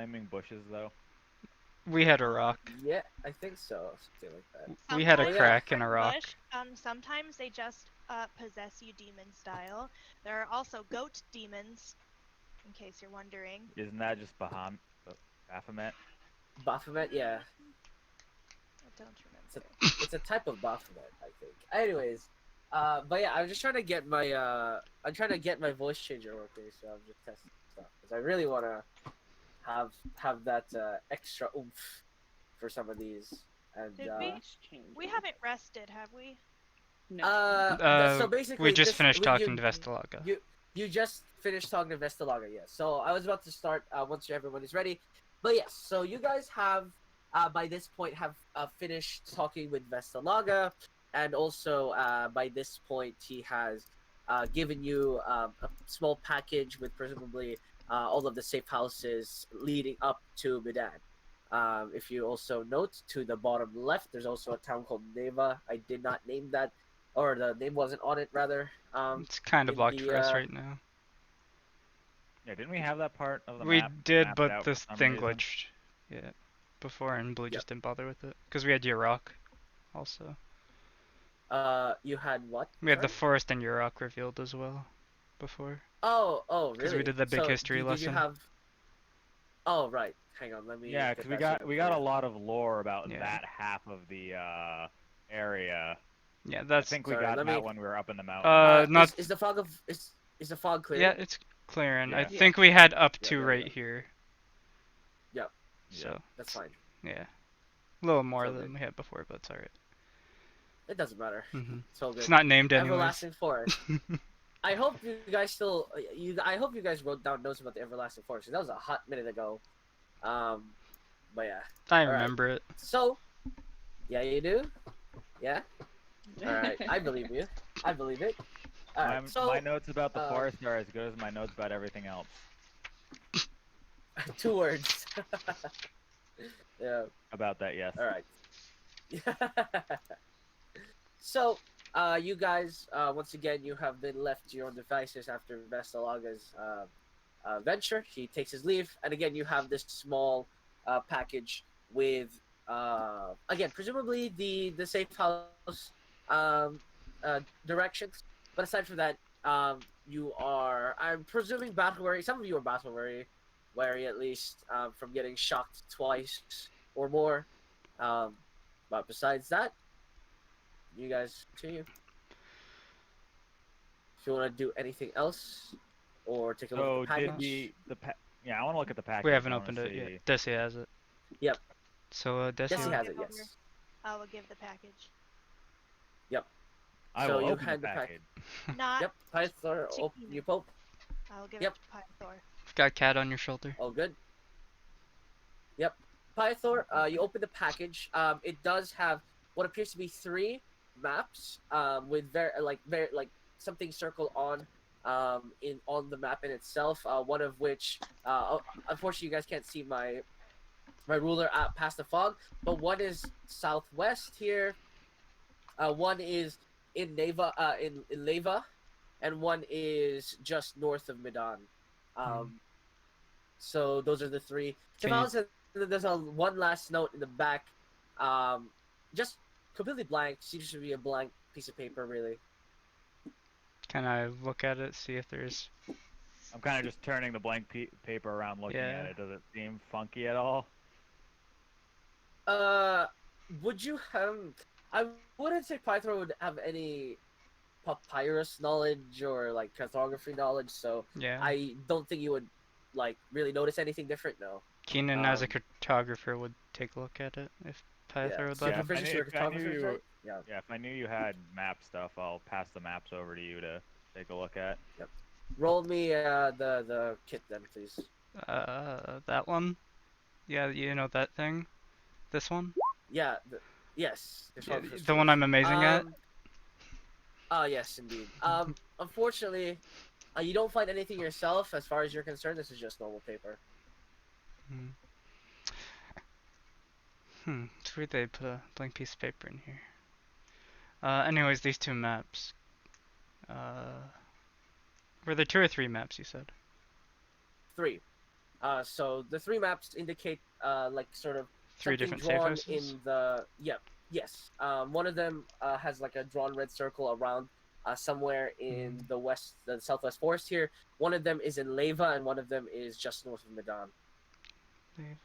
flaming bushes though? We had a rock. Yeah, I think so. Something like that. We had a Sometimes crack they're in a friend rock. bush, sometimes they just possess you demon style. There are also goat demons, in case you're wondering. Isn't that just Baphomet? Baphomet, yeah. I don't It's a, remember. it's a type of Baphomet, I think. Anyways, but yeah, I'm just trying to get my voice changer working, so I'm just testing stuff because I really want to have that extra oomph for some of these. And Did we haven't rested, have we? No. so We basically, just finished talking to Vestalaga. You just finished talking to Vestalaga, yes. So I was about to start once everyone is ready. But yes, so you guys have by this point have finished talking with Vestalaga, and also by this point he has given you a small package with presumably all of the safe houses leading up to Medan. If you also note to the bottom left, there's also a town called Neva. I did not name that, or the name wasn't on it rather. It's kind of in blocked the, for us right now. Yeah, didn't we have that part of the We map did, mapped but out this for some thing reason? glitched. Yeah. Before, and Blue Yep. just didn't bother with it. Because we had Yurok also. You had what? We had the Sorry? forest and Yurok revealed as well before. Oh, Because we really? did the big So, history did you lesson. have? Oh, right. Hang on, let me. Yeah, get because that we got for a you. lot of lore about Yeah. that half of the area. Yeah, I that's. think we Sorry, got let that me- when we were up in the mountains. Not. Is the fog of is the fog clear? Yeah, it's clearing. Yeah. I think we had up Yeah, to yeah, right yeah. here. Yep. So. That's fine. Yeah. A little more So than good. we had before, but it's alright. It doesn't matter. Mm-hmm. It's all good. It's not named anyways. Everlasting Forest. I hope you guys still. I hope you guys wrote down notes about the Everlasting Forest. 'Cause that was a hot minute ago. But yeah. I All right. remember it. So, yeah, you do. Yeah. All right. I believe you. I believe it. All right. My notes about the uh, forest are as good as my notes about everything else. 2 words. Yeah. About that, yes. All right. So, you guys, once again, you have been left to your own devices after Vestalaga's venture. He takes his leave, and again, you have this small package with, again, presumably the safe house directions. But aside from that, you are, I'm presuming, battle weary. Some of you are battle wary at least, from getting shocked twice or more. But besides that, you guys continue. If you want to do anything else, or take a look at So the package. yeah, I want to look at the package. We haven't I wanna opened it see- yet. Desi has it. Yep. So, Desi. Yes, he I'll has give it. over. Yes. I will give the package. I So will you open had the the package. Not. Yep. Pythor, you pope. I will give Yep. it to Pythor. Got cat on your shoulder. All good. Yep. Pythor, you open the package. It does have what appears to be 3 maps. With very something circled on on the map in itself. One of which, unfortunately, you guys can't see my ruler past the fog. But one is southwest here. One is in Neva, in Leva, and one is just north of Medan. So those are the 3. There's one last note in the back, just completely blank. Seems to be a blank piece of paper, really. Can I look at it, see if there's. I'm kind of just turning the blank paper around, looking at Yeah. it. Does it seem funky at all? Would you have? I wouldn't say Python would have any papyrus knowledge or like cartography knowledge, so Yeah. I don't think you would like really notice anything different. No. Keenan, as a cartographer, would take a look at it if Pythor would So let Yeah, him. proficiency with if I knew cartography, you- right? Yeah. Yeah, if I knew you had map stuff, I'll pass the maps over to you to take a look at. Roll me the kit then, please. That one? Yeah, you know that thing? This one? Yeah. Yes. Yeah, the one I'm amazing at? Yes, indeed. Unfortunately, you don't find anything yourself. As far as you're concerned, this is just normal paper. It's weird they put a blank piece of paper in here. Anyways, these 2 maps. Were there 2 or 3 maps, you said? 3. So the three maps indicate like sort of Three something different safe drawn houses? in the yes. One of them has like a drawn red circle around somewhere in the southwest forest here. One of them is in Leva, and one of them is just north of Medan. They've,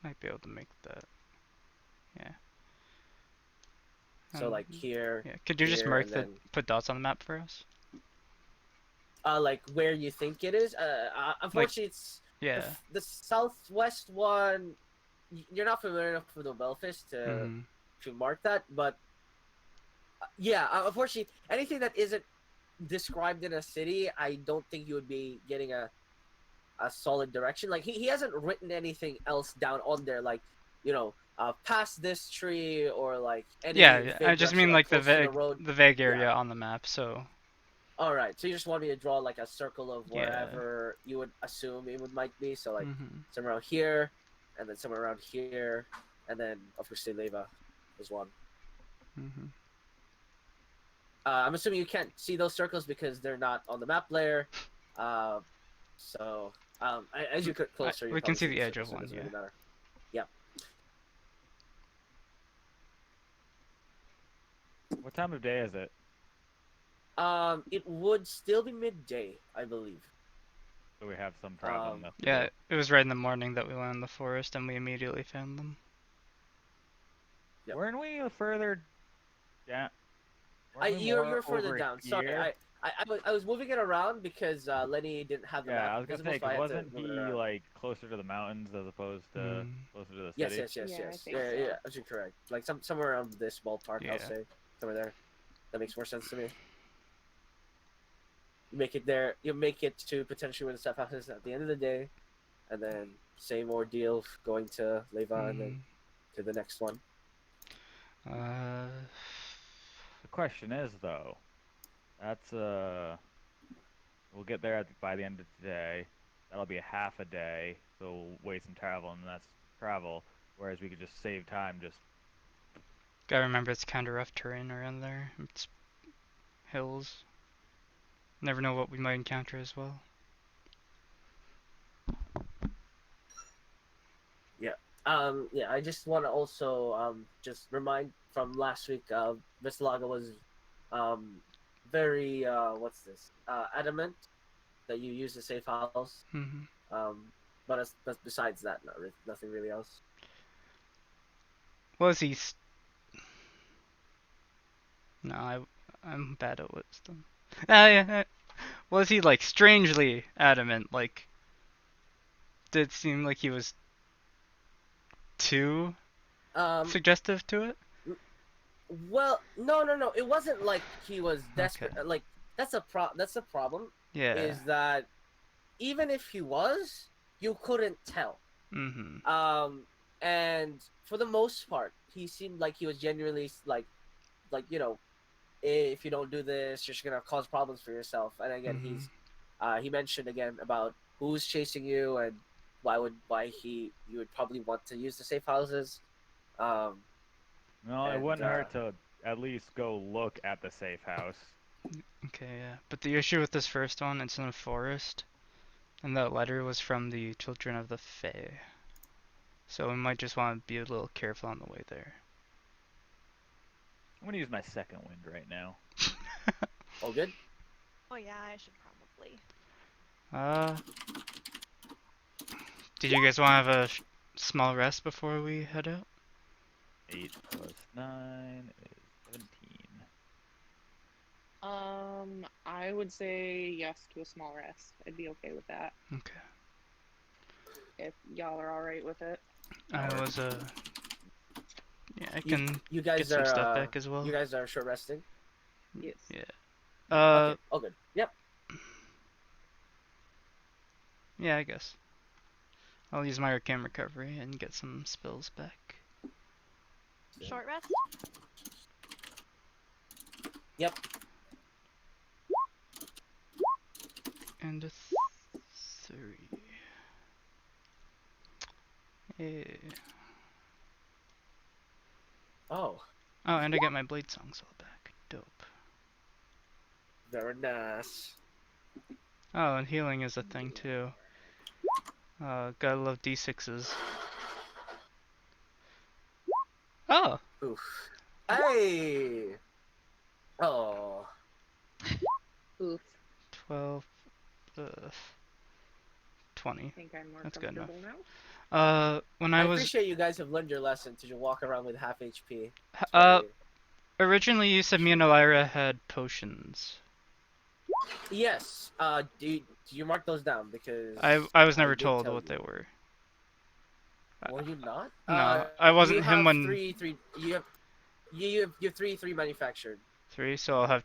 might be able to make that. Yeah. So like here, yeah. Could you just here, mark and the then put dots on the map for us? like where you think it is. Unfortunately, it's Yeah. the southwest one. You're not familiar enough with the Belfast to mark that, but yeah, unfortunately, anything that isn't described in a city, I don't think you would be getting a solid direction. Like he hasn't written anything else down on there, like past this tree or like any Yeah, I vague just direction, mean like like close to the road. the vague Yeah. area on the map. So All right, so you just want me to draw like a circle of Yeah. wherever you would assume it might be. So like Mhm. somewhere around here, and then somewhere around here, and then obviously Leva is one. Mhm. I'm assuming you can't see those circles because they're not on the map layer. So as you get closer, you we can probably see the edge circles, of so it one. doesn't Yeah. really matter. Yeah. What time of day is it? It would still be midday, I believe. So we have some traveling left to Yeah, do. it was right in the morning that we went in the forest, and we immediately found them. Yep. Weren't we further down? You're further over down. Sorry, here? I was moving it around because Lenny didn't have the Yeah, map I was gonna visible, say, so I 'cause had to wasn't move it he around. like closer to the mountains as opposed to closer to the Yes, city? yes, yes, Yeah, I yes. think Yeah, so. yeah, you're correct. Like somewhere around this ballpark, I'll Yeah. say. Somewhere there. That makes more sense to me. You make it there. You make it to potentially where the stuff happens at the end of the day, and then same ordeal going to Leva and then to the next one. The question is though, that's we'll get there by the end of today. That'll be a half a day, so we'll waste some travel, and that's travel. Whereas we could just save time, just Gotta remember it's kind of rough terrain around there. It's hills. Never know what we might encounter as well. Yeah, I just want to also just remind from last week, Vistalaga was very adamant that you use the safe house. But besides that, nothing really else. Was he? No, I'm bad at wisdom. Yeah. Was he like strangely adamant? Like, did it seem like he was too suggestive to it? Well, no. It wasn't like he was desperate. Okay. Like that's a problem. Yeah. Is that even if he was, you couldn't tell. And for the most part, he seemed like he was genuinely like if you don't do this, you're just gonna cause problems for yourself. And again, he mentioned again about who's chasing you and why you would probably want to use the safe houses. no, it wouldn't hurt to at least go look at the safe house. Okay, yeah. But the issue with this first one, it's in a forest, and that letter was from the Children of the Fae. So we might just want to be a little careful on the way there. I'm gonna use my second wind right now. All good? Oh yeah, I should probably. Did you guys want to have a small rest before we head out? 8 plus 9 is 17. I would say yes to a small rest. I'd be okay with that. Okay. If y'all are alright with it. I was yeah, I can You guys get some are stuff back as well. You guys are short resting. Yes. Yeah. Okay, all good. Yep. Yeah, I guess. I'll use my Arcane Recovery and get some spells back. Short rest? Yep. And a 3. Yeah. Oh. Oh, and I get my Blade Song Soul back. Dope. Very nice. Oh, and healing is a thing too. Gotta love D6s. Oh, Oof. Hey. Oh. Oof. 12, 20. I think I'm more That's good enough. comfortable now. When I I was appreciate you guys have learned your lesson to just walk around with half HP. It's uh very- originally you said me and Elira had potions. Yes. Do you mark those down because I was never did told tell what you. they were. Were you not? No, I wasn't you him have when three. You have three manufactured. 3, so I'll have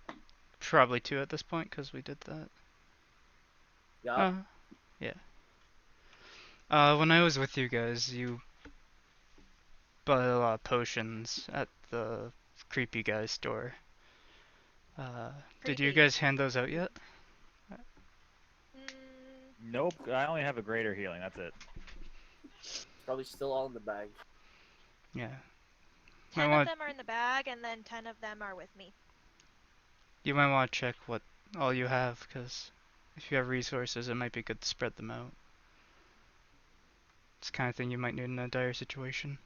probably 2 at this point because we did that. Yup. Yeah. When I was with you guys, you bought a lot of potions at the creepy guy store. Did you Creepy. guys hand those out yet? Mm, Nope, I only have a greater healing. That's it. Probably still all in the bag. Yeah. 10 want- of them are in the bag, and then 10 of them are with me. You might want to check what all you have, because if you have resources, it might be good to spread them out. It's the kind of thing you might need in a dire situation.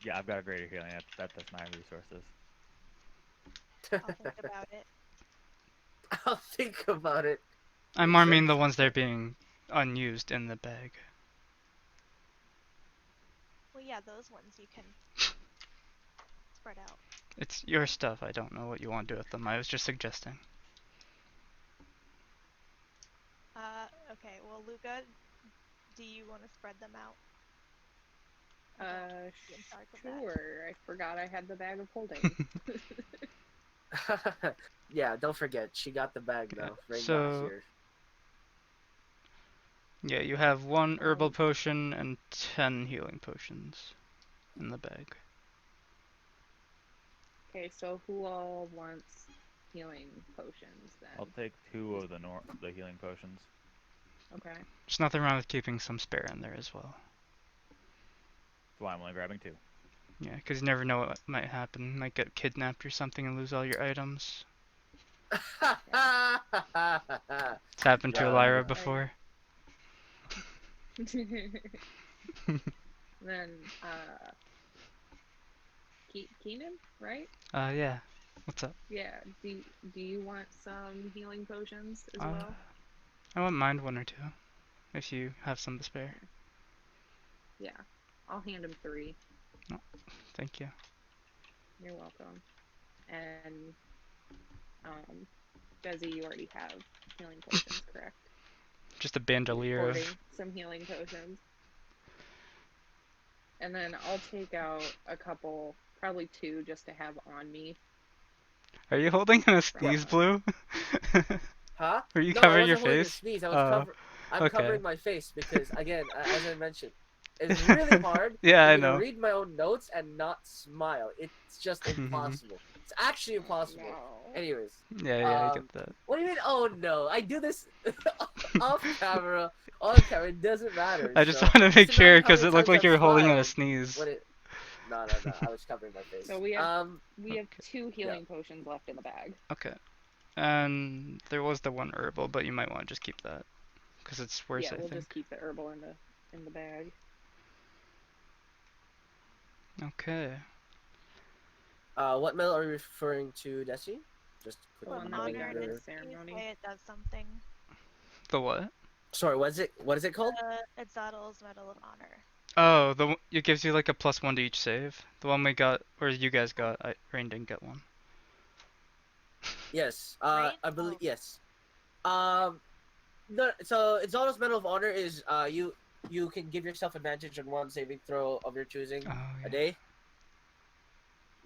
Yeah, I've got a greater healing. That's my resources. I'll think about it. I'll think about it. I Makes more mean the sense. ones that are being unused in the bag. Well, yeah, those ones you can spread out. It's your stuff. I don't know what you want to do with them. I was just suggesting. Okay, well, Luca, do you want to spread them out? Be in charge of that. Sure. I forgot I had the bag of holding. Yeah, don't forget, she got the bag now. Right so- here. Yeah, you have 1 herbal Um, potion and 10 healing potions in the bag. Okay, so who all wants healing potions then? I'll take 2 of the healing potions. Okay. There's nothing wrong with keeping some spare in there as well. That's why I'm only grabbing 2. Yeah, because you never know what might happen. You might get kidnapped or something and lose all your items. It's happened to Well, Elira right. before. Then, Keenan, right? Yeah. What's up? Yeah. Do you want some healing potions as Uh, well? I wouldn't mind 1 or 2, if you have some to spare. Yeah. I'll hand him 3. Thank you. You're welcome. And, Desi, you already have healing potions, correct? Just a bandolier Hoarding of... some healing potions. And then I'll take out a couple, probably 2, just to have on me. Are you holding a sneeze, Blue? Huh? Are you No, I covering wasn't your holding a face? sneeze. I was Oh, I'm okay. covering my face because, again, as I mentioned, it's really hard Yeah, for I me to know. read my own notes and not smile. It's just impossible. It's actually impossible. No. Anyways, Yeah, I get that. what do you mean? Oh no, I do this off camera, on camera. It doesn't matter. I just so, want to make just sure imagine how because many it looked times like I've you were holding in a smiled sneeze. when it. No. I was covering my face. So we have Okay. 2 healing potions left in the bag. Okay. And there was the 1 herbal, but you might want to just keep that because it's worse, Yeah, I we'll think. just keep the herbal in the bag. Okay. What medal are you referring to, Desi? Just The quick one Well, that we reminder. got in the It's ceremony. way it does something. The what? Sorry, what is it? What is it called? It's Zaddle's Medal of Honor. Oh, it gives you like a +1 to each save. The one we got, or you guys got. Rain didn't get one. Yes. Right? I believe Oh. yes. No. So Exalto's Medal of Honor is you can give yourself advantage on 1 saving throw of your choosing Oh, a yeah. day.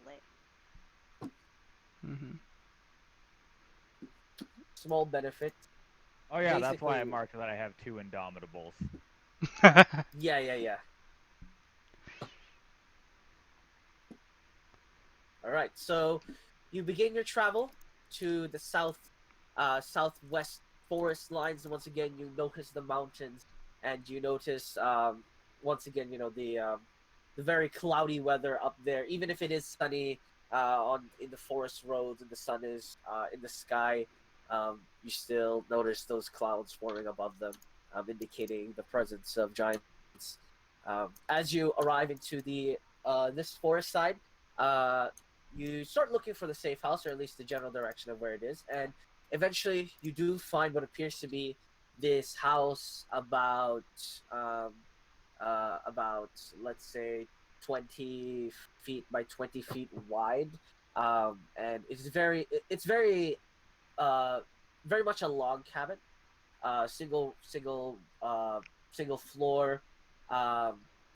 Lit. Mhm. Small benefit. Oh yeah, that's why I Basically- marked that I have 2 Indomitables. Yeah. All right. So you begin your travel to the southwest forest lines. Once again, you notice the mountains, and you notice once again, the very cloudy weather up there. Even if it is sunny, on in the forest roads, and the sun is in the sky. You still notice those clouds forming above them, indicating the presence of giants. As you arrive into the this forest side, uh, you start looking for the safe house, or at least the general direction of where it is, and eventually you do find what appears to be this house um, about let's say 20 feet by 20 feet wide, and it's uh, very much a log cabin, single floor, um,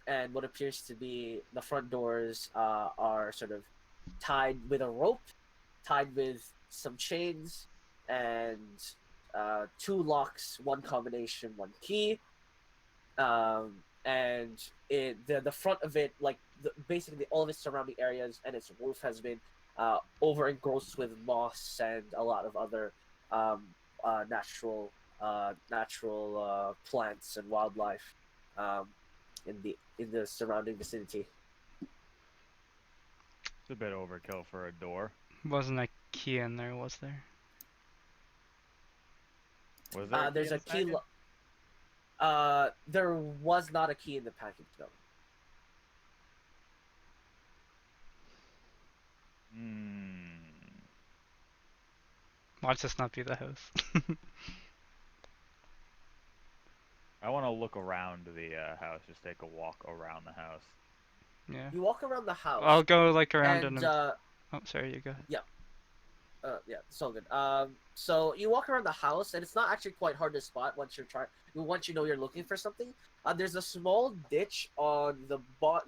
and what appears to be the front doors are sort of tied with a rope, tied with some chains, and two locks, one combination, one key, and the front of it, like basically all of its surrounding areas and its roof has been over engrossed with moss and a lot of other um, natural plants and wildlife um, in the surrounding vicinity. It's a bit overkill for a door. Wasn't a key in there, was there? Was there? There's a key. There was not a key in the package, though. Watch this not be the house. I want to look around the house. Just take a walk around the house. Yeah. You walk around the house. I'll go like around and and. Oh, sorry, you go. yeah, it's all good. So you walk around the house, and it's not actually quite hard to spot once you know you're looking for something. There's a small ditch on the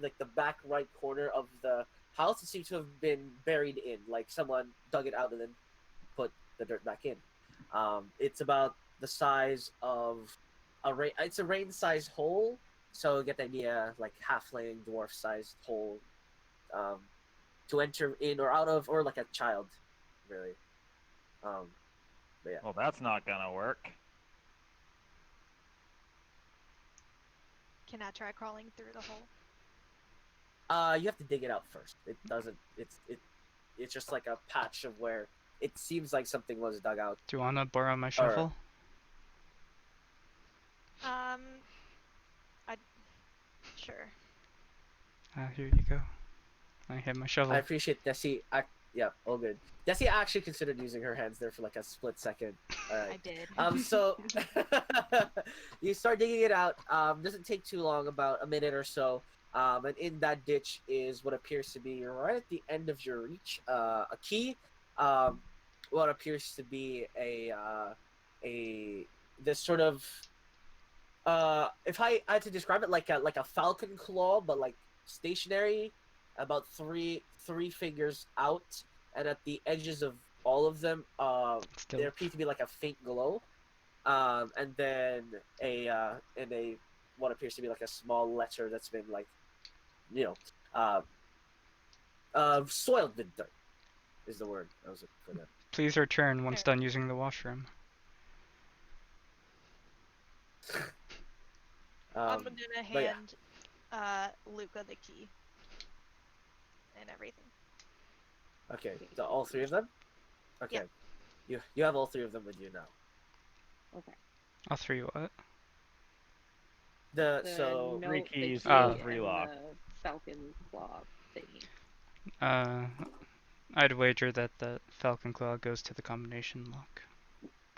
like the back right corner of the house. It seems to have been buried in, like someone dug it out and then put the dirt back in. It's about the size of it's a rain-sized hole, so get the idea, like halfling dwarf-sized hole, to enter in or out of, or like a child, really. But yeah. Well, that's not gonna work. Can I try crawling through the hole? You have to dig it out first. It doesn't. It's just like a patch of where it seems like something was dug out. Do you wanna borrow my shovel? I sure. Here you go. I have my shovel. I appreciate Desi. Yeah, all good. Desi actually considered using her hands there for like a split second. I did. So you start digging it out. Doesn't take too long, about a minute or so. And in that ditch is what appears to be right at the end of your reach, a key. What appears to be this sort of if I had to describe it, like a falcon claw, but like stationary, about three fingers out, and at the edges of all of them, there appears to be like a faint glow, and then a what appears to be like a small letter that's been like, soiled with dirt, is the word I was looking for there. Please return once done using the washroom. I'm gonna hand Luca the key and everything. Okay, so all three of them? Okay. Yeah. You have all three of them with you now. Okay. All three what? The So note, three the keys, key, three and lock. the falcon claw thingy. I'd wager that the Falcon Claw goes to the combination lock.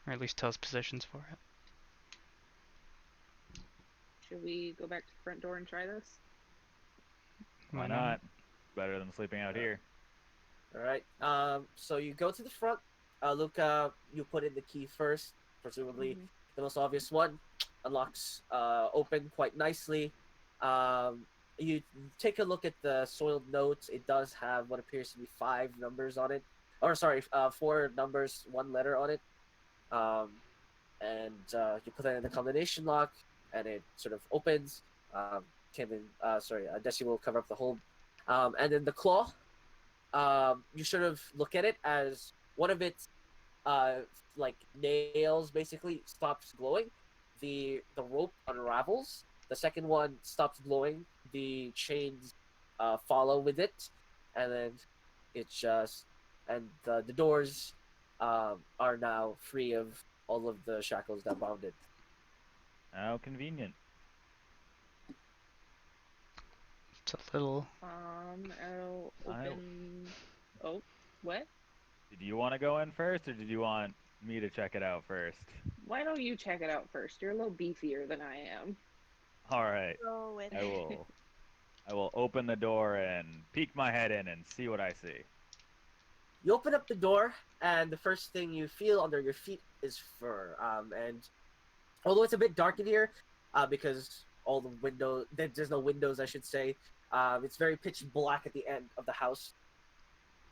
Or at least tells positions for it. Should we go back to the front door and try this? Why not? Better than sleeping out here. all right. So you go to the front. Luca, you put in the key first, presumably the most obvious one. Unlocks open quite nicely. You take a look at the soiled notes. It does have what appears to be 5 numbers on it. Or sorry, 4 numbers, 1 letter on it. And you put that in the combination lock, and it sort of opens. Desi will cover up the hole. And then the claw, you sort of look at it as one of its like nails basically stops glowing. The rope unravels. The second one stops glowing. The chains follow with it, and then It's just, and the doors are now free of all of the shackles that bound it. How convenient. It's a little. I'll I- open. Oh, what? Did you want to go in first, or did you want me to check it out first? Why don't you check it out first? You're a little beefier than I am. All right. Go with I it. will. I will open the door and peek my head in and see what I see. You open up the door, and the first thing you feel under your feet is fur. And although it's a bit dark in here, because all the windows, there's no windows, I should say. It's very pitch black at the end of the house.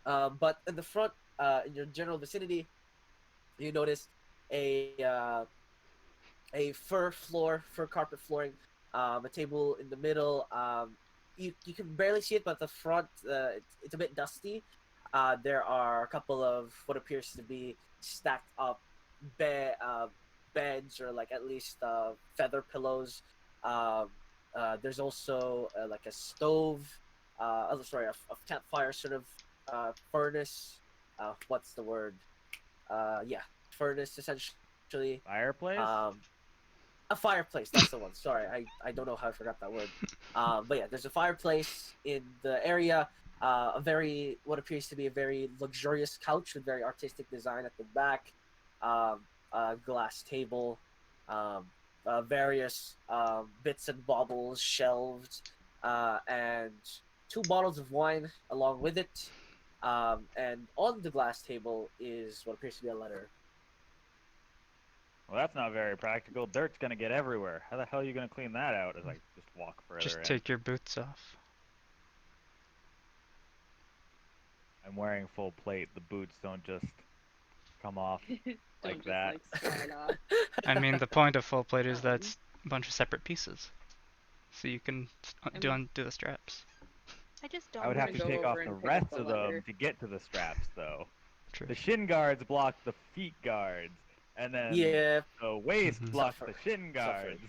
But in the front, in your general vicinity, you notice a uh, a fur carpet flooring, a table in the middle. You can barely see it, but the front, it's a bit dusty. There are a couple of what appears to be stacked up beds, or like at least feather pillows. Um, there's also like a stove, sorry, a campfire sort of furnace. What's the word? Yeah, furnace essentially. Fireplace? A fireplace, that's the one. Sorry, I don't know how I forgot that word. But yeah, there's a fireplace in the area. A very, what appears to be a very luxurious couch with very artistic design at the back. A glass table. Various bits and baubles shelved. And two bottles of wine along with it. And on the glass table is what appears to be a letter. Well, that's not very practical. Dirt's gonna get everywhere. How the hell are you gonna clean that out as I just walk further Just in? take your boots off. I'm wearing full plate. The boots don't just come off Don't like just that. like slide off. I mean, the point of full plate is that it's a bunch of separate pieces, so you can undo the straps. I just don't. I would have to go take off over the and pick up rest the of them letter. to get to the straps, though. True. The shin guards block the feet guards, and then Yeah, the waist Mhm. blocks Suffer. the shin guards.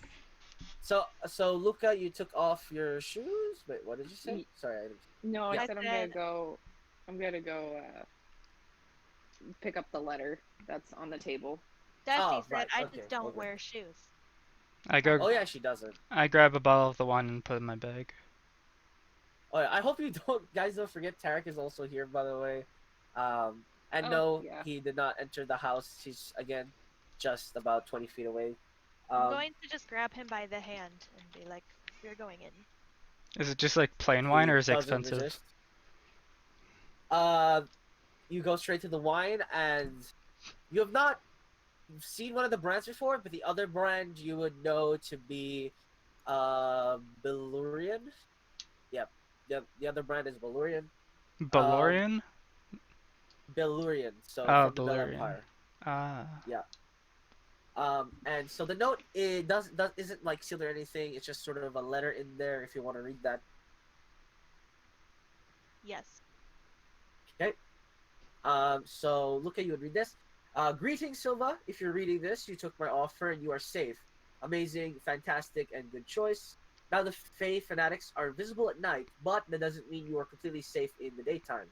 So Luca, you took off your shoes. Wait, what did you say? Ye- Sorry, I didn't. No, Yeah. I I said I'm said- gonna go pick up the letter that's on the table. Dusty Oh, said, right, "I okay, just don't okay. wear shoes." I go. Oh yeah, she doesn't. I grab a bottle of the wine and put it in my bag. Oh yeah, I hope you guys don't forget Tarek is also here, by the way. And Oh, no, yeah. he did not enter the house. He's again just about 20 feet away. I'm going to just grab him by the hand and be like, "You're going in." Is it just like plain he wine or is it doesn't expensive? resist. You go straight to the wine, and you have not seen one of the brands before, but the other brand you would know to be Bellurian. Yep. The other brand is Bellurian. Balorian? Bellurian, so Oh, from the Bell Bellurian. Empire. Ah. And so the note isn't like sealed or anything. It's just sort of a letter in there if you want to read that. Yes. Okay. So look at you and read this. Greetings, Silva. If you're reading this, you took my offer and you are safe. Amazing, fantastic, and good choice. Now the Fae fanatics are visible at night, but that doesn't mean you are completely safe in the daytime.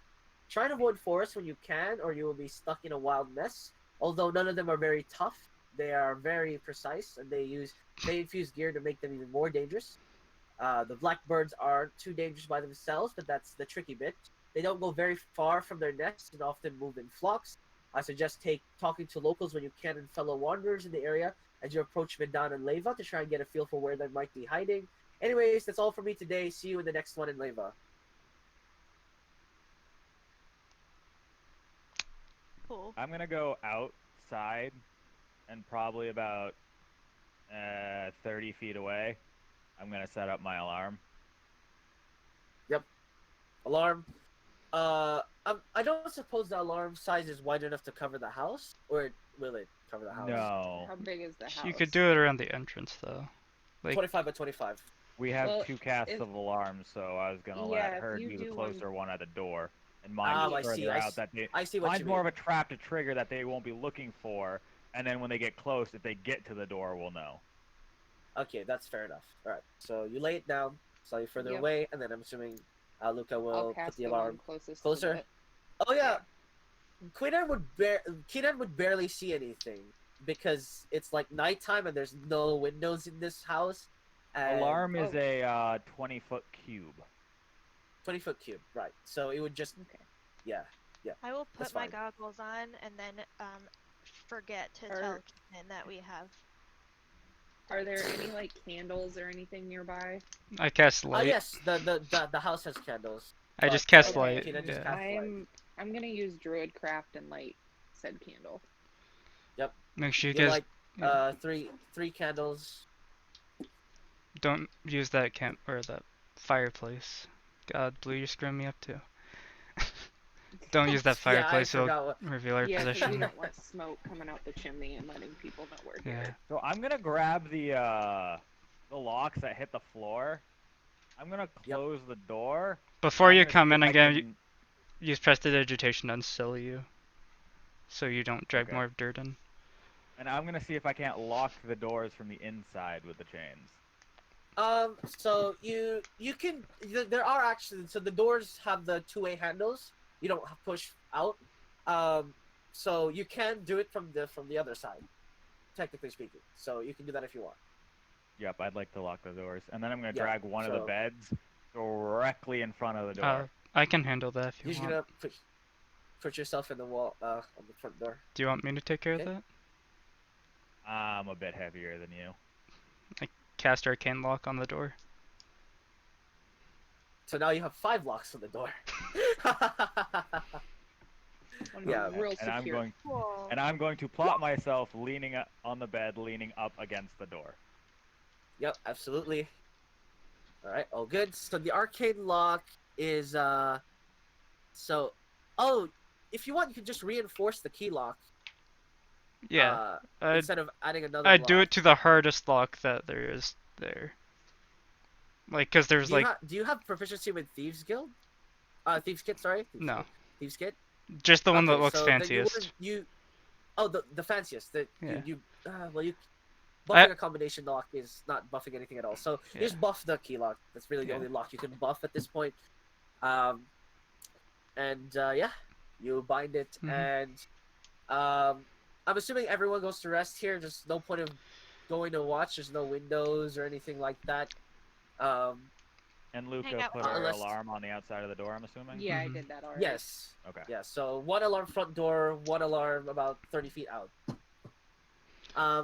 Try and avoid forests when you can, or you will be stuck in a wild mess. Although none of them are very tough, they are very precise, and they infuse gear to make them even more dangerous. The blackbirds aren't too dangerous by themselves, but that's the tricky bit. They don't go very far from their nests and often move in flocks. I suggest talking to locals when you can and fellow wanderers in the area as you approach Vindan and Leva to try and get a feel for where they might be hiding. Anyways, that's all for me today. See you in the next one in Leva. Cool. I'm gonna go outside and probably about 30 feet away. I'm gonna set up my alarm. Alarm. I don't suppose the alarm size is wide enough to cover the house, or will it cover the house? No, How big is the house? You could do it around the entrance though. Like 25 by 25. we have Well, two casts if- of alarms, so I was gonna Yeah, let if her you do the do one- closer one at the door, and mine's I see. further out. That they, I see what mine's you more mean. of a trap to trigger that they won't be looking for, and then when they get close, if they get to the door, we'll know. Okay, that's fair enough. All right, so you lay it down slightly further Yep. away, and then I'm assuming Luca I'll will put cast the the alarm one closest closer. To Oh yeah, Keenan would barely see anything because it's like nighttime and there's no windows in this house. And Alarm is Oh. a 20-foot cube. 20-foot cube, right? So it would just Okay. yeah. I will That's put my fine. goggles on and then forget to tell Kenan that we have. Are there any like candles or anything nearby? I cast Ah light. yes, the house has candles. I just but, cast yeah, light. Keenan just Yeah. cast light. I'm gonna use druid craft and light said candle. Make sure you You guys like yeah. three candles. don't use that camp or that fireplace. God, Blue, you're screwing me up too. Don't use that Yeah, I fireplace. It'll forgot what. reveal our Yeah, because we position. don't want smoke coming out the chimney and letting people know we're Yeah. here. So I'm gonna grab the locks that hit the floor. I'm gonna Yep. close the door. Before I'm you gonna come see in, if I'm I gonna can- use prestidigitation to unstill you, so you don't drag Okay. more dirt in. And I'm gonna see if I can't lock the doors from the inside with the chains. So you can. There are actually, so the doors have the two-way handles. You don't push out. So you can do it from the other side, technically speaking. So you can do that if you want. Yep, I'd like to lock the doors. And then I'm gonna Yeah, drag one of the so- beds directly in front of the door. I can handle that if you You're just want. gonna put yourself in the wall on the front door. Do you want me to take care Okay. of that? I'm a bit heavier than you. Cast Arcane Lock on the door. So now you have 5 locks on the door. Yeah, Real and secure. I'm going to plot myself leaning on the bed, leaning up against the door. Yep, absolutely. All right, all good. So the arcane lock is so oh, if you want, you can just reinforce the key lock. Yeah. I'd, Instead of adding another I'd block. do it to the hardest lock that there is there. Like, cause there's Do you, like do you have proficiency with Thieves Guild? Thieves Kit, sorry. no, Thieves Kit. just the one that Okay, looks so then fanciest. oh, the fanciest. That Yeah. well, you buffing a combination lock is not buffing anything at all. So Yeah. you just buff the key lock. That's really the Yeah. only lock you can buff at this point. Yeah, you bind it, Mhm. and I'm assuming everyone goes to rest here. There's no point of going to watch. There's no windows or anything like that. And Luca Hang out put for- her Unless- alarm on the outside of the door, I'm assuming? Yeah, I Mhm. did that already. Yes. Okay. Yeah. So 1 alarm front door, 1 alarm about 30 feet out.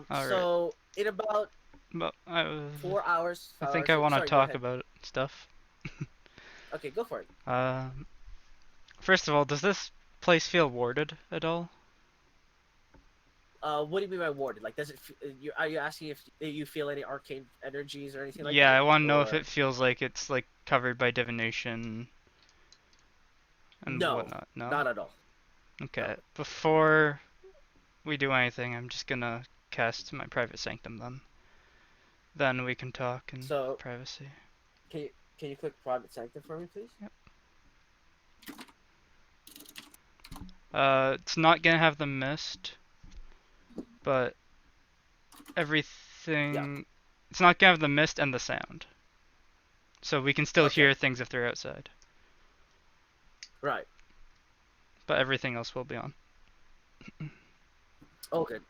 So in about But 4 hours. I 5 think hours, I want to sorry, go talk ahead. about stuff. Okay, go for it. First of all, does this place feel warded at all? What do you mean by warded? Like, does it? Are you asking if you feel any arcane energies or anything like Yeah, that? I want to know if Or- it feels like it's like covered by divination and No, whatnot. No. not at all. Okay. no. Before we do anything, I'm just gonna cast my private sanctum then. Then we can talk in So- privacy. Can you click private sanctum for me, please? It's not gonna have the mist, but everything. It's not gonna have the mist and the sound. So we can still Okay. hear things if they're outside, Right. but everything else will be on. Oh, good.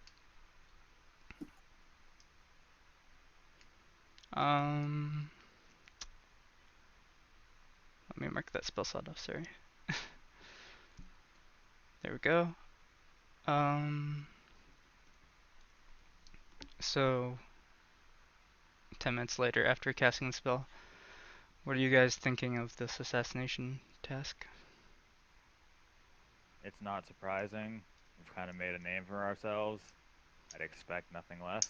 Let me mark that spell slot off, sorry. There we go. So 10 minutes later after casting the spell, what are you guys thinking of this assassination task? It's not surprising. We've kind of made a name for ourselves. I'd expect nothing less.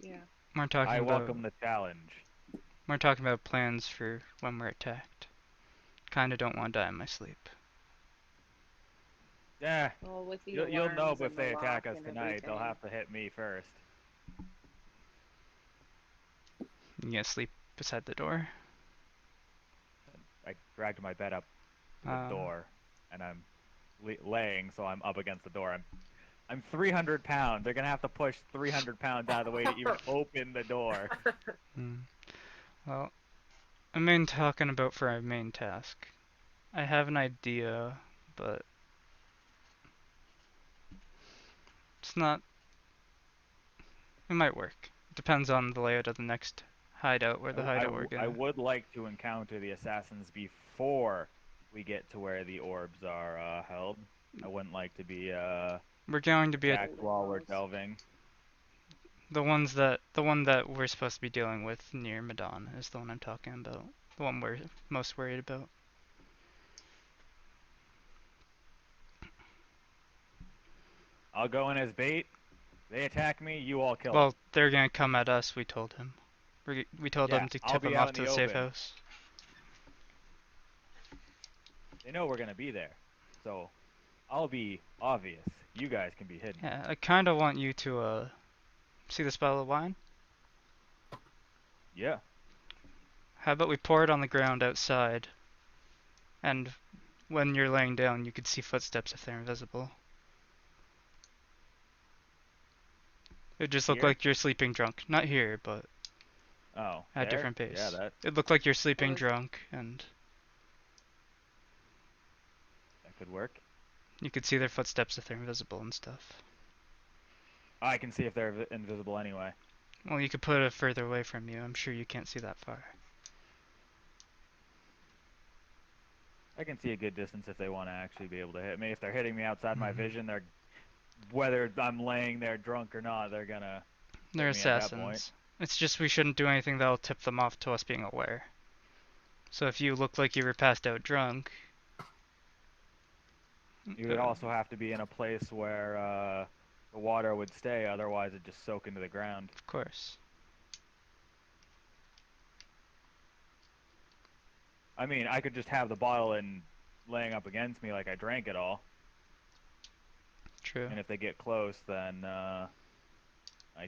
Yeah. We're talking I about welcome the challenge. we're talking about plans for when we're attacked. Kinda don't want to die in my sleep. Yeah, Well, with the you'll know alarms if and the they attack lock us and tonight. They'll everything. have to hit me first. You gonna sleep beside the door? I dragged my bed up to the door, and I'm laying, so I'm up against the door. I'm 300 pounds. They're gonna have to push 300 pounds out of the way to even open the door. Well, I'm talking about for our main task. I have an idea, but it's not. It might work. Depends on the layout of the next hideout or the hideout we're I gonna. would like to encounter the assassins before we get to where the orbs are held. I wouldn't like to be We're going to be at attacked while we're delving. the one that we're supposed to be dealing with near Madon is the one I'm talking about. The one we're most worried about. I'll go in as bait. They attack me, you all kill them. Well, they're gonna come at us. We told him. We told Yeah, them to I'll tip be them out off in to the the safe open. house. They know we're gonna be there, so I'll be obvious. You guys can be hidden. Yeah, I kind of want you to see this bottle of wine. Yeah. How about we pour it on the ground outside, and when you're laying down, you could see footsteps if they're invisible. It just looked Here? like you're sleeping drunk. Not here, but Oh, at a there? different pace. Yeah, that It looked like you're sleeping Well, drunk, and could work. you could see their footsteps if they're invisible and stuff. I can see if they're invisible anyway. Well, you could put it further away from you. I'm sure you can't see that far. I can see a good distance if they want to actually be able to hit me. If they're hitting me outside my Mhm. vision, they're whether I'm laying there drunk or not, they're gonna They're hit me at that point. assassins. It's just we shouldn't do anything that'll tip them off to us being aware. So if you look like you were passed out drunk, You would also have to be in a place where the water would stay, otherwise it'd just soak into the ground. of course. I mean, I could just have the bottle and laying up against me like I drank it all. True. And if they get close, then I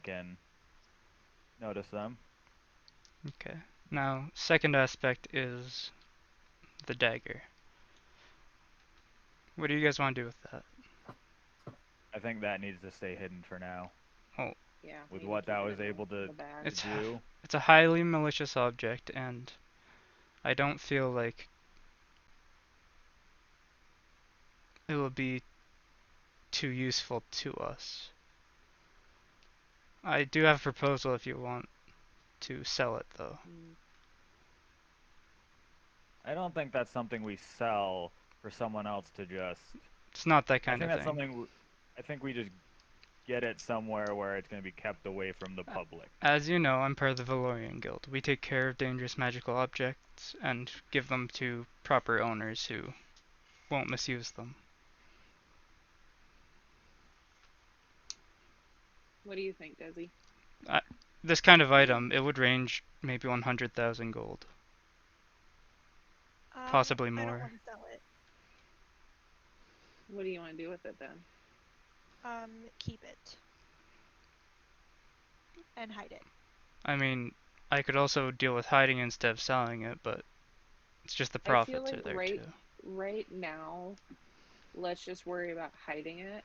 can notice them. Okay. Now, second aspect is the dagger. What do you guys want to do with that? I think that needs to stay hidden for now. Yeah. With maybe what that keep it was in able to the bag. It's do. it's a highly malicious object, and I don't feel like it will be too useful to us. I do have a proposal if you want to sell it, though. Mm. I don't think that's something we sell for someone else to just. It's not that I kind think of that's thing. something. I think we just get it somewhere where it's going to be kept away from the public. As you know, I'm part of the Valorian Guild. We take care of dangerous magical objects and give them to proper owners who won't misuse them. What do you think, Desi? This kind of item, it would range maybe 100,000 gold. Possibly I don't more. want to sell it. What do you want to do with it then? Keep it. And hide it. I mean, I could also deal with hiding instead of selling it, but it's just the I feel profits like are there right too. right now, let's just worry about hiding it,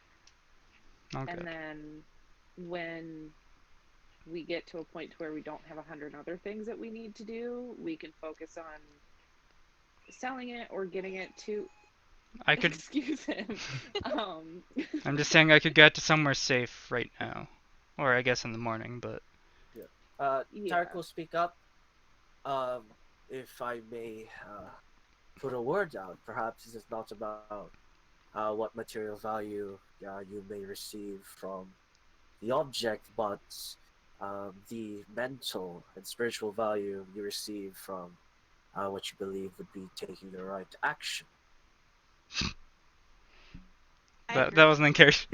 Okay. and then when we get to a point to where we don't have 100 other things that we need to do, we can focus on selling it or getting it to. I could. Excuse him. I'm just saying I could get to somewhere safe right now, or I guess in the morning. But Yeah. Tarek will speak up. If I may put a word out, perhaps this is not about what material value you may receive from the object, but the mental and spiritual value you receive from what you believe would be taking the right action. that wasn't in character.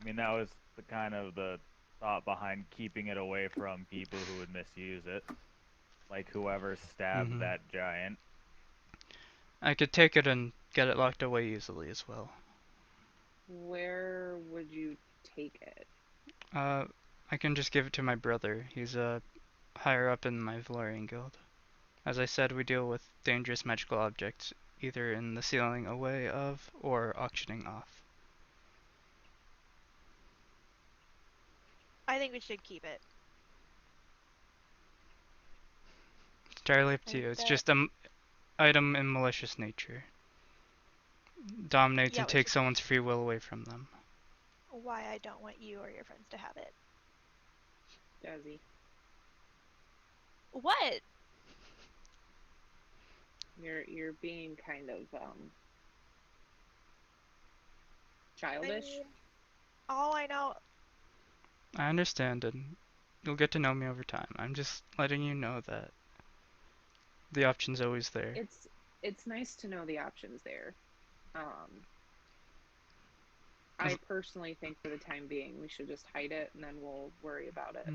I mean, that was the kind of the thought behind keeping it away from people who would misuse it, like whoever stabbed that giant. I could take it and get it locked away easily as well. Where would you take it? I can just give it to my brother. He's higher up in my Valorian Guild. As I said, we deal with dangerous magical objects, either in the sealing away of or auctioning off. I think we should keep it. entirely up to Like you. It's that- just an item in malicious nature. Dominates Yeah, and which takes is someone's free will away from them. why I don't want you or your friends to have it. Does he? What? You're being kind of I childish. mean, all I know. I understand, and you'll get to know me over time. I'm just letting you know that the option's always there. It's nice to know the options there. I personally think for the time being we should just hide it and then we'll worry about it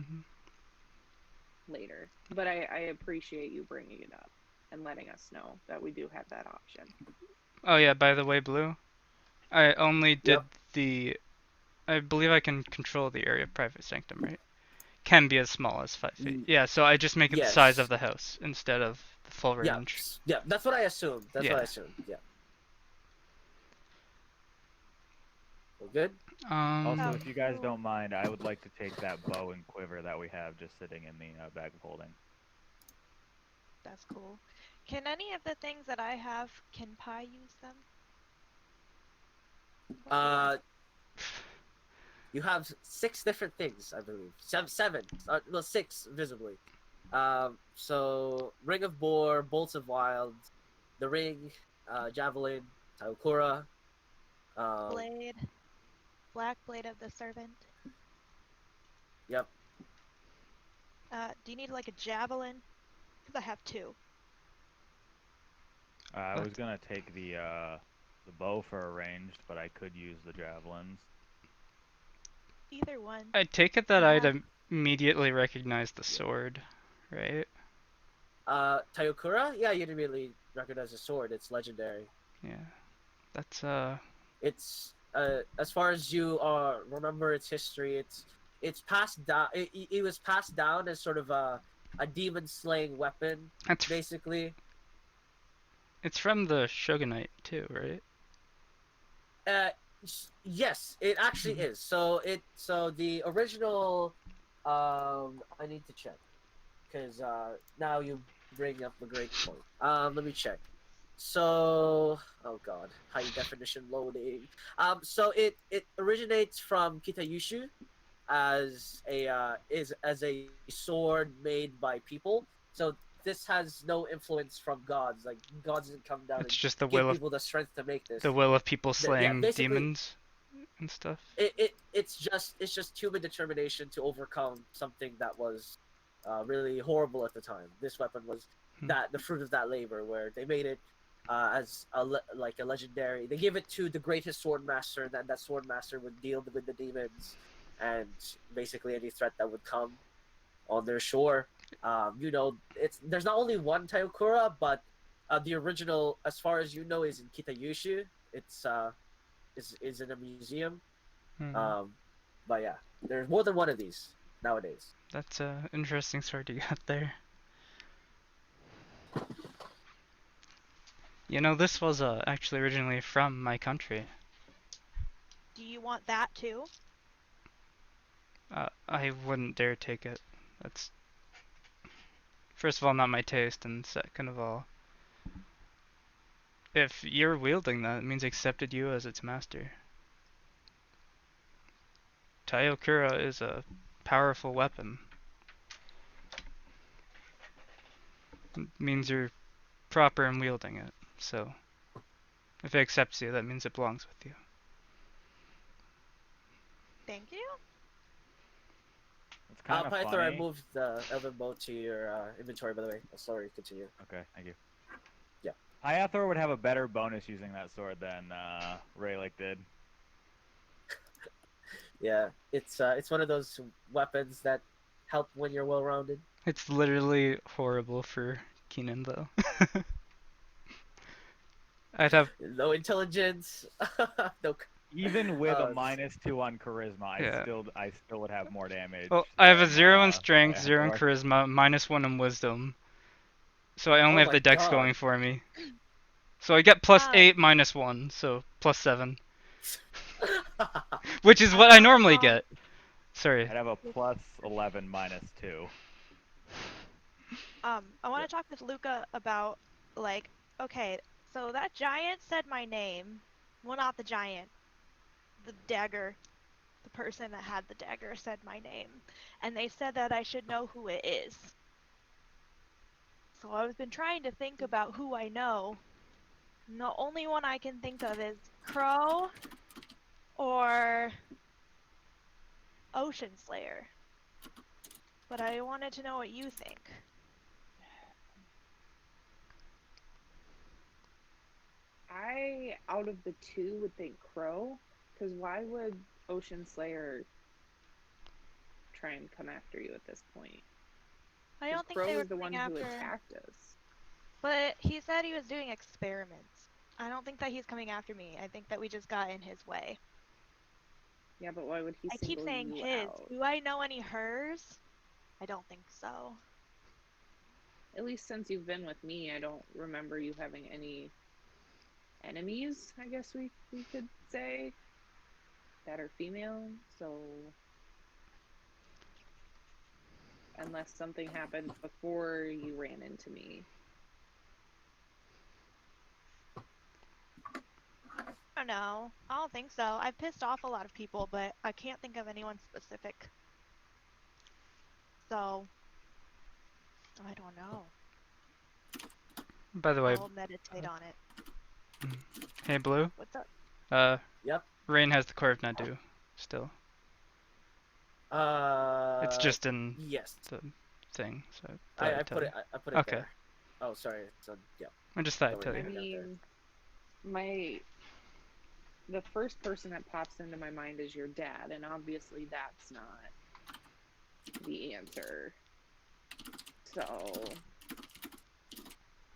later. But I appreciate you bringing it up and letting us know that we do have that option. Oh yeah, by the way, Blue, I only did Yep. I believe I can control the area of private sanctum, right? Can be as small as 5 feet. Yeah, so I just make it the size of Yes. the house instead of the full Yeah. range. Yeah. That's what I assumed. That's what Yeah. I assumed. Yeah. We're good. Also, Oh, if you guys cool. don't mind, I would like to take that bow and quiver that we have just sitting in the bag of holding. That's cool. Can any of the things that I have, can Pi use them? Uh, you have 6 different things, I believe. Seven. Well, 6 visibly. So Ring of Boar, Bolts of Wild, the Ring, Javelin, Taokura. Blade. Black Blade of the Servant. Yep. Do you need like a javelin? Because I have 2. I What? was gonna take the bow for a ranged, but I could use the javelins. Either one. I take it that You I'd have- immediately recognize the sword, right? Taokura? Yeah, you'd immediately recognize the sword. It's legendary. Yeah. That's It's as far as you remember its history. It's passed down. It was passed down as sort of a demon slaying weapon, that's basically. it's from the Shogunate too, right? Uh, yes, it actually is. So the original. I need to check because now you bring up a great point. Let me check. So, oh god, high definition loading. So it originates from Kitayushu as a sword made by people. So this has no influence from gods. Like gods didn't come down It's and just the give will of people the strength to make this. people Yeah, slaying basically, demons and stuff. it's just human determination to overcome something that was really horrible at the time. This weapon was the fruit of that labor, where they made it as like a legendary. They give it to the greatest sword master, and then that sword master would deal with the demons and basically any threat that would come on their shore. There's not only one Taokura, but the original, as far as you know, is in Kitayushu. It's is in a museum. But yeah, there's more than one of these nowadays. That's a interesting sword you got there. You know, this was actually originally from my country. Do you want that too? I wouldn't dare take it. That's first of all not my taste, and second of all, if you're wielding that, it means accepted you as its master. Taiokura is a powerful weapon. It means you're proper in wielding it. So, if it accepts you, that means it belongs with you. Thank you. It's kind of Pythor, I funny. moved the Elven Bow to your inventory, by the way. Oh, sorry, continue. Okay, thank you. Yeah. Iathor would have a better bonus using that sword than Rayleigh did. Yeah, it's one of those weapons that help when you're well-rounded. It's literally horrible for Keenan, though. I'd have No intelligence. no. Even with a Uh, -2 on charisma, Yeah. I still would have more damage. Well, I have a than, 0 in strength, 0 in Iathor. charisma, -1 in wisdom. So I only Oh have the my dex God. going for me. So I get +8 Um, -1, so +7. Which is what I I'm not normally wrong. get. Sorry. I'd have a +11 -2. I want to talk with Luca about, like, okay, so that giant said my name. Well, not the giant. The dagger. The person that had the dagger said my name. And they said that I should know who it is. So I've been trying to think about who I know. And the only one I can think of is Crow or Ocean Slayer. But I wanted to know what you think. I, out of the two, would think Crow, because why would Ocean Slayer try and come after you at this point? I don't think Crow they were was the one coming who after. attacked us. But he said he was doing experiments. I don't think that he's coming after me. I think that we just got in his way. Yeah, but why would he I keep single saying you his. out? Do I know any hers? I don't think so. At least since you've been with me, I don't remember you having any enemies, I guess we could say, that are female, so unless something happened before you ran into me. I don't know. I don't think so. I've pissed off a lot of people, but I can't think of anyone specific. So, I don't know. By the way, I'll meditate on it. hey Blue. What's up? Yep. Rain has the core of Nadu still. It's just in Yes. the thing, so I tell put you. it. I put it Okay. there. Oh, sorry. So yeah. I just thought I'd Don't tell worry. you. I mean, the first person that pops into my mind is your dad, and obviously that's not the answer. So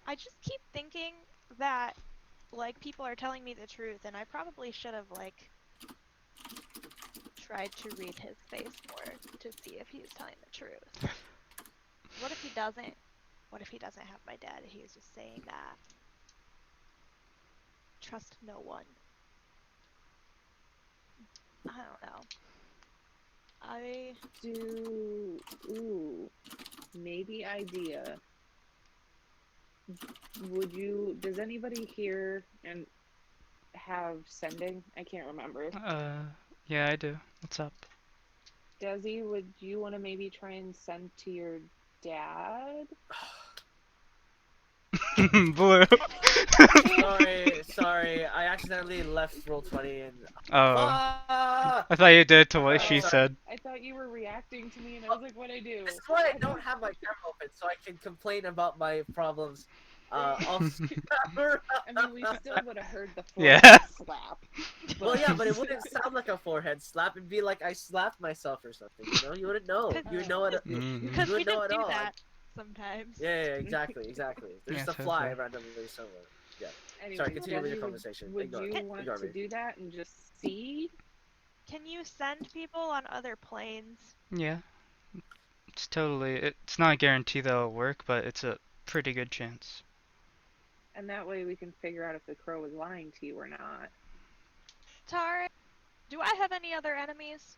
I just keep thinking that, like, people are telling me the truth, and I probably should have, like, tried to read his face more to see if he's telling the truth. What if he doesn't? What if he doesn't have my dad? He was just saying that. Trust no one. I don't know. maybe idea. Does anybody here and have sending? I can't remember. Yeah, I do. What's up? Desi, would you want to maybe try and send to your dad? Blue. Sorry. I accidentally left Roll20 and. Oh. Ah! I thought you did to what Oh, she sorry. said. I thought you were reacting to me, and I was like, "What I do?" This is why I don't have my camera open, so I can complain about my problems off camera. I mean, we still would have heard the Yeah. forehead slap. Well, yeah, but it wouldn't sound like a forehead slap. It'd be like I slapped myself or something. You know, you wouldn't know. You know it. Because You we would know did at do all. that sometimes. Yeah, exactly. There's Yeah, just a so fly fair. randomly somewhere. Yeah. Anyway, Sorry, continue with your Desi, conversation. Would Ignore you it. want Ignore to me. do that and just see? Can you send people on other planes? Yeah. It's totally. It's not a guarantee that it'll work, but it's a pretty good chance. And that way we can figure out if the crow is lying to you or not. Tara, do I have any other enemies?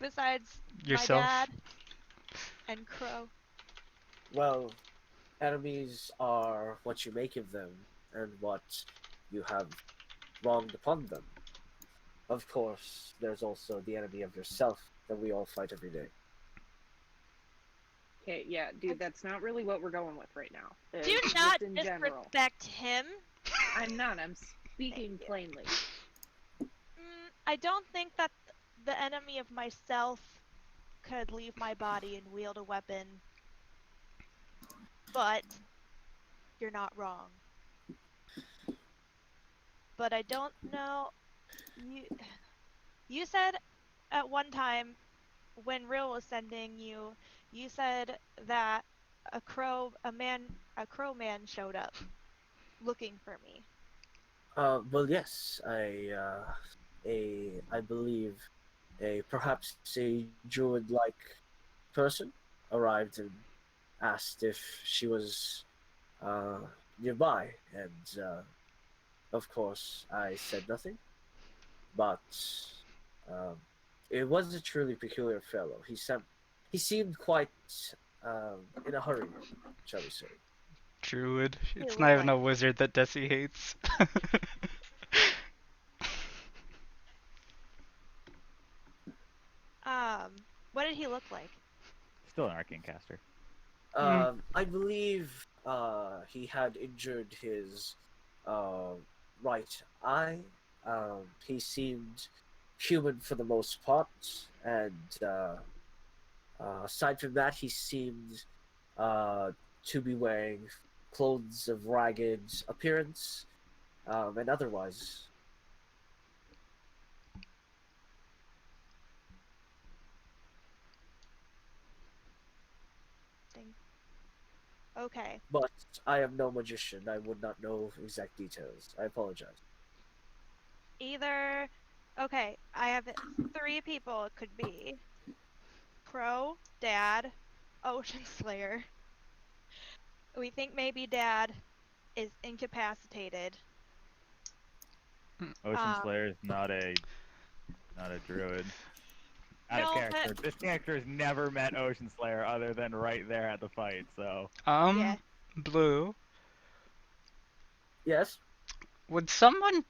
Besides Yourself? my dad and Crow. Well, enemies are what you make of them and what you have wronged upon them. Of course, there's also the enemy of yourself that we all fight every day. Okay, yeah, dude, that's not really what we're going with right now. Do Just not in general. disrespect him. I'm not. I'm speaking Thank you. plainly. I don't think that the enemy of myself could leave my body and wield a weapon. But you're not wrong. But I don't know. You said at one time when Real was sending you, you said that a crow man showed up looking for me. Well, yes, I believe perhaps a druid-like person arrived and asked if she was nearby, and of course I said nothing. But it was a truly peculiar fellow. He sent he seemed quite in a hurry, shall we say. Druid. He It's looked not even like a wizard that Desi hates. what did he look like? Still an arcane caster. I believe he had injured his uh, right eye. He seemed human for the most part, and aside from that, he seemed to be wearing clothes of ragged appearance, and otherwise. Thing. Okay. But I am no magician. I would not know exact details. I apologize. Either. Okay, I have 3 people it could be. Crow, Dad, Ocean Slayer. We think maybe Dad is incapacitated. Ocean Slayer is not a druid. Out of No, character. This character has never met Ocean Slayer other than right there at the fight. So yeah. Blue. Yes. Would someone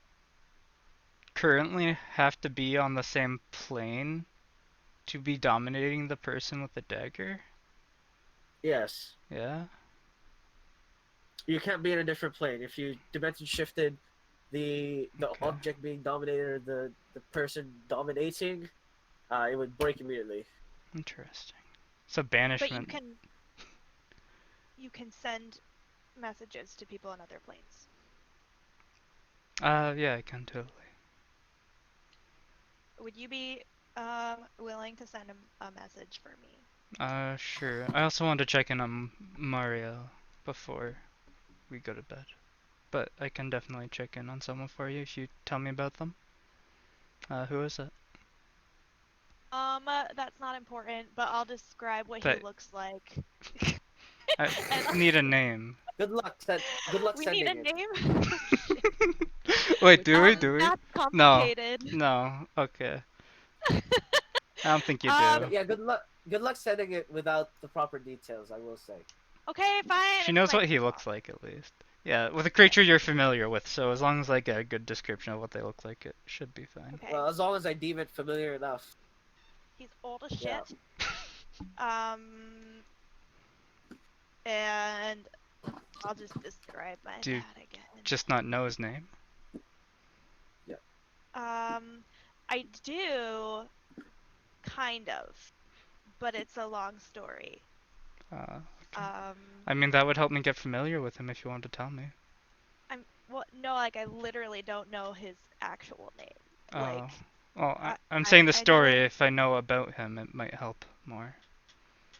currently have to be on the same plane to be dominating the person with the dagger? Yes. Yeah. You can't be in a different plane. If you dimension shifted the Okay. object being dominated or the person dominating, it would break immediately. Interesting. So But banishment. you can send messages to people on other planes. Yeah, I can totally. Would you be willing to send a message for me? Sure. I also want to check in on Mario before we go to bed. But I can definitely check in on someone for you if you tell me about them. Who is it? That's not important, but I'll describe what But he looks like. I And need a name. Good luck. Good luck we need sending a it. name. Wait, do we? Do we? That's No. complicated. No. Okay. I don't think you Um, do. Yeah. Good luck. Good luck sending it without the proper details. I will say. Okay, fine. She It's knows my what he looks like at least. Yeah, with a creature you're familiar with, so as long as I get a good description of what they look like, it should be fine. Okay. Well, as long as I deem it familiar enough. He's old as Yeah. shit. And I'll just describe my Do you dad again. just not know his name? I do, kind of, but it's a long story. Okay. I mean, that would help me get familiar with him if you want to tell me. No, like I literally don't know his actual name. Like, well, I'm saying the I story. know, If I know about him, it might help more.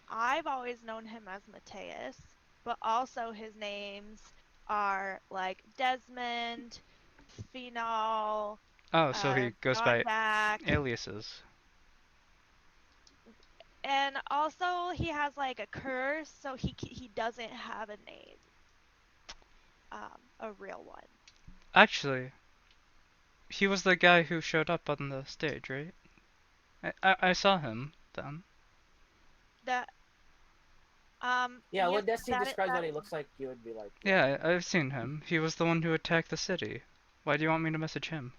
I've always known him as Mateus, but also his names are like Desmond, Phenol, Oh, so he goes by Nonback, aliases. and also he has like a curse, so he doesn't have a name, a real one. Actually, he was the guy who showed up on the stage, right? I saw him then. That Yeah. yes, When Destiny that describes that what he is, looks like, you would be like. Yeah, I've seen him. He was the one who attacked the city. Why do you want me to message him?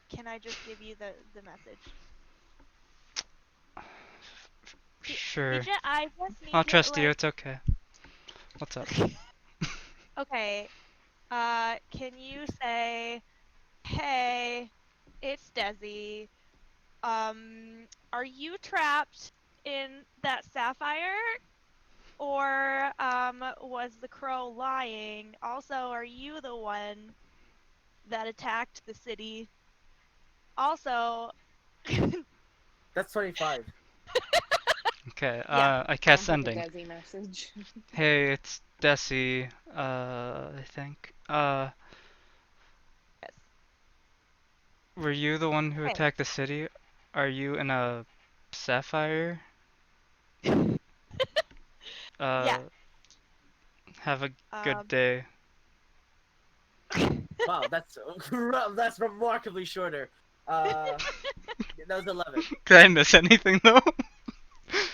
can I just give you the message? Sure. I just need I'll to, trust you. like, It's okay. What's up? okay, can you say, hey, it's Desi. Are you trapped in that sapphire? Or, was the crow lying? Also, are you the one that attacked the city? Also, That's 25. Okay. Yeah. I cast Sounds like a sending. Desi message. Hey, it's Desi. I think. yes. Were you the one who Hey. attacked the city? Are you in a sapphire? Yeah. Have a good Um, day. Wow, that's remarkably shorter. That was 11. Did I miss anything though?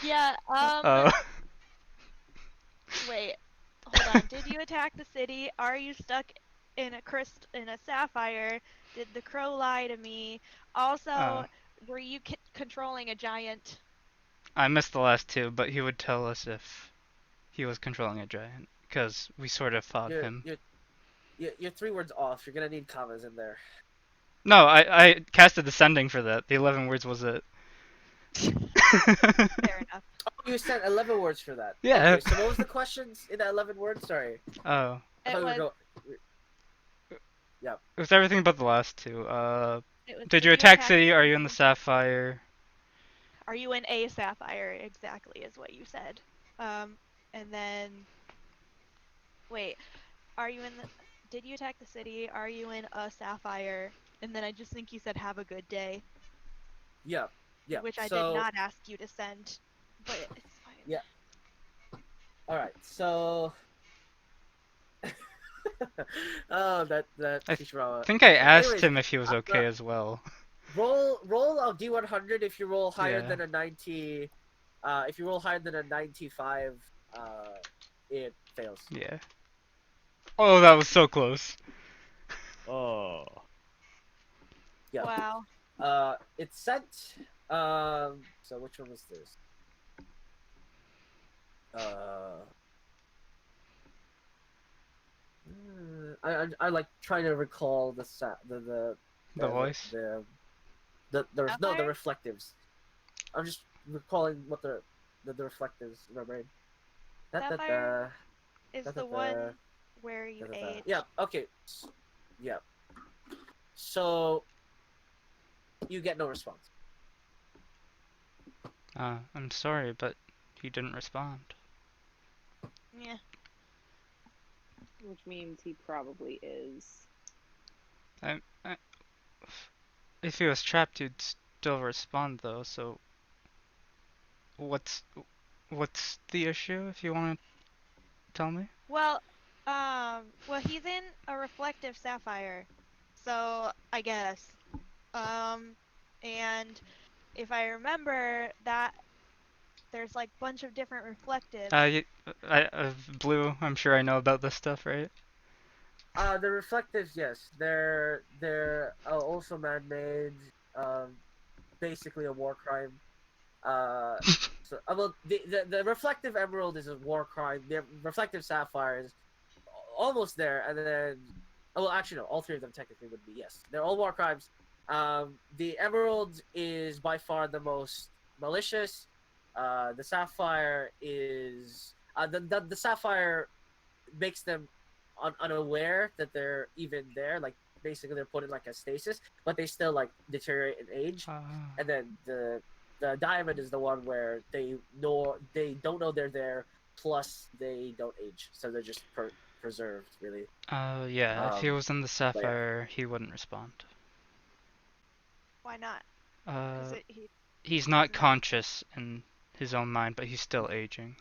Yeah, Uh, wait. Hold on. Did you attack the city? Are you stuck in a sapphire? Did the crow lie to me? Also, were you controlling a giant? I missed the last two, but he would tell us if he was controlling a giant, because we sort of fought You're, him. you're, you're 3 words off. You're gonna need commas in there. No, I casted Descending for that. The 11 words was it. Fair enough. Oh, you said 11 words for that. Yeah. Okay, so what was the questions in that 11 words? Sorry. Oh. I It thought we were was, go- It was everything but the last two. it was, Did you attack city? Are you in the sapphire? Are you in a sapphire? Exactly is what you said. And then, wait, are you in the? Did you attack the city? Are you in a sapphire? And then I just think you said have a good day, Yeah. which I So, did not ask you to send, but it's fine. Yeah. All right. So. Oh, that I Futurama. think I asked Anyways, him if he was okay as well. roll a D100 if you roll higher Yeah. than a 90. If you roll higher than a 95, it fails. Yeah. Oh, that was so close. Oh. Yeah. Wow. It's sent. So which one was this? I like trying to recall the Voice. the Sapphire? reflectives. I'm just recalling what the reflectives in my brain. Sapphire is da, the da. one where you age. Yeah. Okay. Yeah. So you get no response. I'm sorry, but he didn't respond. Yeah. Which means he probably is. If he was trapped, he'd still respond though. So, what's the issue? If you want to tell me. Well, he's in a reflective sapphire, so I guess. And if I remember that, there's like a bunch of different reflectives. Blue. I'm sure I know about this stuff, right? The reflectives, yes, they're also man-made. Basically a war crime. Well, the reflective emerald is a war crime. The reflective sapphire is almost there, and then, well, actually no, all 3 of them technically would be, yes. They're all war crimes. The emerald is by far the most malicious. The sapphire is the sapphire makes them unaware that they're even there. Like basically they're put in like a stasis, but they still like deteriorate in age. And then the diamond is the one where they don't know they're there, plus they don't age, so they're just preserved, really. Yeah. If he was in the sapphire, he wouldn't respond. Why not? He's not conscious in his own mind, but he's still aging.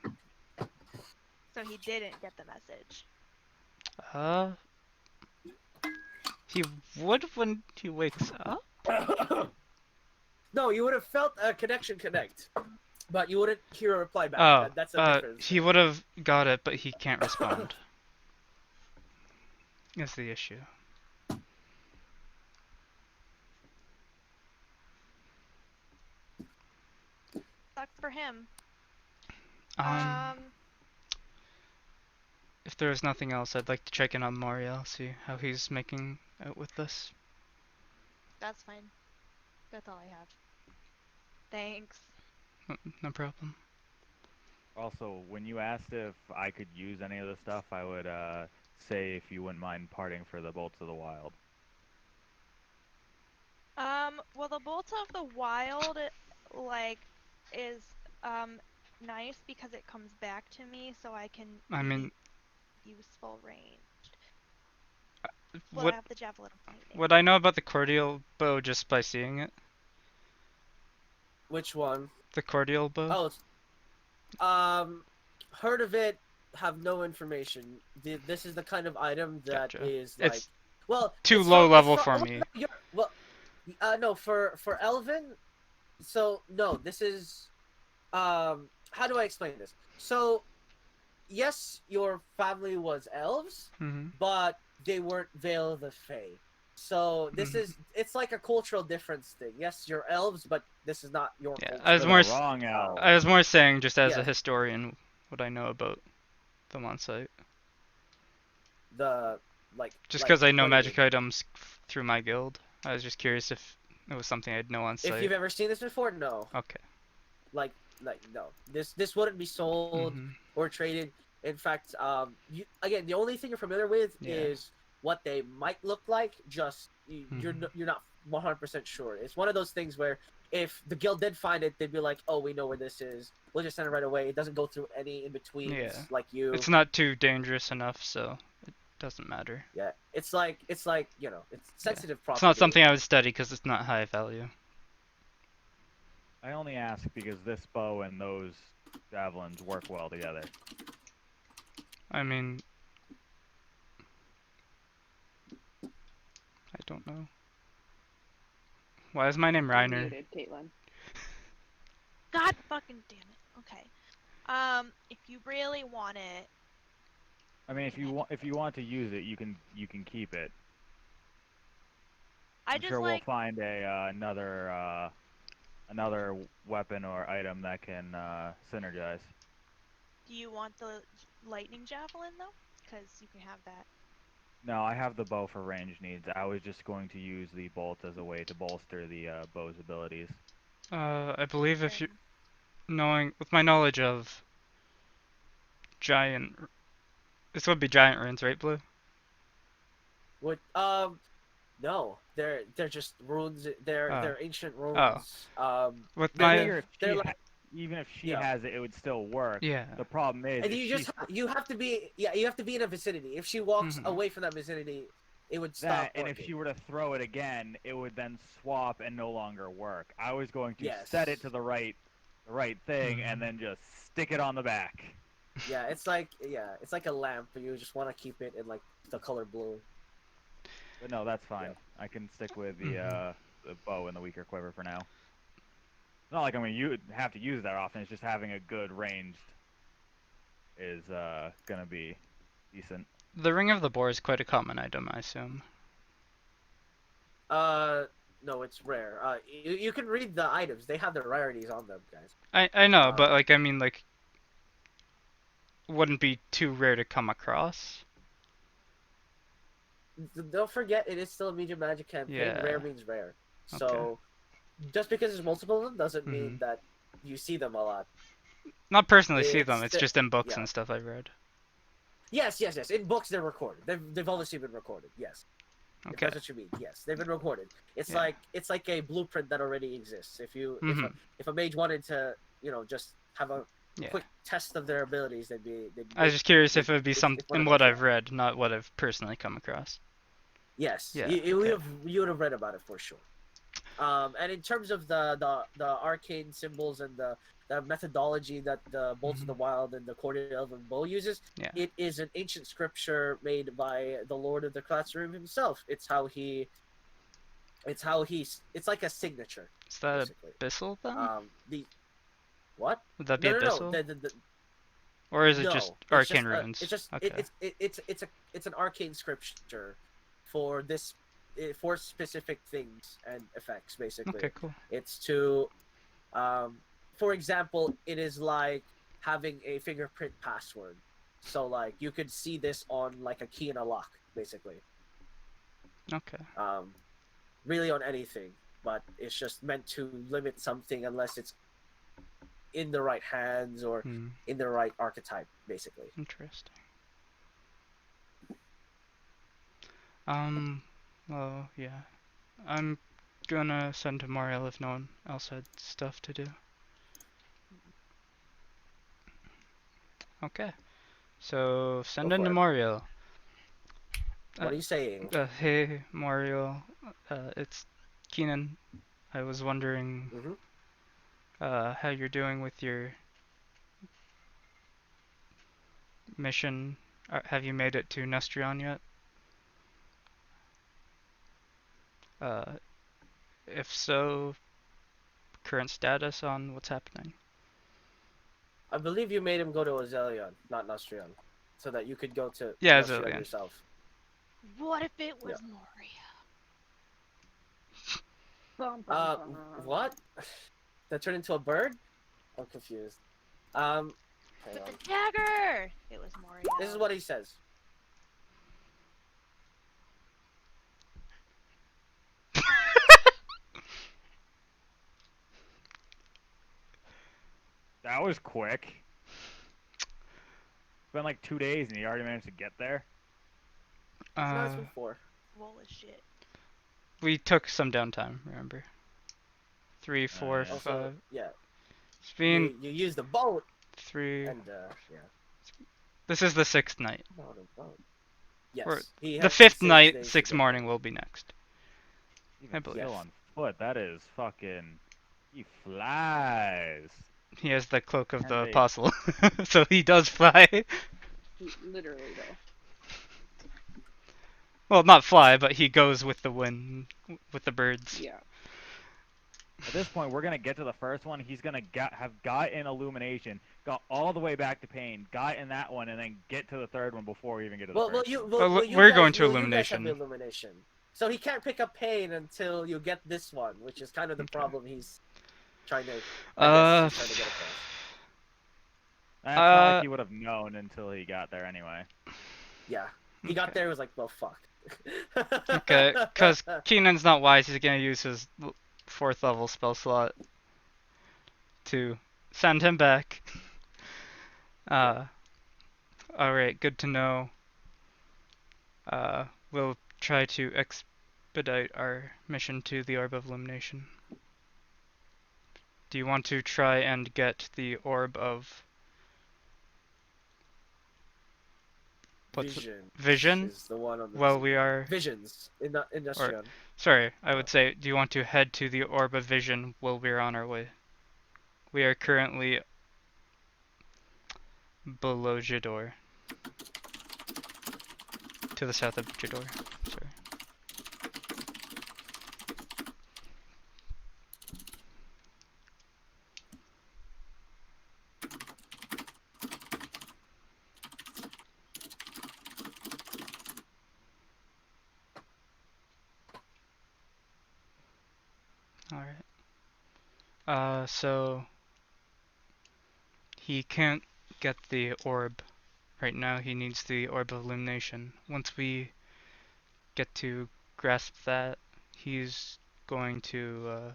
So he didn't get the message. He would when he wakes up. No, you would have felt a connection connect, but you wouldn't hear a reply back. Oh, That's the difference. he would have got it, but he can't respond. Is the issue. Sucks for him. If there's nothing else, I'd like to check in on Moriel, see how he's making out with this. That's fine. That's all I have. Thanks. No problem. Also, when you asked if I could use any of the stuff, I would say if you wouldn't mind parting for the Bolts of the Wild. Well, the Bolts of the Wild, like, is nice because it comes back to me, so I can useful ranged. Well, I have the javelin of lightning. Would I know about the cordial bow just by seeing it? Which one? The cordial bow? Oh, heard of it, have no information. This is the kind of item that is like, It's well, too low level for me. No, for Elven. So no, this is how do I explain this? So yes, your family was elves, Mm-hmm. but they weren't Veil of the Fae. So this Mhm. is it's like a cultural difference thing. Yes, you're elves, but this is not your Yeah, culture. They're the wrong I was elves. more saying just as a Yeah, historian what I know about them on site. the Just like because I know what do you mean? magic items through my guild, I was just curious if it was something I'd know on If site. you've ever seen this before, no. Okay. No. This wouldn't be sold Mhm. or traded. In fact, again, the only thing you're familiar with Yeah. is what they might look like. Just Mhm. you're not 100% sure. It's one of those things where if the guild did find it, they'd be like, "Oh, we know where this is. We'll just send it right away." It doesn't go through any in Yeah. betweens like you. It's not too dangerous enough, so it doesn't matter. Yeah, it's like it's Yeah. sensitive It's not property. something I would study because it's not high value. I only ask because this bow and those javelins work well together. I mean, I don't know. Why is my name You're Reiner? muted, Caitlin. God fucking damn it. Okay. If you really want it, I we mean, can. if you want to use it, you can keep it. I I'm just sure we'll like. find another weapon or item that can synergize. Do you want the lightning javelin though? Because you can have that. No, I have the bow for range needs. I was just going to use the bolt as a way to bolster the bow's abilities. I believe if you Then knowing with my knowledge of giant, this would be giant runes, right, Blue? Would No, they're just runes. Oh, They're ancient oh. runes. With They're my they're, Figure if they're she like even if she yeah. has it, it would still work. yeah. The problem is And if you she just you have to be you have to be in a vicinity. If she walks Mhm. away from that vicinity, it would that stop and if working. she were to throw it again, it would then swap and no longer work. I was going to set it to Yes. the right thing and Mhm. then just stick it on the back. It's like a lamp. But you just want to keep it in like the color blue. But no, that's Yeah. fine. I can stick with Mhm. the bow and the weaker quiver for now. It's not like I'm gonna have to use that often. It's just having a good ranged is gonna be decent. The ring of the boar is quite a common item, I assume. Uh, no, it's rare. You can read the items. They have the rarities on them, guys. I know, but Um, like I mean like wouldn't be too rare to come across. don't forget it is still a medium magic campaign. Rare Yeah. means rare. Okay. So just because there's multiple of them doesn't mean Mhm. that you see them a lot. Not personally see them. It's It's the just in books yeah. and stuff I've read. Yes. In books, they're recorded. They've obviously been recorded. Yes, if Okay. that's what you mean. Yes, they've been recorded. Yeah. It's like a blueprint that already exists. Mhm. If a mage wanted to just have a Yeah. quick test of their abilities, I was just curious they if it would be some it's one in of what those. Yeah. I've read, not what I've personally come across. Yes, Yeah. Okay. you would have read about it for sure. And in terms of the arcane symbols and the methodology that the Bolts of the Mhm. Wild and the Cordial Elven Bow uses, Yeah. it is an ancient scripture made by the Lord of the Classroom himself. It's like a signature, Is that basically. abyssal then? The what? Would that be No. abyssal? The Or is it just no. arcane runes? Okay. It's an arcane scripture for this for specific things and effects. Basically, Okay, cool. it's to for example, it is like having a fingerprint password. So like you could see this on like a key in a lock, basically. Okay. Really on anything, but it's just meant to limit something unless it's in the right hands or Hmm. in the right archetype, basically. Interesting. Well, yeah. I'm gonna send to Mariel if no one else had stuff to do. Okay. So, Go send in for to it. Mariel. What are you saying? Hey, Mariel. It's Keenan. I was wondering Mm-hmm. how you're doing with your mission. Have you made it to Nestrion yet? Uh, If so, current status on what's happening. I believe you made him go to Ozelion, not Nostrion, so that you could go to Yeah, Nostrion Zillion. yourself. What if it was Yeah. Moria? Bum, bum, bum. What? That turned into a bird? I'm confused. Hang But on. the dagger! It was Moria. This is what he says. That was quick. It's been like 2 days and he already managed to get there. No, it's been 4. Swole as shit. We took some downtime, remember? 3, 4, yeah. Also, 5. yeah, It's been you use the boat 3. and yeah. This is the 6th night. Oh, the boat. Yes. Or He the has 5th 6 night, days to 6th get morning will be next. Even believe. still on foot, that is fucking. He flies. He has the cloak of 10 the days. apostle, so he does fly. Literally though. Well, not fly, but he goes with the wind, with the birds. Yeah. At this point, we're gonna get to the first one. He's gonna have got in illumination, got all the way back to pain, got in that one, and then get to the third one before we even get to the Well, first one. We're going to You guys illumination. have illumination. So he can't pick up pain until you get this one, which is kind of the Okay. problem he's trying to. Uh, He's trying to get across. That's not like he would have known until he got there anyway. Yeah, he got there. Was like, well, fuck. Okay, because Keenan's not wise. He's gonna use his 4th level spell slot to send him back. Alright, good to know. We'll try to expedite our mission to the Orb of Illumination. Do you want to try and get the Orb of Vision? is the one on the Well, we are... Visions in the industrial. Sorry, I would say, do you want to head to the Orb of Vision while we're on our way? We are currently below Jador. To the south of Jador. Sorry. Alright. So he can't get the orb right now. He needs the Orb of Illumination. Once we get to grasp that, he's going to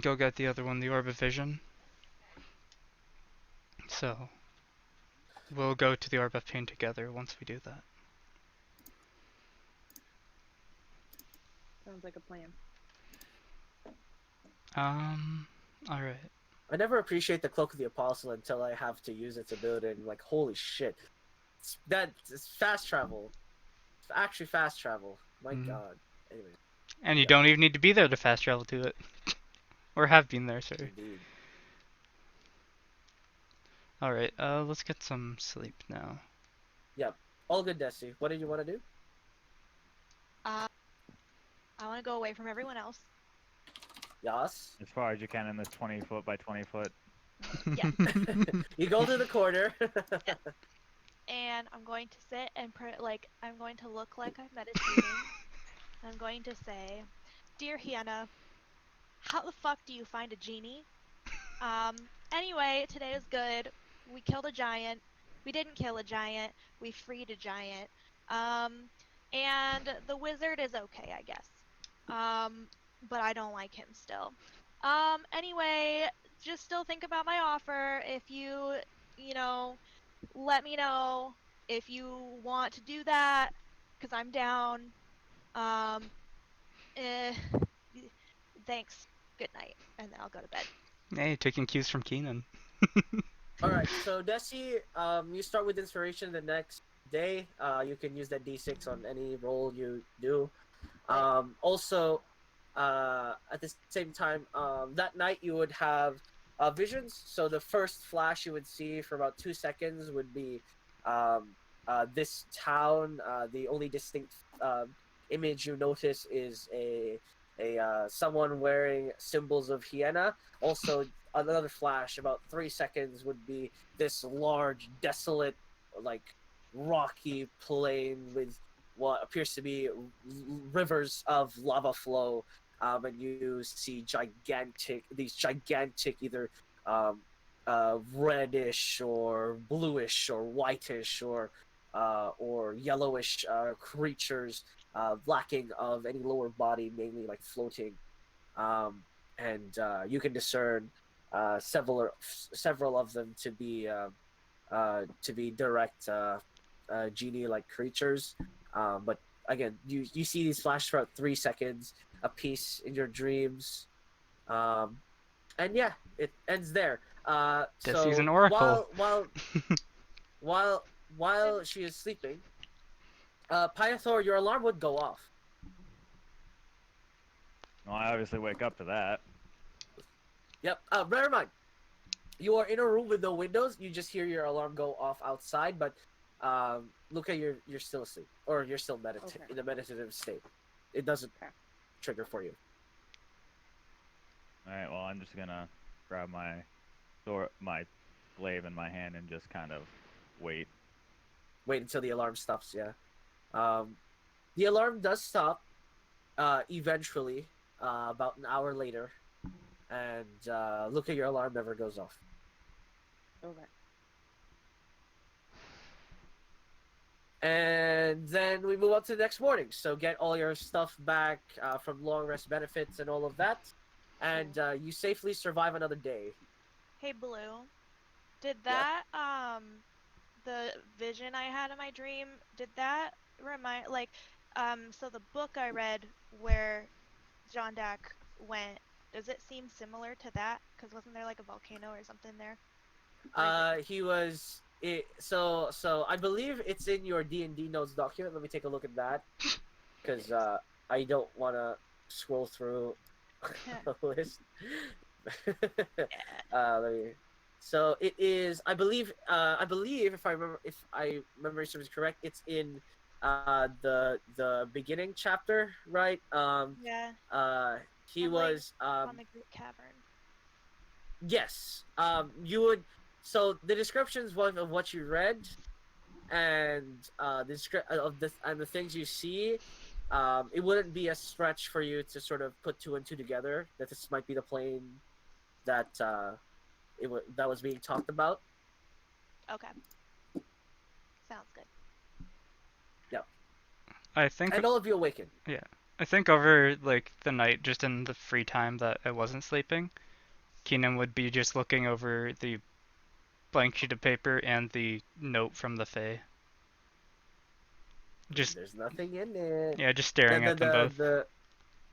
go get the other one, the Orb of Vision. So we'll go to the Orb of Pain together once we do that. Sounds like a plan. Alright. I never appreciate the Cloak of the Apostle until I have to use its ability, and like, holy shit, it's fast travel. It's actually fast travel. My god. Anyway. And you don't even need to be there to fast travel to it. Or have been there, sorry. Indeed. Alright, let's get some sleep now. Yep. All good, Desi. What did you want to do? I want to go away from everyone else. Yes. As far as you can in this 20 foot by 20 foot. Yes. You go to the corner. And I'm going to sit and I'm going to look like I'm meditating. I'm going to say, "Dear Hannah, how the fuck do you find a genie? Anyway, today was good. We killed a giant. We didn't kill a giant. We freed a giant. And the wizard is okay, I guess. But I don't like him still. Anyway, just still think about my offer. If you know, let me know if you want to do that, because I'm down. Thanks. Good night." And then I'll go to bed. Hey, taking cues from Keenan. Alright, so Desi, you start with inspiration the next day. You can use that D6 on any roll you do. Also, at the same time, that night you would have visions. So the first flash you would see for about 2 seconds would be this town. The only distinct image you notice is a someone wearing symbols of hyena. Also, another flash, about 3 seconds, would be this large, desolate, like rocky plain with what appears to be rivers of lava flow, and you see these gigantic either reddish or bluish or whitish or yellowish creatures, lacking of any lower body, mainly like floating. And you can discern several of them to be direct genie-like creatures. But again, you see these flash for about 3 seconds a piece in your dreams, and yeah, it ends there. Guess he's So an oracle. while while she is sleeping, Pythor, your alarm would go off. Well, I obviously wake up to that. Yep. Bear in mind, you are in a room with no windows. You just hear your alarm go off outside, but Luca, you're still asleep, or you're still in a meditative state. It doesn't trigger for you. All right. Well, I'm just gonna grab my glaive in my hand and just kind of wait. Wait until the alarm stops. Yeah. The alarm does stop. Eventually, about an hour later, and Luca, your alarm never goes off. Okay. And then we move on to the next morning. So get all your stuff back from long rest benefits and all of that, and you safely survive another day. Hey, Blue. Did that, the vision I had in my dream, did that remind, like, so the book I read where John Dak went, does it seem similar to that? Because wasn't there, like, a volcano or something there? He was... So I believe it's in your D&D notes document. Let me take a look at that. Because I don't want to scroll through a list. Let me... So it is, I believe if I remember is correct, it's in the beginning chapter, right? Yeah. He on, was on the Greek cavern. Yes. You would. So the descriptions of what you read, and the things you see, it wouldn't be a stretch for you to sort of put two and two together that this might be the plane that that was being talked about. Okay. Sounds good. Yep. I think. And all of you awaken. Yeah. I think over like the night, just in the free time that I wasn't sleeping, Keenan would be just looking over the blank sheet of paper and the note from the Fae. Just There's nothing in it. yeah, just staring at them both.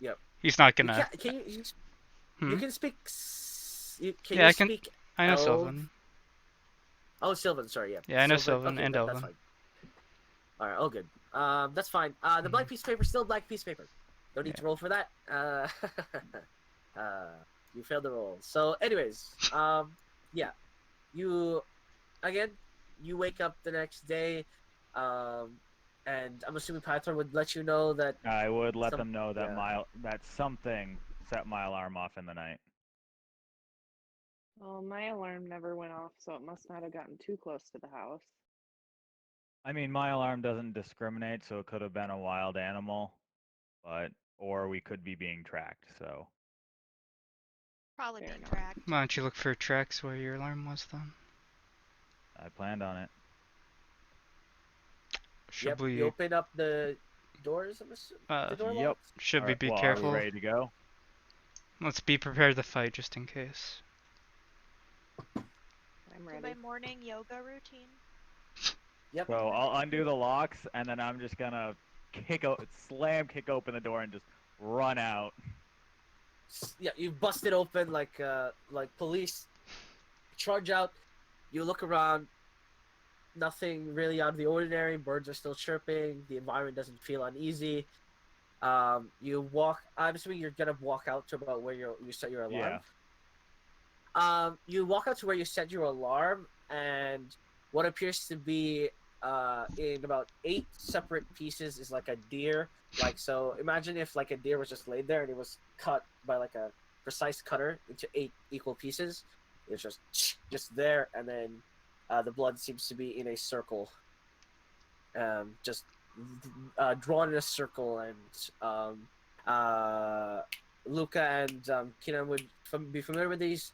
Yep. He's not gonna. You can speak. Can Yeah, you I can. speak? I know Elf? Sylvan. Oh, Sylvan. Sorry, yeah. Yeah, I know Sylvan okay, and that's Elven. fine. All right, all good. That's fine. The blank piece of paper still blank piece of paper. Don't need to roll for that. You failed the roll. So, anyways, yeah, you wake up the next day, and I'm assuming Python would let you know that I would let them know that something set my alarm off in the night. Well, my alarm never went off, so it must not have gotten too close to the house. I mean, my alarm doesn't discriminate, so it could have been a wild animal, or we could be being tracked. So Probably Fair being enough. tracked. Why don't you look for tracks where your alarm was then? I planned on it. Should we? you open up the doors. I'm assuming the door Yep. locks? Should we be Are careful? we ready to go? Let's be prepared to fight just in case. I'm Do ready. my morning yoga routine. Yep. So I'll undo the locks, and then I'm just gonna kick open the door, and just run out. Yeah, you bust it open like police. Charge out. You look around. Nothing really out of the ordinary. Birds are still chirping. The environment doesn't feel uneasy. You walk. I'm assuming you're gonna walk out to about where you set your alarm. Yeah. You walk out to where you set your alarm, and what appears to be in about 8 separate pieces is like a deer. Like, so imagine if like a deer was just laid there and it was cut by like a precise cutter into 8 equal pieces. It's just there, and then the blood seems to be in a circle, just drawn in a circle, and Luca and Kinan would be familiar with these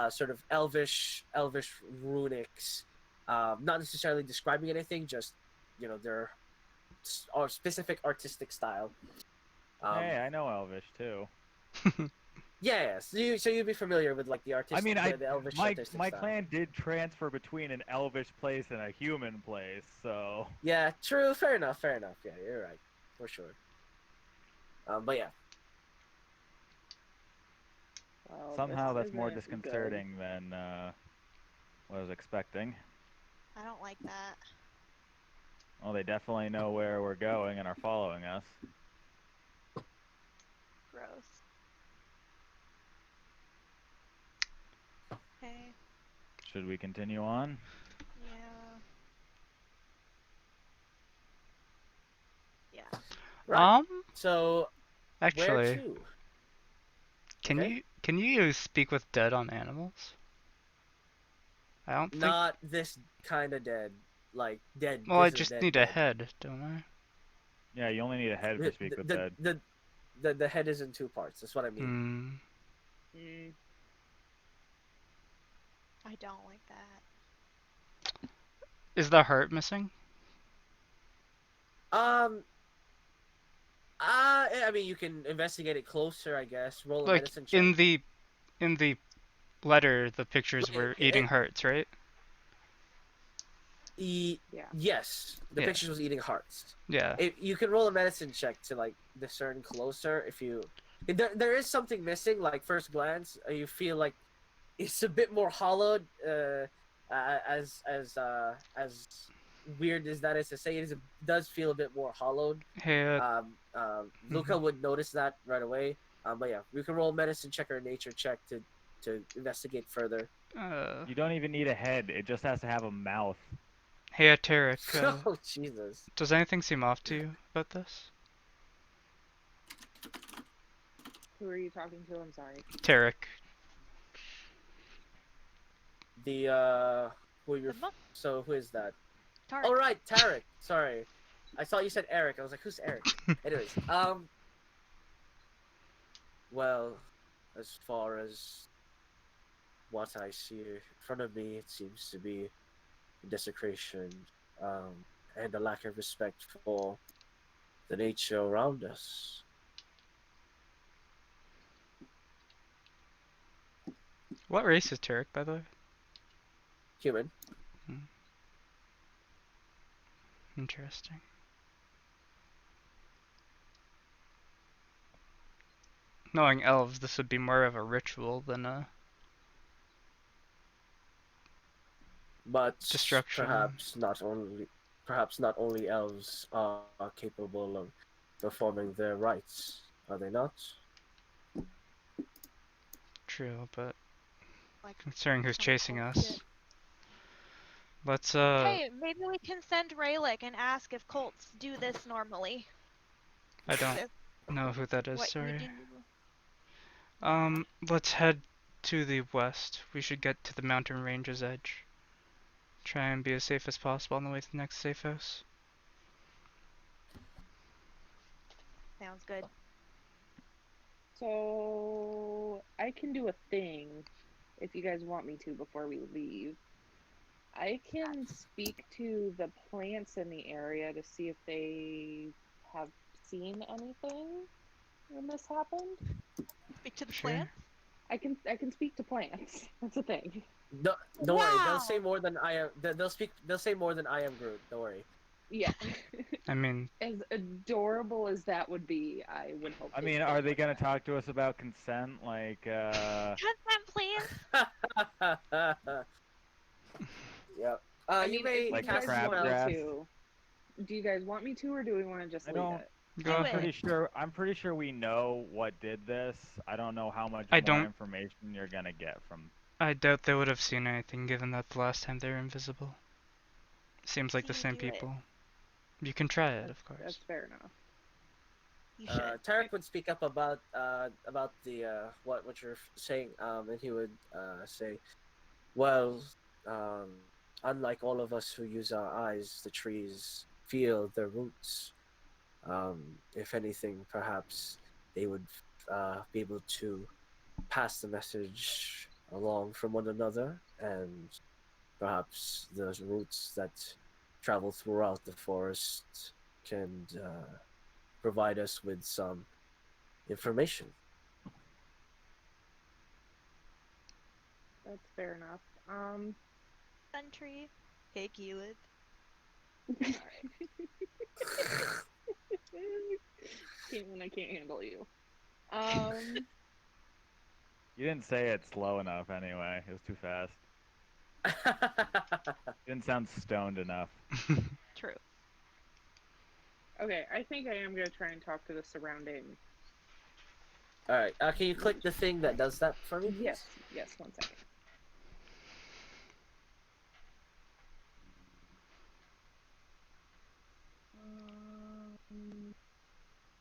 sort of elvish runics. Not necessarily describing anything, just their specific artistic style. Hey, I know Elvish too. Yeah, so you'd be familiar with like the artistic, I mean, the Elvish my artistic style. clan did transfer between an Elvish place and a human place, so Yeah, true. Fair enough. Yeah, you're right, for sure. But yeah, Well, somehow this that's more isn't disconcerting than what I was expecting. I don't like that. Well, they definitely know where we're going and are following us. Gross. Okay. Should we continue on? Yeah. Yeah. right. So where Actually, to? can Okay. you speak with dead on animals? I don't think. Not this kind of dead, like dead. Well, I This is just dead. need a head, don't I? Yeah, you only need a head for The, speak with the, dead. the, the head is in 2 parts. That's what I mean. Hmm. good. I don't like that. Is the heart missing? Um. I mean, you can investigate it closer, I guess. Roll a Like medicine check. in the letter, the pictures It, were eating it, hearts, right? Yeah. Yes, the Yeah. pictures was eating hearts. Yeah. You can roll a medicine check to like discern closer if you. There is something missing. Like first glance, you feel like it's a bit more hollowed. As weird as that is to say, does feel a bit more hollowed. Hey, Luca would notice that right away. But yeah, we can roll a medicine check or a nature check to investigate further. You don't even need a head. It just has to have a mouth. hey, Tarek, Oh Jesus! does anything seem off to you about this? Who are you talking to? I'm sorry. Tarek. Who you're The monk. so who is that? Tarek. Oh right, Tarek. Sorry, I thought you said Eric. I was like, who's Eric? Anyways, well, as far as what I see in front of me, it seems to be desecration, and a lack of respect for the nature around us. What race is Tarek, by the way? Human. Interesting. Knowing elves, this would be more of a ritual than a But destruction. perhaps not only elves are capable of performing their rites, are they not? True, but Like, considering who's some chasing cool us, shit. let's Hey, maybe we can send Raylick and ask if cults do this normally. I don't This- know who that is, what you sorry. do. Let's head to the west. We should get to the mountain range's edge. Try and be as safe as possible on the way to the next safe house. Sounds good. So I can do a thing if you guys want me to before we leave. I can speak to the plants in the area to see if they have seen anything when this happened. Speak to the Sure. plants. I can speak to plants. That's a thing. Don't worry. They'll Wow. say more than I am. They'll say more than I am Groot. Don't worry. Yeah. I mean, As adorable as that would be, I would hope. I mean, are they gonna talk to us about consent? Like, Consent, please. Yep. I You mean, may if like you cast guys want spells. crabgrass? me to, do you guys want me to, or do we want to just I leave don't- it? go Do ahead. it. I'm pretty sure we know what did this. I don't know how much I more don't- information you're gonna get from. I doubt they would have seen anything given that the last time they were invisible. Seems like So the you same do it. people. You can try it, That's, of course. that's fair enough. You should. Tarek would speak up about the what you're saying, and he would say, "Well, um, unlike all of us who use our eyes, the trees feel their roots. If anything, perhaps they would be able to pass the message along from one another, and perhaps those roots that travel throughout the forest can provide us with some information." That's fair enough. Sun tree. Hey, Keelan. Caitlin, I can't handle you. You didn't say it slow enough anyway. It was too fast. You didn't sound stoned enough. True. Okay, I think I am gonna try and talk to the surrounding. All right. Can you click the thing that does that for me, please? Yes, 1 second.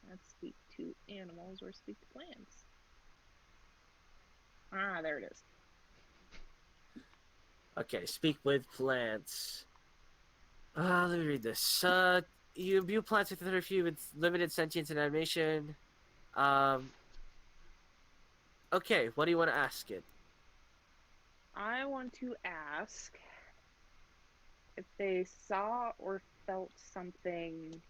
Let's speak to animals or speak to plants. Ah, there it is. Okay. Speak with plants. Let me read this. You view plants with a few with limited sentience and animation. Um. Okay. What do you want to ask it? I want to ask if they saw or felt something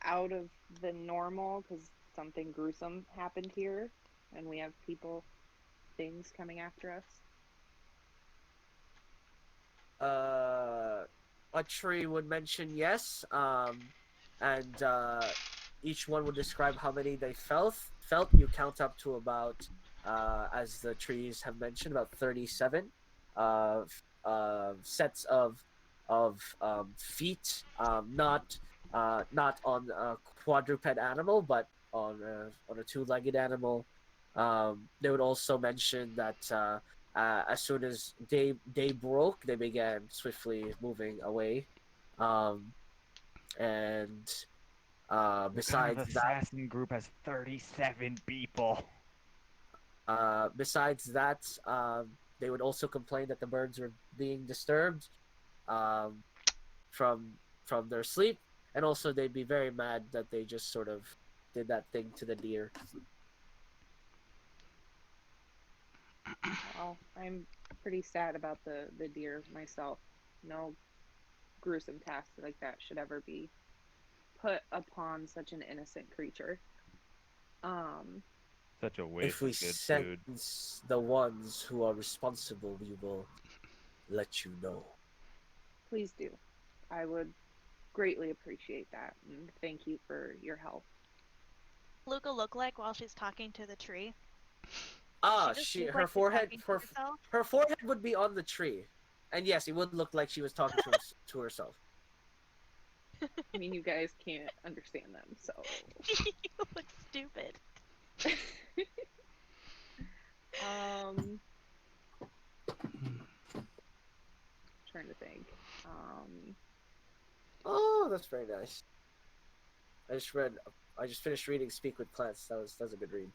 out of the normal, because something gruesome happened here and we have things coming after us. A tree would mention yes. And each one would describe how many they felt. You count up to about, as the trees have mentioned, about 37 sets of feet. Not on a quadruped animal, but on a two-legged animal. They would also mention that as soon as day broke, they began swiftly moving away. Um, and What kind of besides that, assassin group has 37 people? besides that, they would also complain that the birds were being disturbed um, from from their sleep, and also they'd be very mad that they just sort of did that thing to the deer. Well, I'm pretty sad about the deer myself. No gruesome task like that should ever be put upon such an innocent creature. Um, Such a waste If we of good food. sentence the ones who are responsible, we will let you know. Please do. I would greatly appreciate that, and thank you for your help. Luca look like while she's talking to the tree? Ah, She just she look her like she's forehead talking to her herself? her forehead would be on the tree, and yes, it would look like she was talking to herself. I mean, you guys can't understand them, so. You look stupid. um, trying to think. Oh, that's very nice. I just read. I just finished reading Speak with Plants. That was a good read.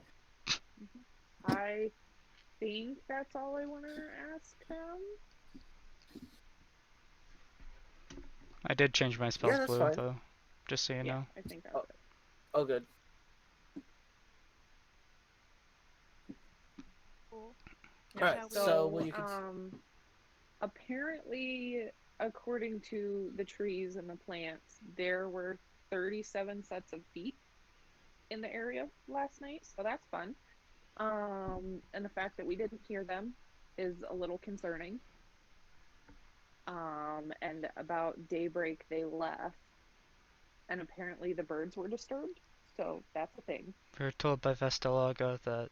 I think that's all I want to ask them. I did change my spells Yeah, that's blue, fine. though, just so you know. I think that's Oh. it. Oh, good. Cool. All right. Shall we- So, will you? Apparently, according to the trees and the plants, there were 37 sets of feet in the area last night, so that's fun. And the fact that we didn't hear them is a little concerning. And about daybreak, they left, and apparently the birds were disturbed, so that's a thing. We were told by Vestalaga that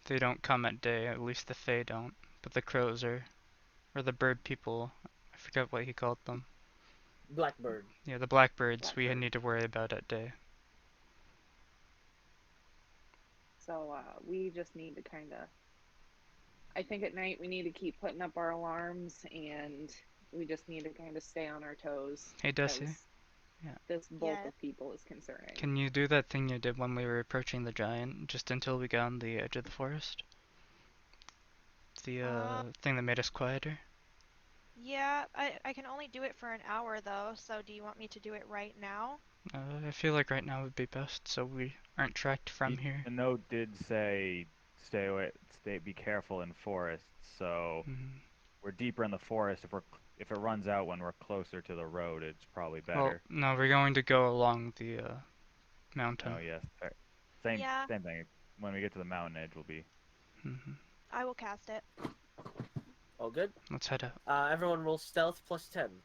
they don't come at day, at least the Fae don't, but the crows are, or the bird people, I forget what he called them. Blackbird. Yeah, the blackbirds we Blackbird. need to worry about at day. So we just need to kind of I think at night we need to keep putting up our alarms, and we just need to kind of stay on our toes. Hey, Desi. As Yeah. this bulk Yes. of people is concerning. Can you do that thing you did when we were approaching the giant, just until we got on the edge of the forest? The thing that made us quieter? Yeah, I can only do it for an hour though, so do you want me to do it right now? I feel like right now would be best, so we aren't tracked from here. The note did say stay away, be careful in forests. So Mhm. we're deeper in the forest. If it runs out when we're closer to the road, it's probably Well, better. no, we're going to go along the mountain. Oh yes, fair. Yeah. Same thing. When we get to the mountain edge, we'll be. Mhm. I will cast it. All good. Let's head out. Everyone roll stealth plus 10.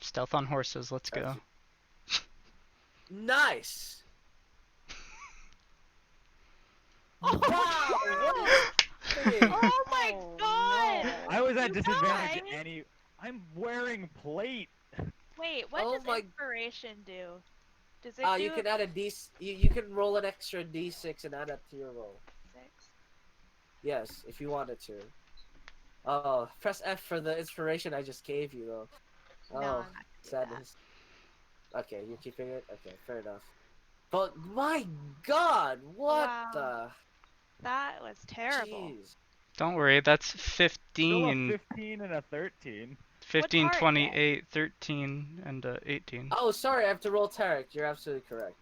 Stealth on horses, let's go. Nice. Oh, Wow. What oh my Oh, god! no. I was at You disadvantage. guys! I'm wearing plate. Wait, what Oh does my- inspiration do? Does it do you can add a D. You can roll an extra D6 and add that to your roll. 6? Yes, if you wanted to. Oh, press F for the inspiration I just gave you, though. No, Oh, I'm not gonna do that. sadness. Okay, you're keeping it? Okay, fair enough. But my god, what Wow. the? That was terrible. Jeez. Don't worry, that's Still a 15, 15 and a 13. 15, part, 28, 13, and 18. Oh, sorry, I have to roll Tarek. You're absolutely correct.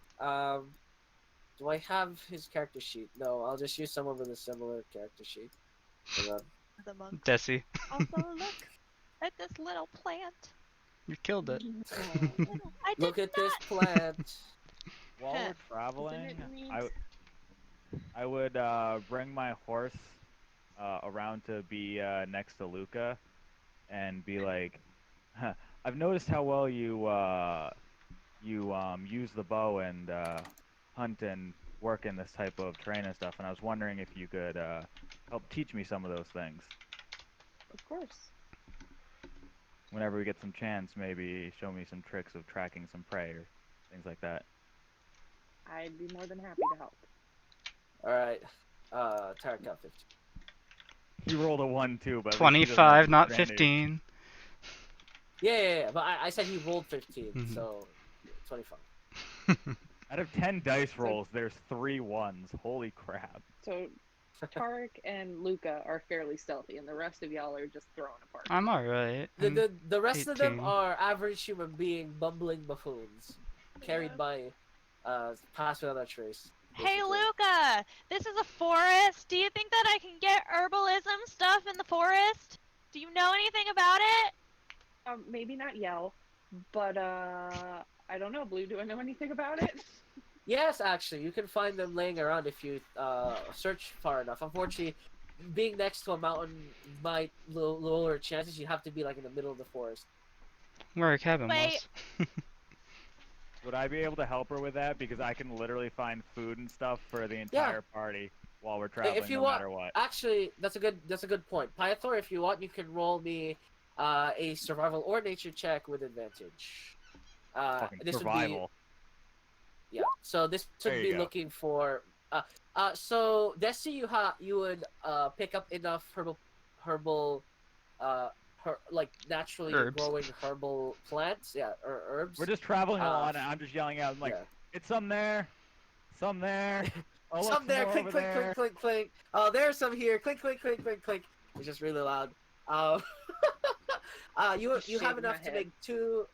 Do I have his character sheet? No, I'll just use someone with a similar character sheet. Hang on. The monk. Desi, Also, look at this little plant. you killed it. I did Look at this not. plant. While we're traveling, Isn't it neat? I would bring my horse around to be next to Luca, and be like, huh, I've noticed how well you use the bow and hunt and work in this type of terrain and stuff, and I was wondering if you could help teach me some of those things. Of course. Whenever we get some chance, maybe show me some tricks of tracking some prey or things like that. I'd be more than happy to help. Alright. Tarek got 15. He rolled a 1 too, but at least he doesn't have 25, not advantage. 15. Yeah, but I said he rolled 15, Mhm. so 25. Out of 10 dice rolls, there's 3 ones. Holy crap. So Tarek and Luca are fairly stealthy, and the rest of y'all are just thrown apart. I'm alright. The rest of them 18. are average human being bumbling buffoons, carried by pass without a trace. Hey, basically. Luca! This is a forest. Do you think that I can get herbalism stuff in the forest? Do you know anything about it? Maybe not yell, but I don't know. Blue, do I know anything about it? Yes, actually, you can find them laying around if you search far enough. Unfortunately, being next to a mountain might lower chances. You have to be like in the middle of the forest. Where our cabin Wait. was. Would I be able to help her with that? Because I can literally find food and stuff for the entire party while we're traveling, If you no want, matter what. actually, that's a good point. Pythor, if you want, you can roll me a survival or nature check with advantage. Fucking This survival. would be, yeah. So this There would you be go. looking for. So Desi, you would pick up enough herbal, like naturally Herbs. growing herbal plants, or herbs. We're just traveling along, and I'm just yelling out, I'm like, Yeah. it's some there. Some there. Oh, look, Some there, more clink, over clink, there. clink, clink, clink. Oh, there's some here, clink, clink, clink, clink, clink. It's just really loud. You have Shaking enough my to head. make two.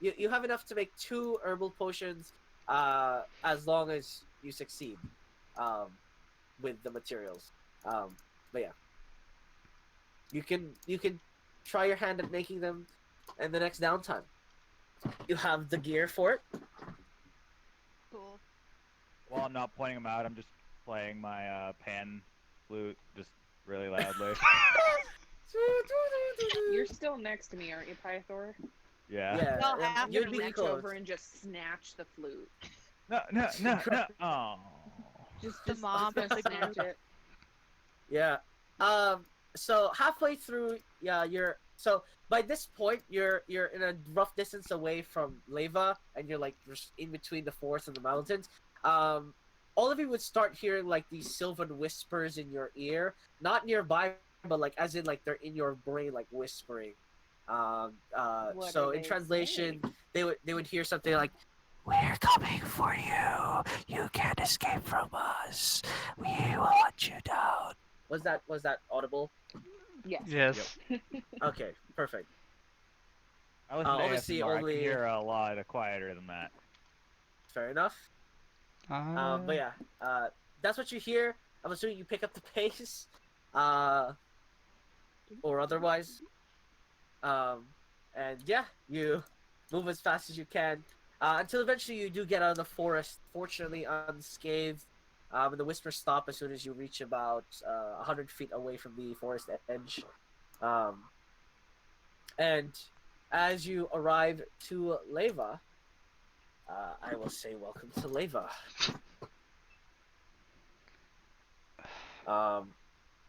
You have enough to make 2 herbal potions, as long as you succeed, with the materials. But yeah, you can try your hand at making them in the next downtime. You have the gear for it. Cool. While I'm not pointing them out, I'm just playing my pan flute just really loudly. You're still next to me, aren't you, Pythor? Yeah. Yeah, Y'all and have I'm to you'd gonna be reach close. over and just snatch the flute. No. Oh. Just mom gonna of the snatch group. it. Yeah. So halfway through, so by this point you're in a rough distance away from Leva, and you're like just in between the forest and the mountains. all of you would start hearing like these sylvan whispers in your ear, not nearby, but like as in like they're in your brain, like whispering. What So are in they translation, saying? they would hear something like, "We're coming for you. You can't escape from us. We will hunt you down." Was that audible? Yes. Yes. Okay, perfect. I listen to Obviously, ASMR. I can only hear a lot quieter than that. fair enough. But yeah, that's what you hear. I'm assuming you pick up the pace, uh, or otherwise. Um, and yeah, you move as fast as you can until eventually you do get out of the forest, fortunately unscathed. And the whispers stop as soon as you reach about 100 feet away from the forest edge. Um, and as you arrive to Leva, I will say welcome to Leva.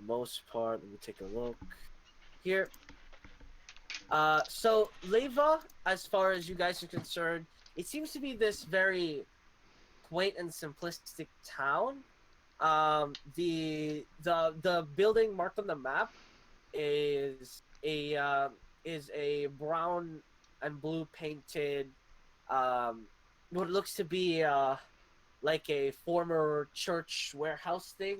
Most part, let me take a look here. So Leva, as far as you guys are concerned, it seems to be this very quaint and simplistic town. The building marked on the map is a brown and blue painted, um, what looks to be like a former church warehouse thing.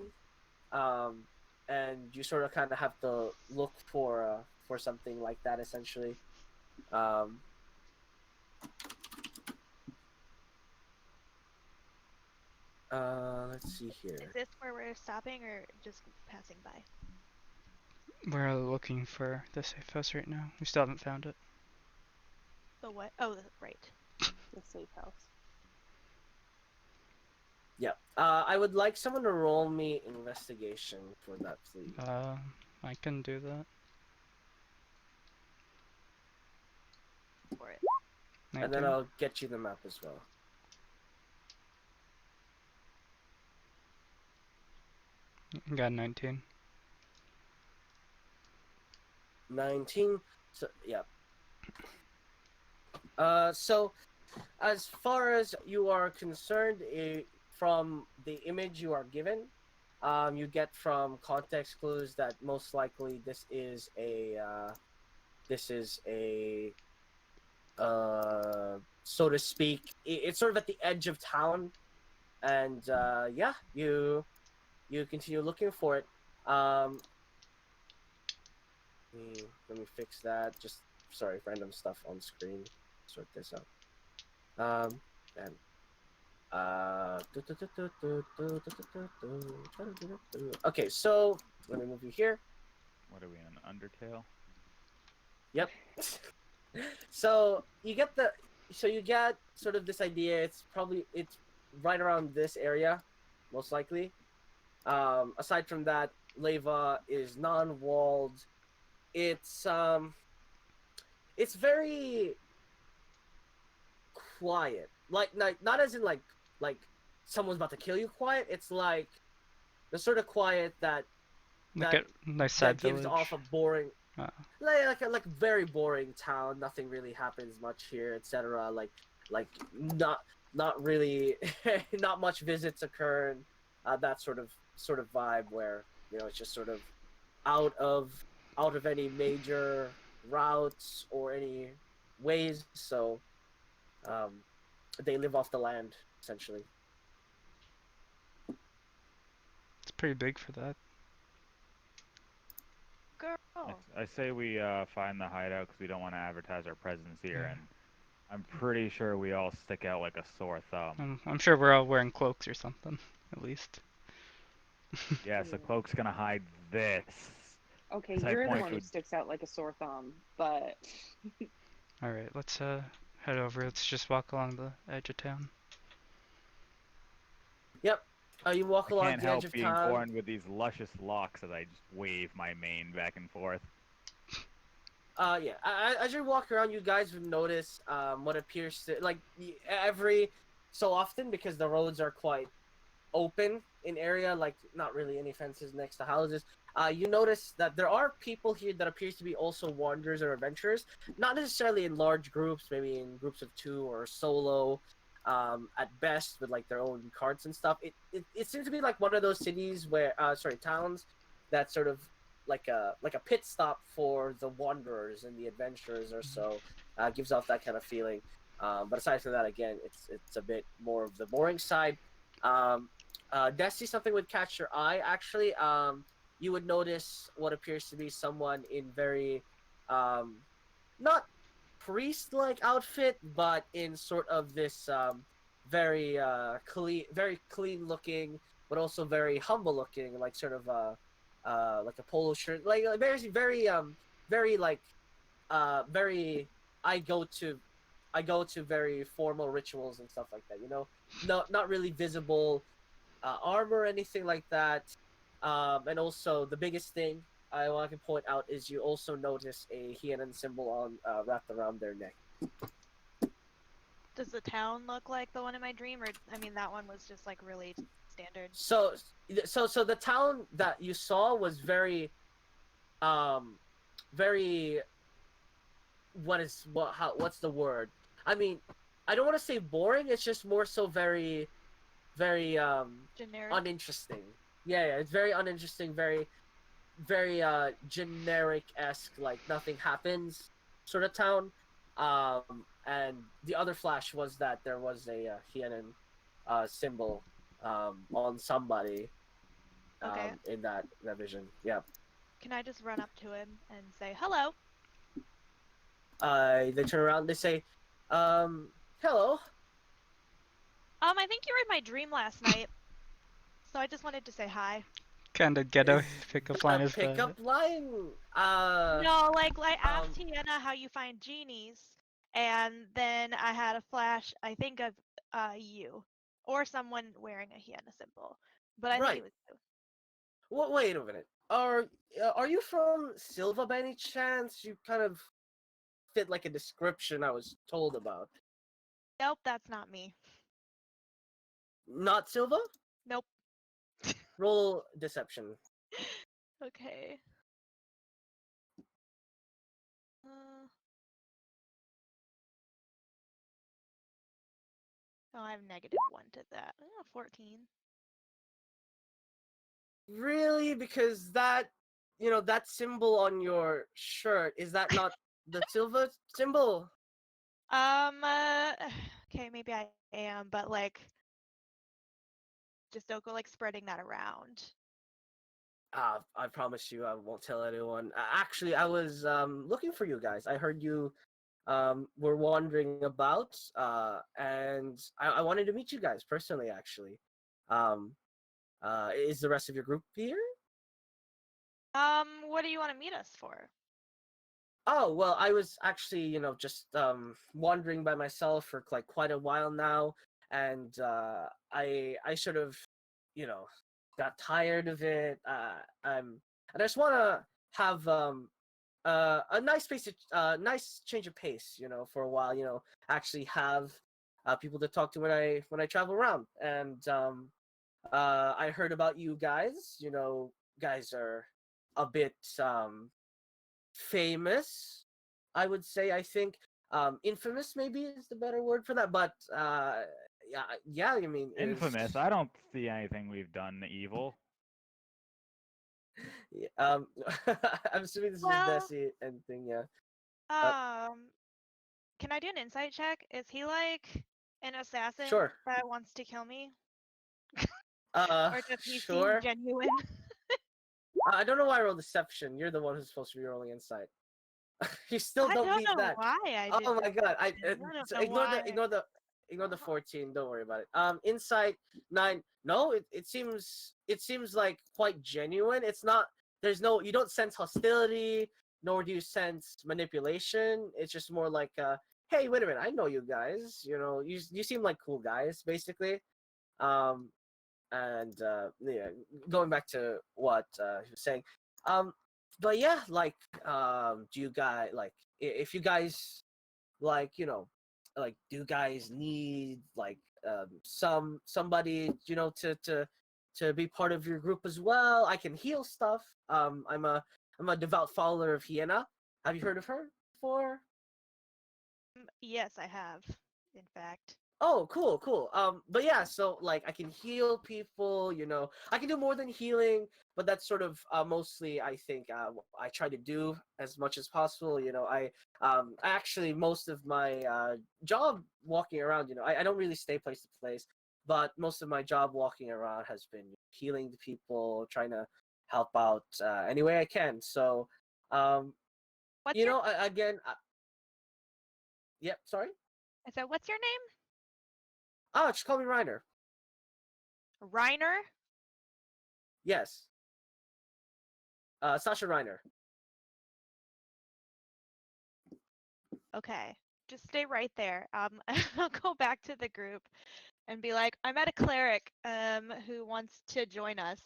Um, and you sort of kind of have to look for something like that essentially. Um, let's see here. Is this where we're stopping or just passing by? We're looking for the safe house right now. We still haven't found it. The what? Oh, right. The safe house. Yeah. I would like someone to roll me investigation for that, please. I can do that. For it. And then 19. I'll get you the map as well. Got 19. 19. So yeah. So as far as you are concerned, from the image you are given, you get from context clues that most likely this is a so to speak, it's sort of at the edge of town, and yeah, you continue looking for it. Um, let me fix that. Just sorry, random stuff on screen. Sort this out. And okay, so let me move you here. What are we in Undertale? Yep. So you get sort of this idea. It's right around this area, most likely. Aside from that, Leva is non-walled. It's very quiet. Like not as in like someone's about to kill you quiet. It's like the sort of quiet that Like that a nice that side gives village. off a boring, Uh, like very boring town. Nothing really happens much here, etc. Like not really not much visits occur. That sort of vibe where it's just sort of out of any major routes or any ways. So they live off the land essentially. it's pretty big for that. Girl. I say we find the hideout because we don't want to advertise our presence here, Yeah. and I'm pretty sure we all stick out like a sore thumb. I'm sure we're all wearing cloaks or something, at least. Yes, the Yeah. cloak's gonna hide this. Okay, As I you're the point one to who sticks out like a sore thumb, but Alright, let's head over. Let's just walk along the edge of town. Yep. You walk I along can't the edge help of being town. born with these luscious locks as I just wave my mane back and forth. Yeah. As you walk around, you guys would notice what appears to every so often, because the roads are quite open in area, like not really any fences next to houses. You notice that there are people here that appears to be also wanderers or adventurers, not necessarily in large groups, maybe in groups of two or solo. at best with like their own carts and stuff. It seems to be like one of those cities where towns that sort of like a pit stop for the wanderers and the adventurers or so. Gives off that kind of feeling. But aside from that, again, it's a bit more of the boring side. Desi, something would catch your eye. Actually, you would notice what appears to be someone in very, not priest-like outfit, but in sort of this very clean looking, but also very humble looking, like sort of like a polo shirt, like very like very I go to I go to very formal rituals and stuff like that. You know, not really visible armor or anything like that. And also the biggest thing I want to point out is you also notice a Hienan symbol on wrapped around their neck. Does the town look like the one in my dream, or I mean, that one was just like really standard. So the town that you saw was um, very what's the word? I mean, I don't want to say boring. It's just more so very Generic. uninteresting. Yeah, it's very uninteresting. Very generic-esque, like nothing happens sort of town. And the other flash was that there was a Hienan symbol on somebody Okay. in that vision. Yeah. Can I just run up to him and say hello? They turn around. They say, "Hello." I think you were in my dream last night, so I just wanted to say hi. Kind of ghetto Is pickup a line is pickup that. line. No, like ask Um, Tiana how you find genies, and then I had a flash. I think of you or someone wearing a Hiena symbol, but I think it right. was you. Wait a minute. Are you from Silva by any chance? You kind of fit like a description I was told about. Nope, that's not me. Not Silva? Nope. Roll deception. Okay. Uh, oh, I have -1 to that. 14. Really? Because that symbol on your shirt, is that not the Silva symbol? Okay, maybe I am, but like, just don't go like spreading that around. I promise you I won't tell anyone. Actually, I was looking for you guys. I heard you were wandering about, and I wanted to meet you guys personally, actually. Um, is the rest of your group here? What do you want to meet us for? Oh, well, I was actually, just wandering by myself for like quite a while now, and I sort of, you know, got tired of it. And I just want to have a nice nice change of pace, for a while, actually have people to talk to when I travel around. And I heard about you guys. Guys are a bit famous, I would say. I think infamous maybe is the better word for that. But yeah. I mean, Infamous. I don't see anything we've done evil. yeah, I'm assuming this is Well, Desi and thing. Yeah. Uh, um, can I do an insight check? Is he like an assassin sure. that wants to kill me? Or does he seem Sure. genuine? I don't know why I rolled deception. You're the one who's supposed to be rolling insight. You still I don't don't beat know that. why I did Oh my god! deception. I don't So know why. ignore the 14. Don't worry about it. Insight 9. No, it seems like quite genuine. It's not. There's no. You don't sense hostility, nor do you sense manipulation. It's just more like, hey, wait a minute. I know you guys. You seem like cool guys, basically. Um, and yeah, going back to what he was saying. Um, but yeah, like, do you guys like if you guys like like do you guys need like somebody to be part of your group as well? I can heal stuff. I'm a devout follower of Hiena. Have you heard of her before? Yes, I have, in fact. Oh, cool, cool. But yeah, so like I can heal people, I can do more than healing, but that's sort of mostly I think what I try to do as much as possible. Actually most of my job walking around, I don't really stay place to place, but most of my job walking around has been healing the people, trying to help out any way I can. So, What's your? again, yep, sorry. I said, what's your name? Oh, just call me Reiner. Reiner. Yes. Sasha Reiner. Okay, just stay right there. I'll go back to the group and be like, I met a cleric who wants to join us.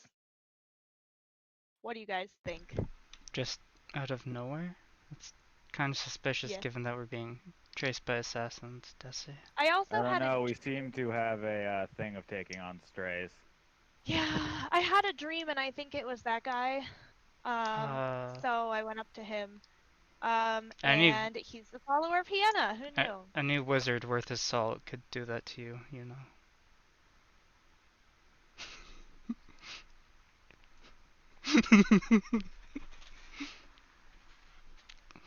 What do you guys think? Just out of nowhere? It's kind of suspicious Yeah. given that we're being chased by assassins, Desi. I also I don't had a know. We seem to have a thing of taking on strays. yeah, I had a dream and I think it was that guy. Uh, So I went up to him. any And he's the follower of Hiena. Who a- knew? any wizard worth his salt could do that to you, you know.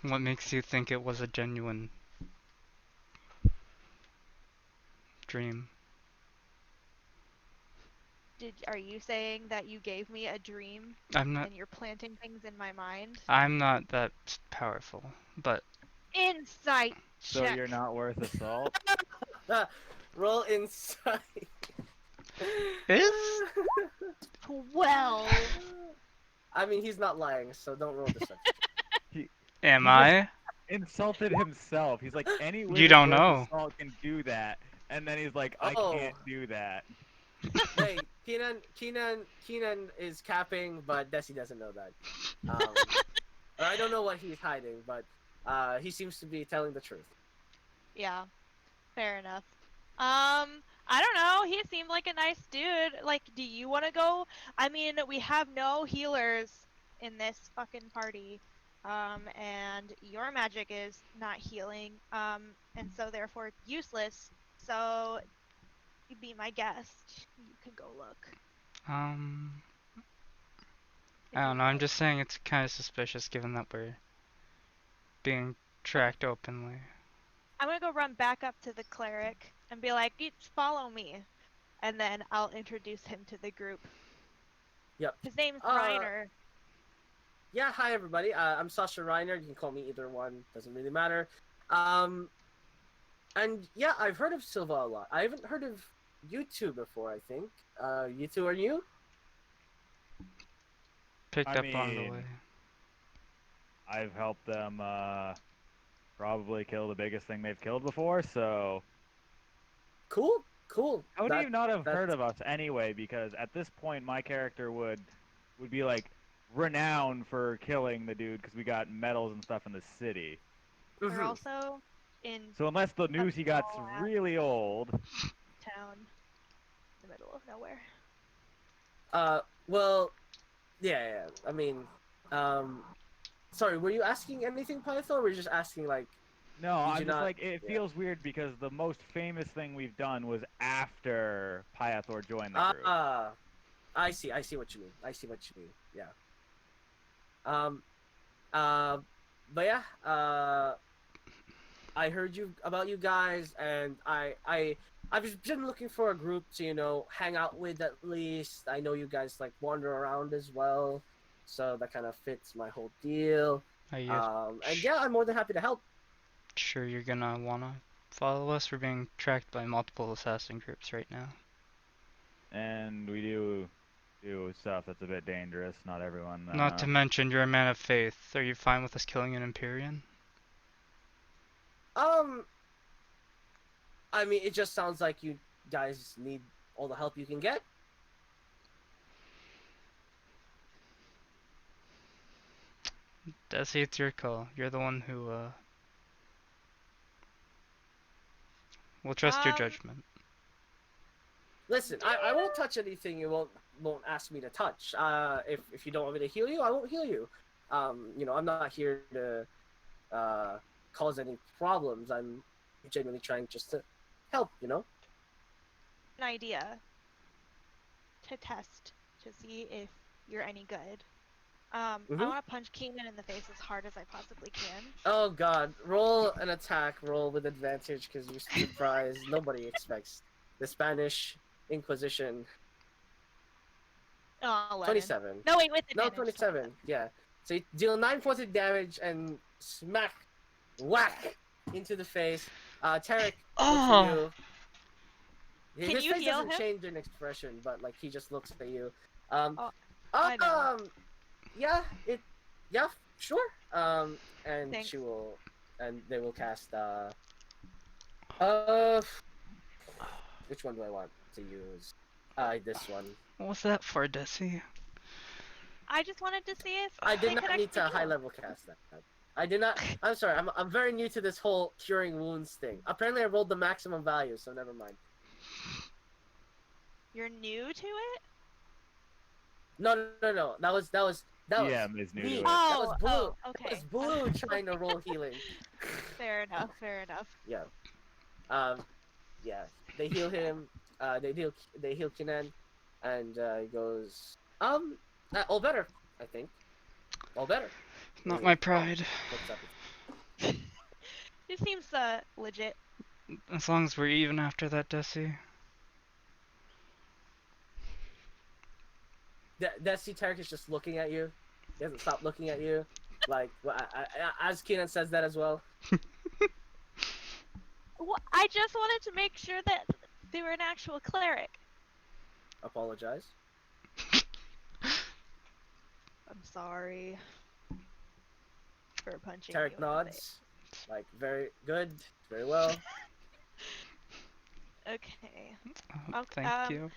What makes you think it was a genuine dream? Are you saying that you gave me a dream I'm not and you're planting things in my mind? I'm not that powerful, but Insight So check. you're not worth a salt? Roll insight. is 12. I mean, he's not lying, so don't roll deception. am He just I? insulted himself. He's like, any You wizard don't worth a know. salt can do that. And then he's like, I Oh. can't do that. Hey, Keenan is capping, but Desi doesn't know that. Or I don't know what he's hiding, but he seems to be telling the truth. Yeah, fair enough. I don't know. He seemed like a nice dude. Like, do you want to go? I mean, we have no healers in this fucking party. And your magic is not healing. And so therefore useless. So you'd be my guest. You can go look. Um, If I you don't know. I'm like. just saying it's kind of suspicious given that we're being tracked openly. I'm gonna go run back up to the cleric and be like, follow me. And then I'll introduce him to the group. Yep. His name's Uh, Reiner. Yeah, hi everybody. I'm Sasha Reiner. You can call me either one. Doesn't really matter. And yeah, I've heard of Silva a lot. I haven't heard of you two before, I think. You two are new? Picked I up on the way. mean, I've helped them probably kill the biggest thing they've killed before, so Cool, cool. how would you not have heard that's- of us anyway? Because at this point, my character would be like renowned for killing the dude because we got medals and stuff in the city. We're Mhm. also in So unless the news he got's small-ass really old, town in the middle of nowhere. Well, yeah. I mean, sorry, were you asking anything, Python, or were you just asking, like, no, Did I'm you just not- like it yeah. feels weird because the most famous thing we've done was after Pythor joined the group. I see what you mean. Yeah. Um, uh, but yeah, I heard about you guys, and I've just been looking for a group to hang out with at least. I know you guys like wander around as well, so that kind of fits my whole deal. Are you And yeah, I'm more than happy to help. sure you're gonna wanna follow us? We're being tracked by multiple assassin groups right now. And we do stuff that's a bit dangerous. Not everyone. Not to mention you're a man of faith. Are you fine with us killing an Empyrean? I mean, it just sounds like you guys need all the help you can get. Desi, it's your call. You're the one who will trust your judgment. Listen, I won't touch anything you won't ask me to touch. If you don't want me to heal you, I won't heal you. I'm not here to cause any problems. I'm genuinely trying just to help. idea to test to see if you're any good. I want to punch Keenan in the face as hard as I possibly can. Oh god, roll an attack roll with advantage because you're surprised. Nobody expects the Spanish Inquisition. Oh, 11. 27. No, wait, with No, advantage. 27. Yeah. So you deal 9 points of damage and smack, whack into the face. Tarek, Oh. his Can you face heal doesn't him? change in expression, but like he just looks at you. I know. Yeah, sure. And Thanks. they will cast which one do I want to use? This one. What was that for, Desi? I just wanted to see if I they did could not need to actually high heal. level cast that. I did not. I'm sorry. I'm very new to this whole curing wounds thing. Apparently, I rolled the maximum value, so never mind. You're new to it? No. That was DM is new to me. it. That was blue. Oh, okay. That was blue trying to roll healing. Fair enough. Fair enough. Yeah. Yeah. They heal him. They heal Kinan, and he goes. All better. I think. All better. Not my pride. Looks up. It seems legit. As long as we're even after that, Desi. Desi Tarek is just looking at you. He hasn't stopped looking at you. Like, as Keenan says that as well. Well, I just wanted to make sure that they were an actual cleric. Apologize. I'm sorry for punching you. Tarek in the nods. Like, very good. Very well. face. Okay. Oh, Okay, thank you.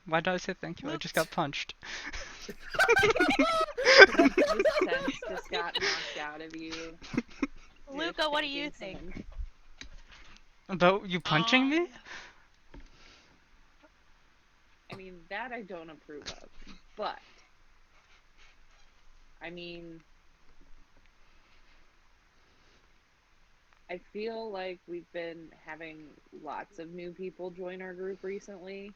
Why did I say thank you? I just got punched. The sense just got knocked out of you. Luca, what do you think? About you punching me? I mean, that I don't approve of. But, I mean, I feel like we've been having lots of new people join our group recently.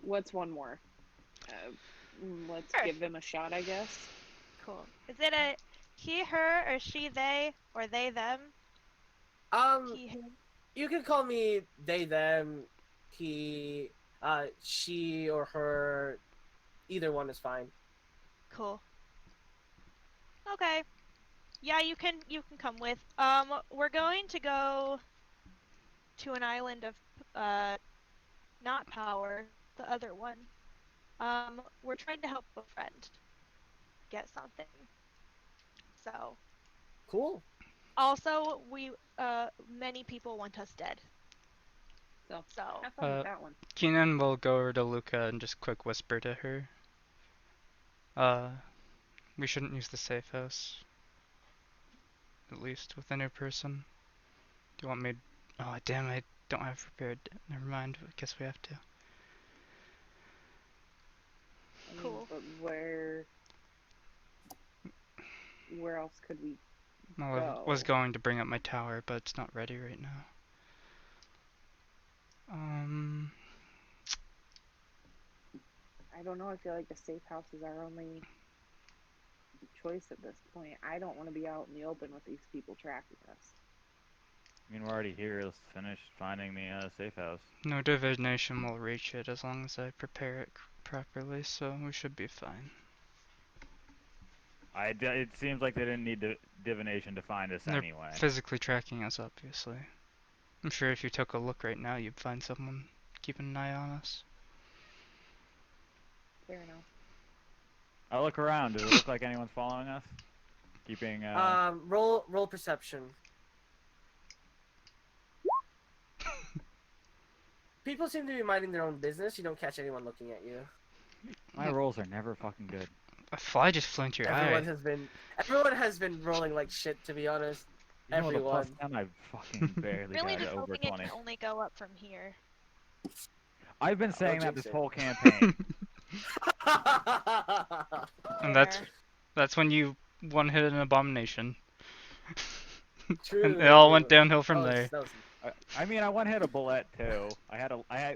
What's one more? Let's Sure. give them a shot, I guess. Cool. Is it a he, her, or she, they, or they, them? He, him. You can call me they, them, he, she, or her. Either one is fine. Cool. Okay. Yeah, you can come with. We're going to go to an island of not power, the other one. We're trying to help a friend get something. So. Cool. Also, we many people want us dead. So, So. have fun with that one. Keenan will go over to Luca and just quick whisper to her. We shouldn't use the safe house. At least with a new person. Do you want me to... Oh, damn, I don't have prepared. Never mind, I guess we have to. I mean, Cool. but where else could we Well, I was going to bring up my tower, but it's not ready right now. I don't know, I feel like the safe house is our only choice at this point. I don't want to be out in the open with these people tracking us. I mean, we're already here. Let's finish finding the safe house. No divination will reach it as long as I prepare it properly, so we should be fine. It seems like they didn't need divination to find us They're anyway. physically tracking us, obviously. I'm sure if you took a look right now, you'd find someone keeping an eye on us. Fair enough. I'll look around. Does it look like anyone's following us? Keeping, Roll perception. People seem to be minding their own business. You don't catch anyone looking at you. My rolls are never fucking good. A fly just flew into your Everyone eye. has been rolling like shit, to be honest. You know, with a Everyone. +10, I fucking barely Really got just it over hoping it 20. can only go up from here. I've been saying that jinx this it. whole campaign. And that's Fair. when you one hit an abomination. True. And it all went downhill from there. That was I mean, I one hit a bullet too.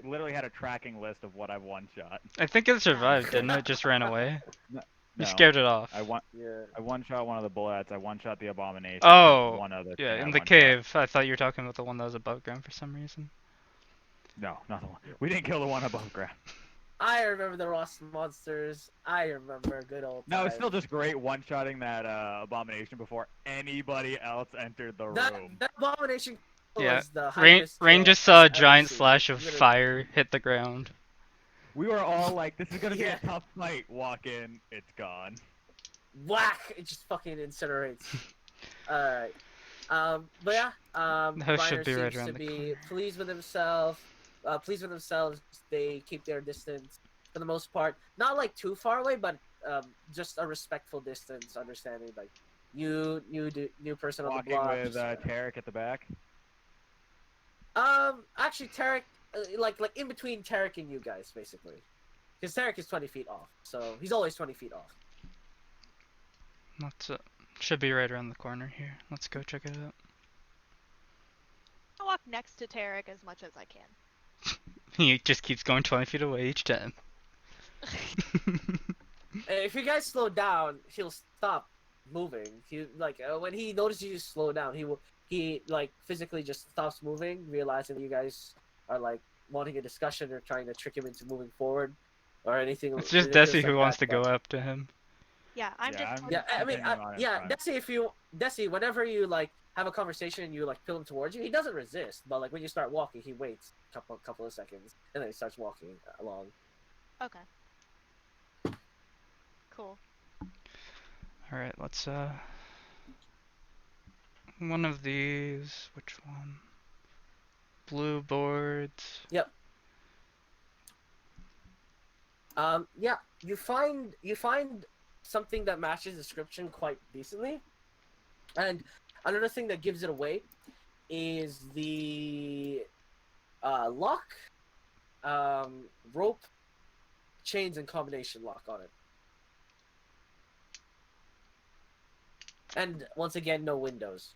Literally had a tracking list of what I've one shot. I think it survived, didn't it? It just ran away. No, You scared it off. I yeah. one shot one of the bullets. I one shot the abomination. Oh, one other yeah, thing I in the one-shot. cave. I thought you were talking about the one that was above ground for some reason. No, not the one. We didn't kill the one above ground. I remember the Ross monsters. I remember good old No, it's times. still just great one-shotting that abomination before anybody else entered the That room. abomination Yeah, was the Rain hypest Rain kill just saw a I've ever giant seen. slash of Literally. fire hit the ground. We were all like, "This is gonna be Yeah. a tough fight." Walk in, it's gone. Whack! It just fucking incinerates. Alright. But yeah, The house should Reiner be right seems around to the be corner. pleased with himself. They keep their distance for the most part. Not like too far away, but just a respectful distance, understanding like new person on the Walking block. with Tarek at the back. Actually, Tarek, like in between Tarek and you guys, basically, because Tarek is 20 feet off, so he's always 20 feet off. Let's should be right around the corner here. Let's go check it out. I'll walk next to Tarek as much as I can. He just keeps going 20 feet away each time. If you guys slow down, he'll stop moving. He when he notices you slow down, he physically just stops moving, realizing that you guys are like wanting a discussion or trying to trick him into moving forward or anything. It's just ridiculous Desi who like wants that, to go but- up to him. Yeah, I'm Yeah, just. I'm- Yeah, I mean, Continuing on in yeah, front. Desi, whenever you like have a conversation and you like pull him towards you, he doesn't resist. But like when you start walking, he waits a couple of seconds and then he starts walking along. Okay. Cool. Alright, let's one of these, which one? Blue boards. Yeah, you find something that matches the description quite decently, and another thing that gives it away is the lock, rope, chains, and combination lock on it. And once again, no windows.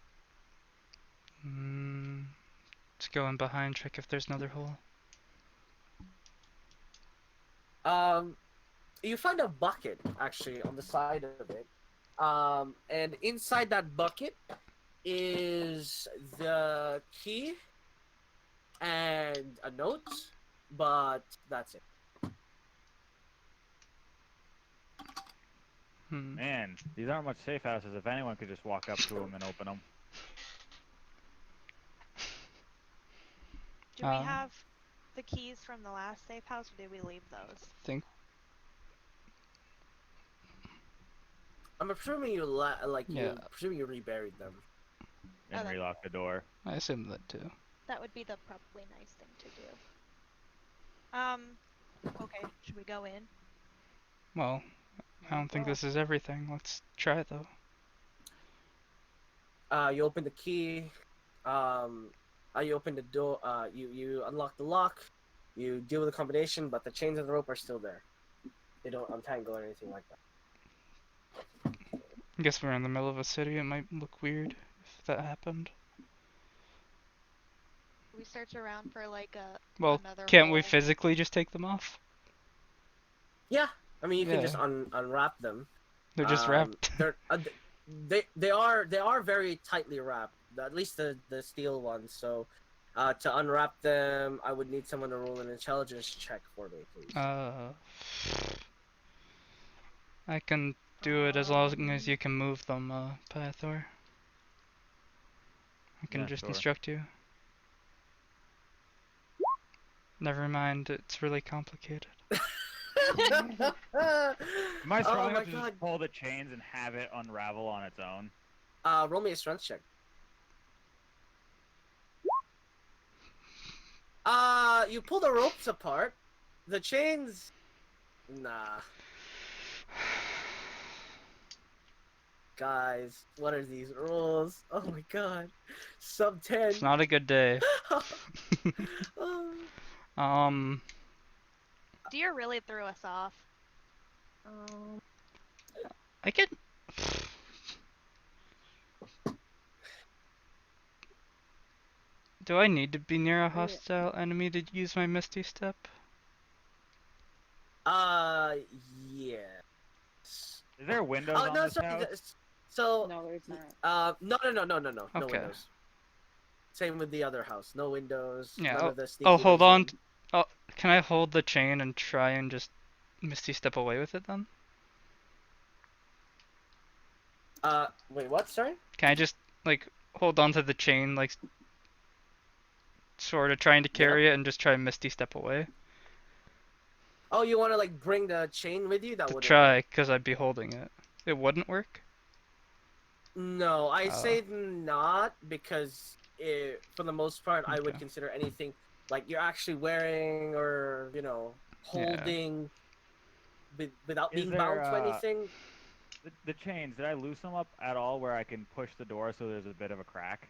Let's go in behind, check if there's another hole. You find a bucket actually on the side of it, and inside that bucket is the key and a note, but that's it. Man, these aren't much safe houses. If anyone could just walk up to them and open them. Do we have the keys from the last safe house, or did we leave those? Think I'm assuming you presuming you reburied them. And Okay. relock the door. I assume that too. That would be the probably nice thing to do. Okay, should we go in? Well, I don't think this is everything. Let's try it though. You open the key. You open the door. You unlock the lock. You deal with the combination, but the chains and the rope are still there. They don't untangle or anything like that. I guess we're in the middle of a city. It might look weird if that happened. We search around for like a Well, another can't we hole. physically just take them off? Yeah, I mean you can Yeah. just unwrap them. They're just wrapped. They are very tightly wrapped. At least the steel ones. So, to unwrap them, I would need someone to roll an intelligence check for me, please. I can do it as long as you can move them, Pythor. I can Yeah, just sure. instruct you. Never mind, it's really complicated. Am I Oh strong my enough to God. just pull the chains and have it unravel on its own? Roll me a strength check. You pull the ropes apart. The chains... Nah. Guys, what are these rules? Oh my god. Sub 10. It's not a good day. Oh. Deer really threw us off. I could... Do I need to be near a yeah. hostile enemy to use my Misty Step? Yeah. Is there windows on No, this sorry. house? So, No, there's not. no Okay. windows. Same with the other house. No windows. Yeah. None I'll, of the I'll sneaky hold ways on. in. Oh, can I hold the chain and try and just Misty Step away with it then? Wait, what? Sorry. Can I just like hold on to the chain, like sort of trying to Yep. carry it and just try and Misty Step away? Oh, you want to like bring the chain with you? That To wouldn't try, work. because I'd be holding it. It wouldn't work? No, I Oh. say not because for the most part, I would Okay. consider anything like you're actually wearing or holding without Is being there bound to anything. the chains? Did I loosen them up at all where I can push the door so there's a bit of a crack?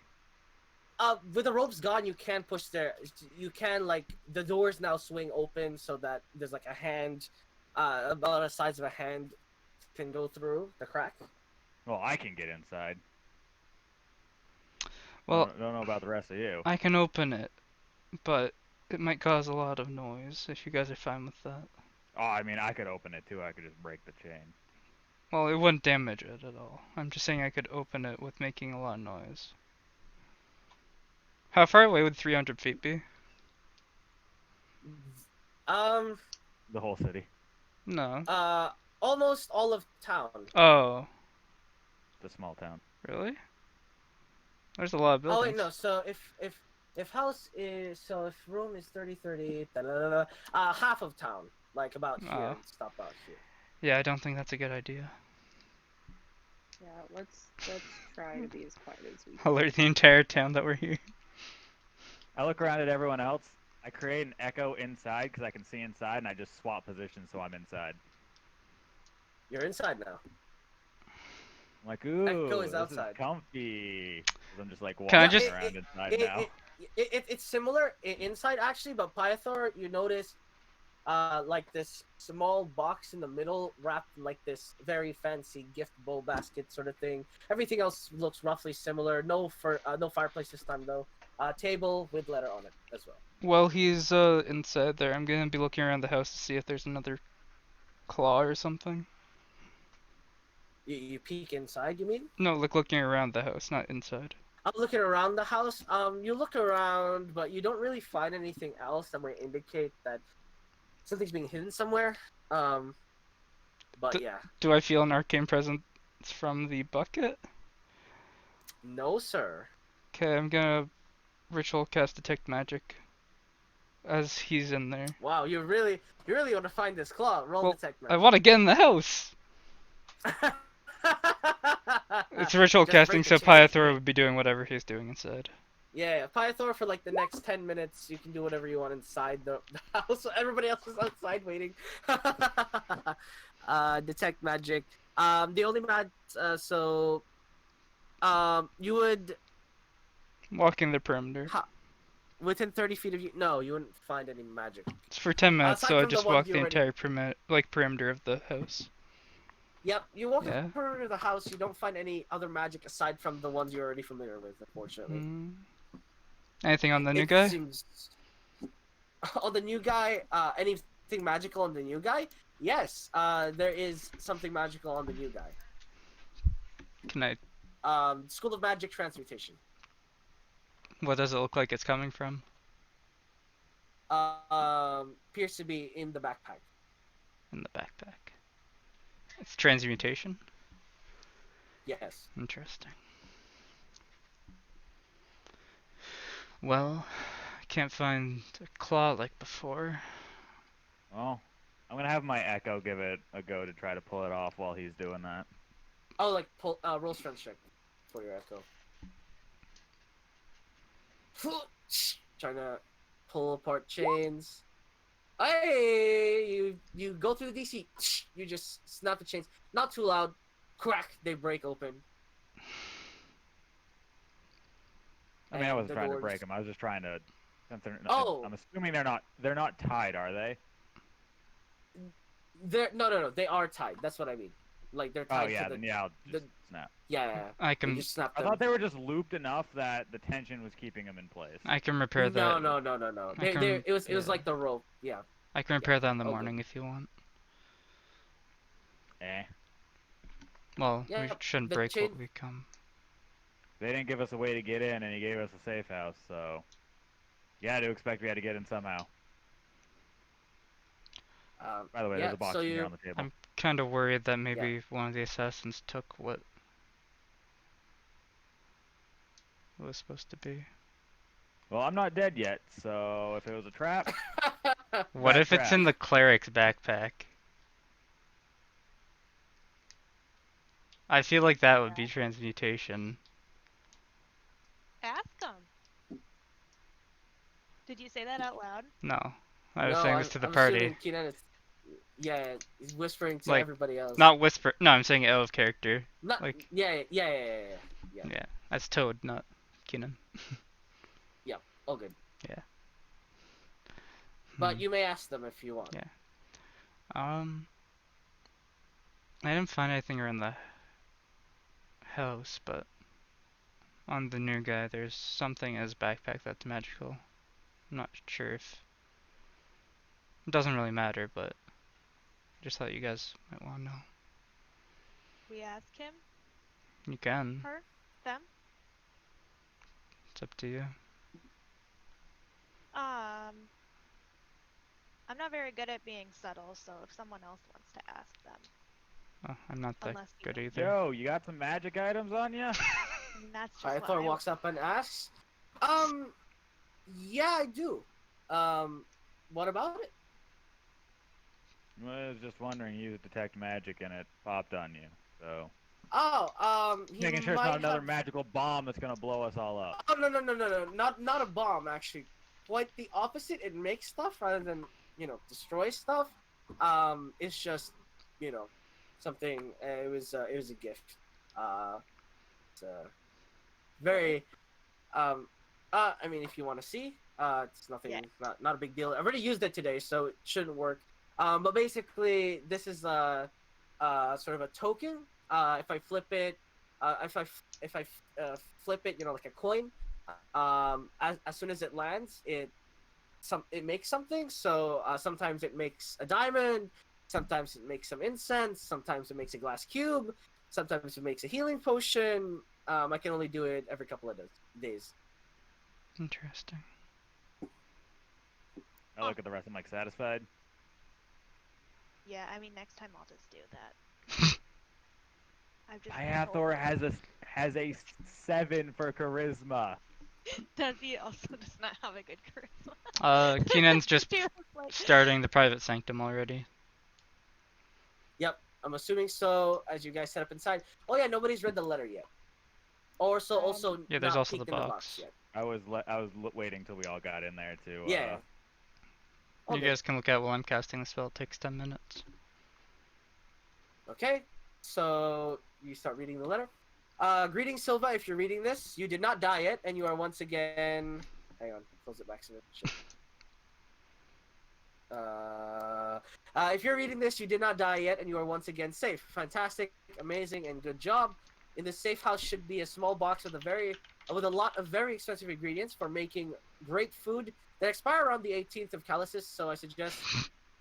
With the ropes gone, you can push there. You can like the doors now swing open so that there's like a hand, about the size of a hand, can go through the crack. Well, I can get inside. Well, Don't know about the rest of you. I can open it, but it might cause a lot of noise if you guys are fine with that. Oh, I mean, I could open it too. I could just break the chain. Well, it wouldn't damage it at all. I'm just saying I could open it with making a lot of noise. How far away would 300 feet be? Um. The whole city. No. Almost all of town. Oh, It's a small town. really? There's a lot of Oh buildings. wait, no. So if house is if room is 30, half of town, like about here, Oh. stop out here. Yeah, I don't think that's a good idea. Yeah, let's try to be as quiet as we can. Alert the entire town that we're here. I look around at everyone else. I create an echo inside because I can see inside, and I just swap positions so I'm inside. You're inside now. I'm like, ooh, Echo is this outside. is comfy. 'Cause I'm just like Can I walking just- around inside now. It's similar inside actually, but Pythor, you notice, like this small box in the middle wrapped in like this very fancy gift bowl basket sort of thing. Everything else looks roughly similar. No fireplace this time though. Table with letter on it as well. While he's inside there, I'm gonna be looking around the house to see if there's another claw or something. You peek inside, you mean? No, like looking around the house, not inside. I'm looking around the house. You look around, but you don't really find anything else that might indicate that something's being hidden somewhere. But yeah. Do I feel an arcane presence from the bucket? No, sir. Okay, I'm gonna ritual cast detect magic as he's in there. Wow, you really want to find this claw. Roll Well, detect I magic. want to get in the house. It's ritual Just casting, break the so chain. Pythor would be doing whatever he's doing inside. Yeah, Pythor for like the next 10 minutes, you can do whatever you want inside the house. So everybody else is outside waiting. Detect magic. The only you would Walking the perimeter. within 30 feet of you. No, you wouldn't find any magic. It's for 10 minutes, Aside so I from the just ones walk you the already- entire perimeter of the house. Yep, you walk Yeah. the perimeter of the house. You don't find any other magic aside from the ones you're already familiar with, unfortunately. Anything on the new It guy? seems... On the new guy, anything magical on the new guy? Yes, there is something magical on the new guy. Can I? School of Magic Transmutation. What does it look like it's coming from? Appears to be in the backpack. In the backpack. It's transmutation. Yes. Interesting. Well, I can't find a claw like before. Well, I'm gonna have my echo give it a go to try to pull it off while he's doing that. Oh, like roll strength check for your echo. Trying to pull apart chains. Hey, you go through the DC. You just snap the chains. Not too loud. Crack. They break open. I mean, I And wasn't the trying to doors- break them. I was just trying to. Since Oh. I'm assuming they're not tied, are they? No. They are tied. That's what I mean. like they're Oh tied yeah, to the then yeah, I'll the just snap. yeah. I You can just snap I them. thought they were just looped enough that the tension was keeping them in place. I can repair No, that. no. I can, It was yeah. like the rope. Yeah. I can repair that in the morning if you want. Eh. Well, we Yeah. shouldn't The break chain. what we come. They didn't give us a way to get in, and he gave us a safe house, so you had to expect we had to get in somehow. By the way, Yeah. there's a box So in here you. on the table. I'm kind of worried that maybe one of the assassins took what it was supposed to be. Well, I'm not dead yet, so if it was a trap, What bad if it's trap. in the cleric's backpack? I feel like that would be transmutation. Ask him. Did you say that out loud? No, I was No, saying this to the I'm party. assuming Keenan is. Yeah, he's whispering to Like, everybody else. Not whisper. No, I'm saying it out of character. Not. Like, Yeah. yeah, that's Toad, not Keenan. All good. Yeah. But you may ask them if you want. Yeah. I didn't find anything around the house, but on the new guy, there's something in his backpack that's magical. I'm not sure if it doesn't really matter, but just thought you guys might want to know. We ask him, You can. her, them. It's up to you. I'm not very good at being subtle, so if someone else wants to ask them, Oh, I'm not that unless you good know. either. Yo, you got some magic items on you? And that's just what Pythor I walks up and asks, yeah, I do. What about it? I was just wondering, you used detect magic and it popped on you, so Oh, he making sure it's might not another have... magical bomb that's gonna blow us all up. Oh, no, not a bomb, actually. Quite the opposite. It makes stuff rather than, destroy stuff. It's just, something, it was a gift. It's very, I mean, if you want to see, it's nothing, Yeah. not a big deal. I already used it today, so it shouldn't work. But basically, this is sort of a token. If I flip it, if I flip it, like a coin, as soon as it lands, it makes something. So sometimes it makes a diamond, sometimes it makes some incense, sometimes it makes a glass cube, sometimes it makes a healing potion. I can only do it every couple of days. Interesting. I look at the rest, I'm like, satisfied? Yeah, I mean, next time I'll just do that. I've just been told Pythor has a 7 for charisma. Does he also does not have a good charisma? Keenan's just He was like- starting the private sanctum already. Yep, I'm assuming so. As you guys set up inside. Oh yeah, nobody's read the letter yet. Or so also Yeah, there's not also peeked the in the box. box yet. I was waiting till we all got in there to. Yeah. You Okay. guys can look at while I'm casting the spell. It takes 10 minutes. Okay, so you start reading the letter. Greetings, Silva. If you're reading this, you did not die yet, and you are once again. Hang on, close it back so shit. If you're reading this, you did not die yet, and you are once again safe. Fantastic, amazing, and good job. In this safe house should be a small box with a lot of very expensive ingredients for making great food that expire around the 18th of Calicis. So I suggest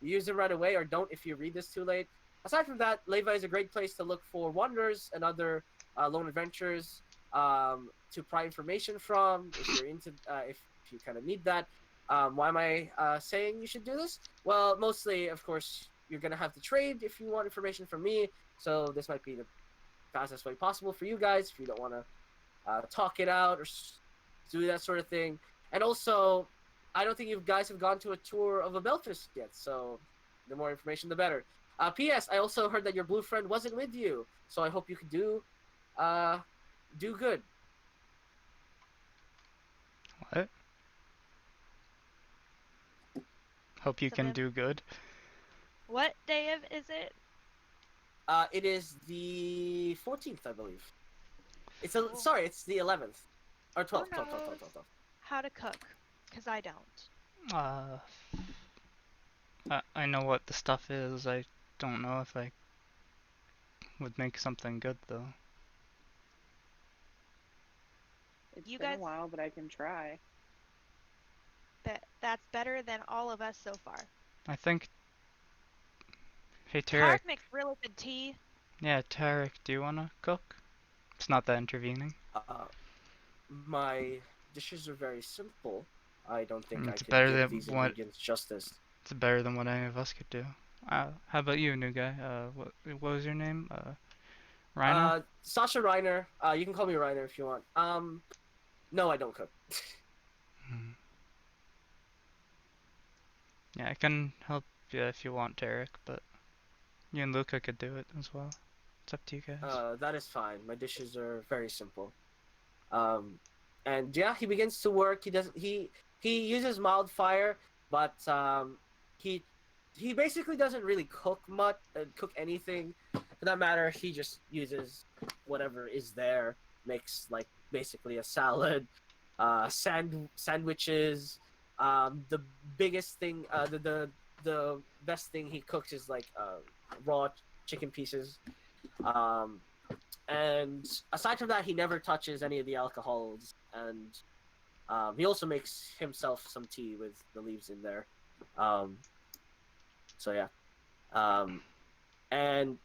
you use it right away, or don't if you read this too late. Aside from that, Leva is a great place to look for wanderers and other lone adventures to pry information from. If you're into, if you kind of need that. Why am I saying you should do this? Well, mostly, of course, you're gonna have to trade if you want information from me. So this might be the fastest way possible for you guys if you don't want to talk it out or do that sort of thing. And also, I don't think you guys have gone to a tour of a Belfast yet. So the more information, the better. P.S. I also heard that your blue friend wasn't with you, so I hope you could do good. What? Hope you can do good. What day is it? It is the 14th, I believe. It's Cool. sorry, it's the 11th or 12th. Who 12th. knows how to cook, because I don't. I know what the stuff is. I don't know if I would make something good though. It's You been guys- a while, but I can try. That's better than all of us so far. I think. Hey Tarek Tarek. makes really good tea. Yeah, Tarek, do you wanna cook? It's not that intervening. My dishes are very simple. I don't think I It's could better give than these what ingredients justice. It's better than what any of us could do. How about you, new guy? What was your name? Rhino? Sasha Reiner. You can call me Reiner if you want. No, I don't cook. Hmm. Yeah, I can help you if you want, Tarek, but you and Luca could do it as well. It's up to you guys. That is fine. My dishes are very simple. And yeah, he begins to work. He uses mild fire, but he he basically doesn't really cook much, cook anything. For that matter, he just uses whatever is there. Makes like basically a salad, sandwiches. The biggest thing, the best thing he cooks is like raw chicken pieces. Um, and aside from that, he never touches any of the alcohols, and he also makes himself some tea with the leaves in there. Um, so yeah, and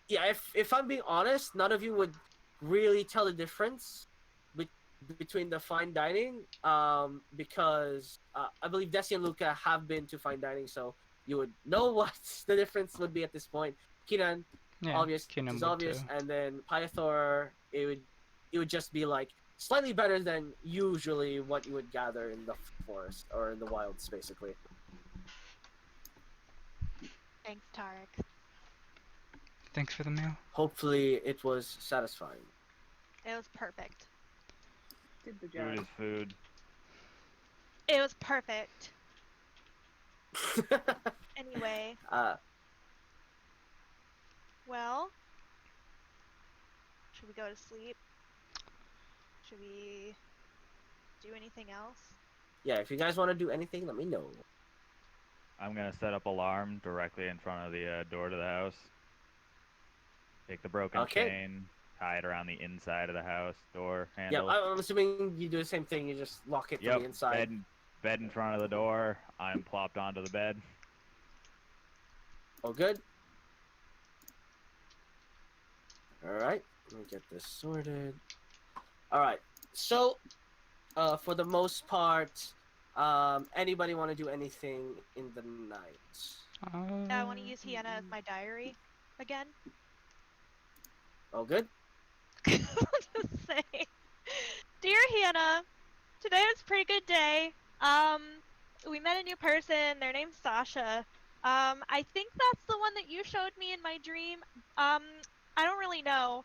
yeah, if I'm being honest, none of you would really tell the difference be- between the fine dining, because I believe Desi and Luca have been to fine dining, so you would know what the difference would be at this point. Keenan, Yeah, obvious, Keenan is would obvious, too. and then Pythor, it would just be like slightly better than usually what you would gather in the forest or in the wilds, basically. Thanks, Tarek. Thanks for the meal. Hopefully, it was satisfying. It was perfect. Did the Food job. is food. It was perfect. Anyway, uh, well, should we go to sleep? Should we do anything else? yeah, if you guys want to do anything, let me know. I'm gonna set up alarm directly in front of the door to the house. Take the broken Okay. chain, tie it around the inside of the house door Yeah, handle. I'm assuming you do the same thing. You just lock it from Yep, the inside. bed in front of the door. I'm plopped onto the bed. All good. All right, let me get this sorted. All right, so for the most part, anybody want to do anything in the night? Yeah, I want to use Hiena as my diary again. All good. I'll just say, dear Hiena, today was a pretty good day. We met a new person. Their name's Sasha. I think that's the one that you showed me in my dream. I don't really know,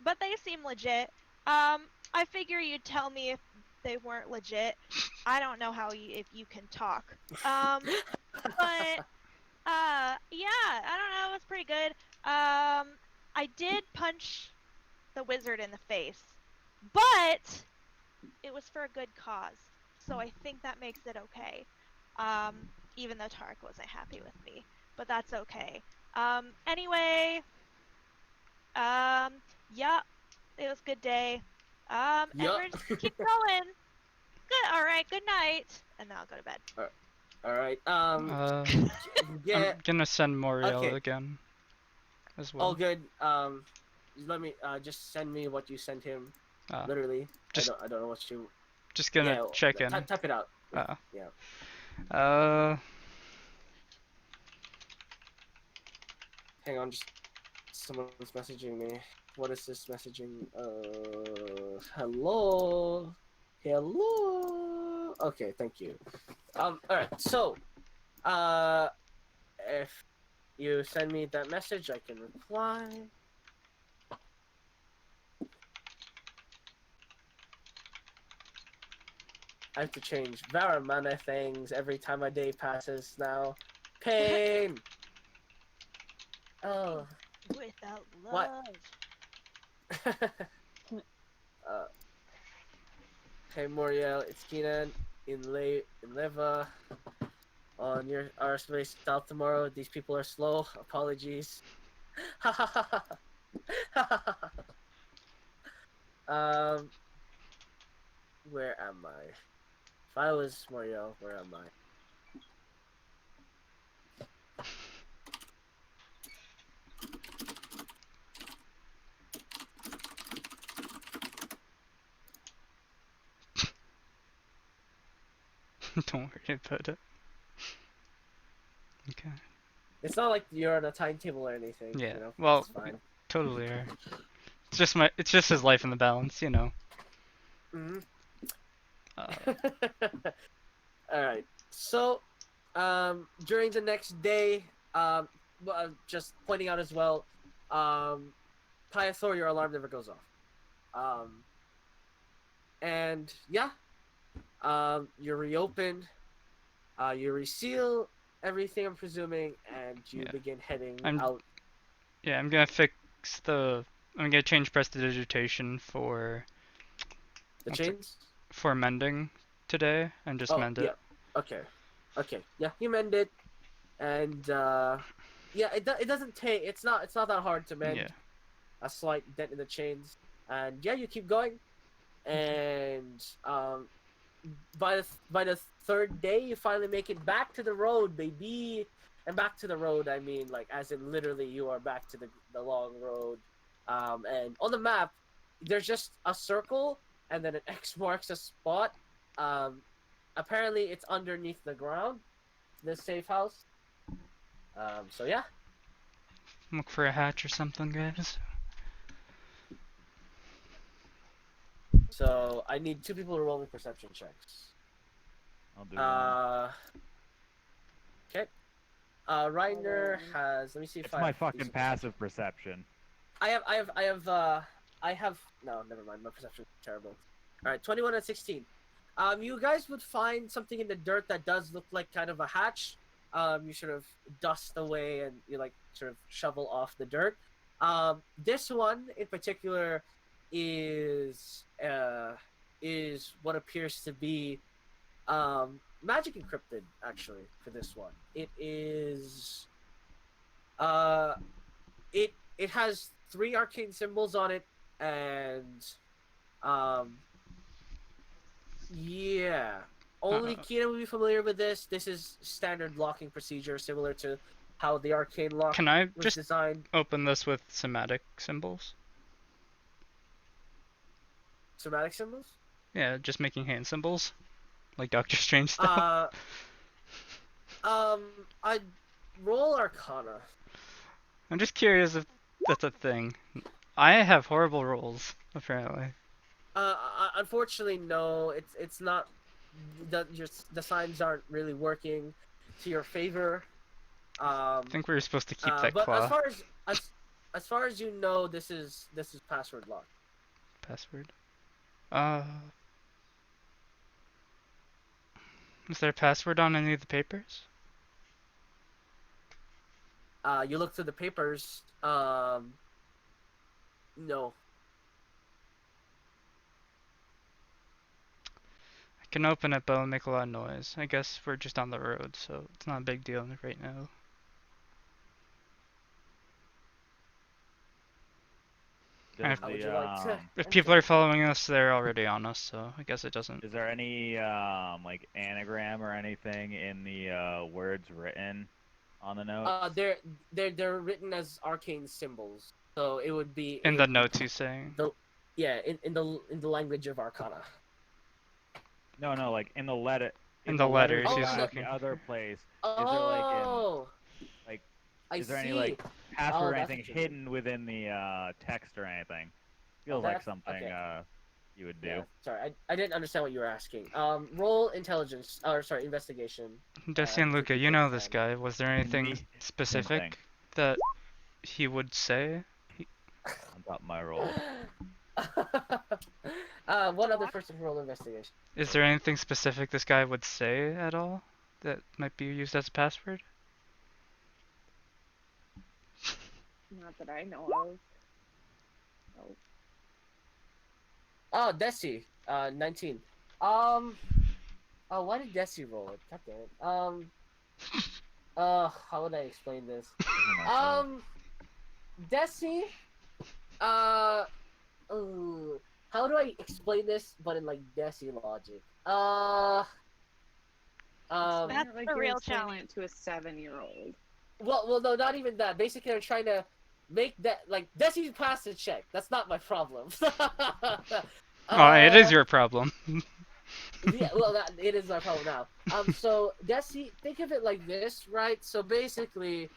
but they seem legit. I figure you'd tell me if they weren't legit. I don't know if you can talk. But yeah, I don't know. It was pretty good. I did punch the wizard in the face, but it was for a good cause. So I think that makes it okay. Even though Tarek wasn't happy with me, but that's okay. Anyway, yeah, it was a good day. And Yup. we're just keep going. Good. All right. Good night. And then I'll go to bed. All right. I'm Yeah. gonna send Moriel Okay. again as All well. good. Let me just send me what you sent him. Uh, Literally. just- I don't know what you. just gonna Yeah. check in. Type it out. Uh, Yeah. Hang on. Just someone's messaging me. What is this messaging? Hello. Hello. Okay. Thank you. All right. So, if you send me that message, I can reply. I have to change very many things every time a day passes now. Pain! Oh. Without What? love. Hey Moriel, it's Keenan in Leva on our space south tomorrow. These people are slow. Apologies. um, where am I? If I was Mario, where am I? Don't worry about it. Okay. It's not like you're on a timetable or anything. Yeah. You know, Well, it's fine. totally are. It's just his life in the balance, you know. Hmm. Uh, All right. So, during the next day, just pointing out as well, Pythor, your alarm never goes off. And yeah, you reopen, you reseal everything, I'm presuming, and you Yeah. begin heading I'm out. yeah, I'm gonna fix the I'm gonna change prestidigitation The what's it, chains? for mending today and just Oh, mend it. yeah. Okay. Okay. Yeah, you mend it, and yeah, it doesn't take. It's not that hard to mend. Yeah. A slight dent in the chains, and yeah, you keep going, and by the third day, you finally make it back to the road, baby. And back to the road, I mean, like, as in literally, you are back to the long road. And on the map, there's just a circle, and then an X marks a spot. Um, apparently, it's underneath the ground, this safe house. So yeah. Look for a hatch or something, guys. So I need two people to roll me perception checks. I'll do one. Okay. Reiner has. Let me see if It's I my have fucking decent passive perception. I have. No, never mind. My perception is terrible. All right, 21 and 16. You guys would find something in the dirt that does look like kind of a hatch. You sort of dust away and you like sort of shovel off the dirt. This one in particular is what appears to be magic encrypted. Actually, for this one, it is it has 3 arcane symbols on it, and um yeah, only Kina would be familiar with this. This is standard locking procedure, similar to how the arcane lock Can I was just designed. open this with somatic symbols? Somatic symbols. Yeah, just making hand symbols, like Doctor Strange stuff. Uh, I'd roll Arcana. I'm just curious if that's a thing. I have horrible rolls, apparently. Unfortunately, no. It's not. The signs aren't really working to your favor. I think we were supposed to keep that But claw as far as you know, this is password locked. password. Is there a password on any of the papers? You look through the papers. No. I can open it, but it'll make a lot of noise. I guess we're just on the road, so it's not a big deal right now. Does How would the you like to? If people are following us, they're already on us, so I guess it doesn't. is there any like anagram or anything in the words written on the note? They're written as arcane symbols, so it would be In the notes he's saying. in the language of Arcana. No, like in the letter. In the letters he's inside looking the other for. place. Oh. Is there I any see. like password or that's anything what you mean. hidden within the text or anything? Feels like That's- something okay. you would do. Yeah, sorry, I didn't understand what you were asking. Roll intelligence, or sorry, investigation. Desi and to Luca, you people know in this time. guy. Was there anything Me- Same specific thing. that he would say? On top of my roll. One other person to roll investigation. Is there anything specific this guy would say at all that might be used as a password? Not that I know of. Nope. Oh, Desi, 19. Oh, why did Desi roll it? God damn it. How would I explain this? Isn't that so? Desi, uh, how do I explain this, but in like Desi logic? Um, Explain That's it like the you're real explaining challenge. it to a 7-year-old. well, no, not even that. Basically, I'm trying to make that like Desi passed the check. That's not my problem. Oh, it is uh, your problem. yeah, well, it is my problem now. So Desi, think of it like this, right? So basically,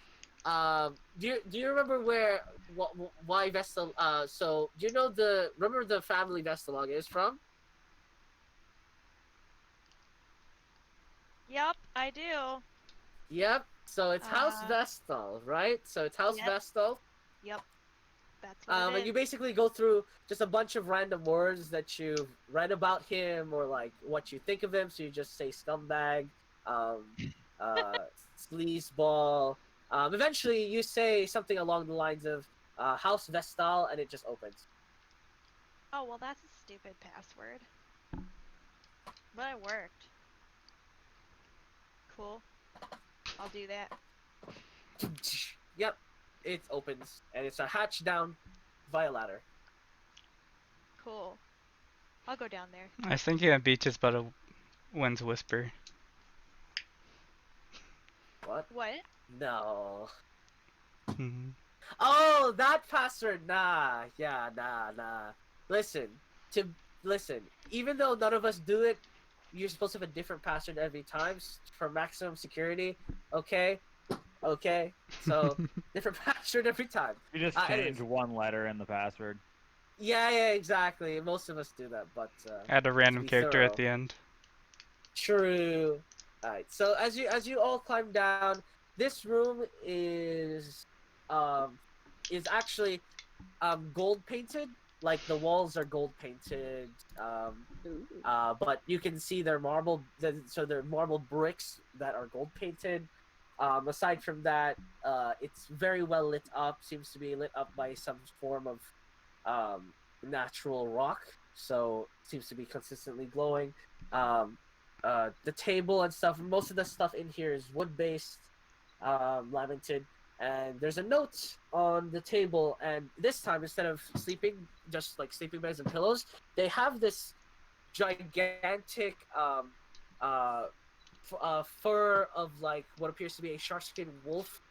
do you remember why Vestal? So do you know remember the family Vestalog is from? Yep, I do. Yep. So it's House Uh, Vestal, right? So it's House yes, Vestal. yep, that's what it And is. you basically go through just a bunch of random words that you've read about him or like what you think of him. So you just say scumbag, um, uh, sleazeball. Eventually, you say something along the lines of House Vestal, and it just opens. Oh, well, that's a stupid password. But it worked. Cool. I'll do that. Yep, it opens, and it's a hatch down via ladder. Cool. I'll go down there. I was thinking of beaches, but a wind's whisper. What? What? No. Hmm. Oh, that password. Nah. Yeah, nah. Listen, to listen. Even though none of us do it, you're supposed to have a different password every time for maximum security. Okay. Okay. So different password every time. You just Anyways. change one letter in the password. Yeah, exactly. Most of us do that, but Add a to random be character at thorough. the end. True. All right. So as you all climb down, this room um actually gold painted. Like the walls are gold painted. Ooh. But you can see they're so they're marble bricks that are gold painted. Aside from that, it's very well lit up. Seems to be lit up by some form of natural rock. So seems to be consistently glowing. Um, the table and stuff. Most of the stuff in here is wood based, lamented. And there's a note on the table. And this time, instead of just like sleeping bags and pillows, they have this gigantic fur of like what appears to be a sharkskin wolf,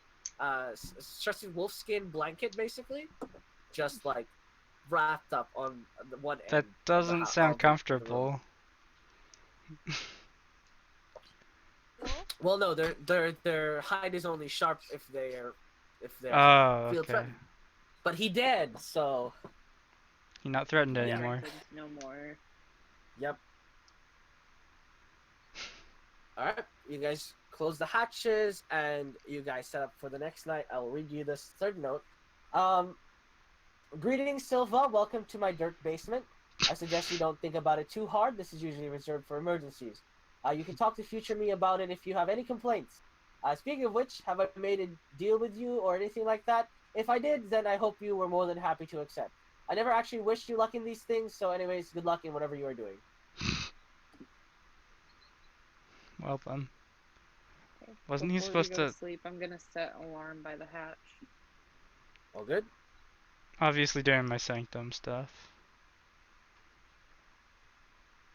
sharkskin wolf skin blanket, basically, just like wrapped up on the one That end of doesn't sound of the room. comfortable. Cool. Well, no, their hide is only sharp if they Oh, feel okay. threatened. But he did, so You're not threatened Yeah. anymore. Threatened no more. yep. All right, you guys close the hatches and you guys set up for the next night. I will read you this third note. Um, Greetings, Silva. Welcome to my dirt basement. I suggest you don't think about it too hard. This is usually reserved for emergencies. You can talk to future me about it if you have any complaints. Speaking of which, have I made a deal with you or anything like that? If I did, then I hope you were more than happy to accept. I never actually wished you luck in these things, so anyways, good luck in whatever you are doing. Well then. Okay. Wasn't he Before supposed we go to sleep, I'm gonna set alarm by the hatch. All good? obviously doing my sanctum stuff?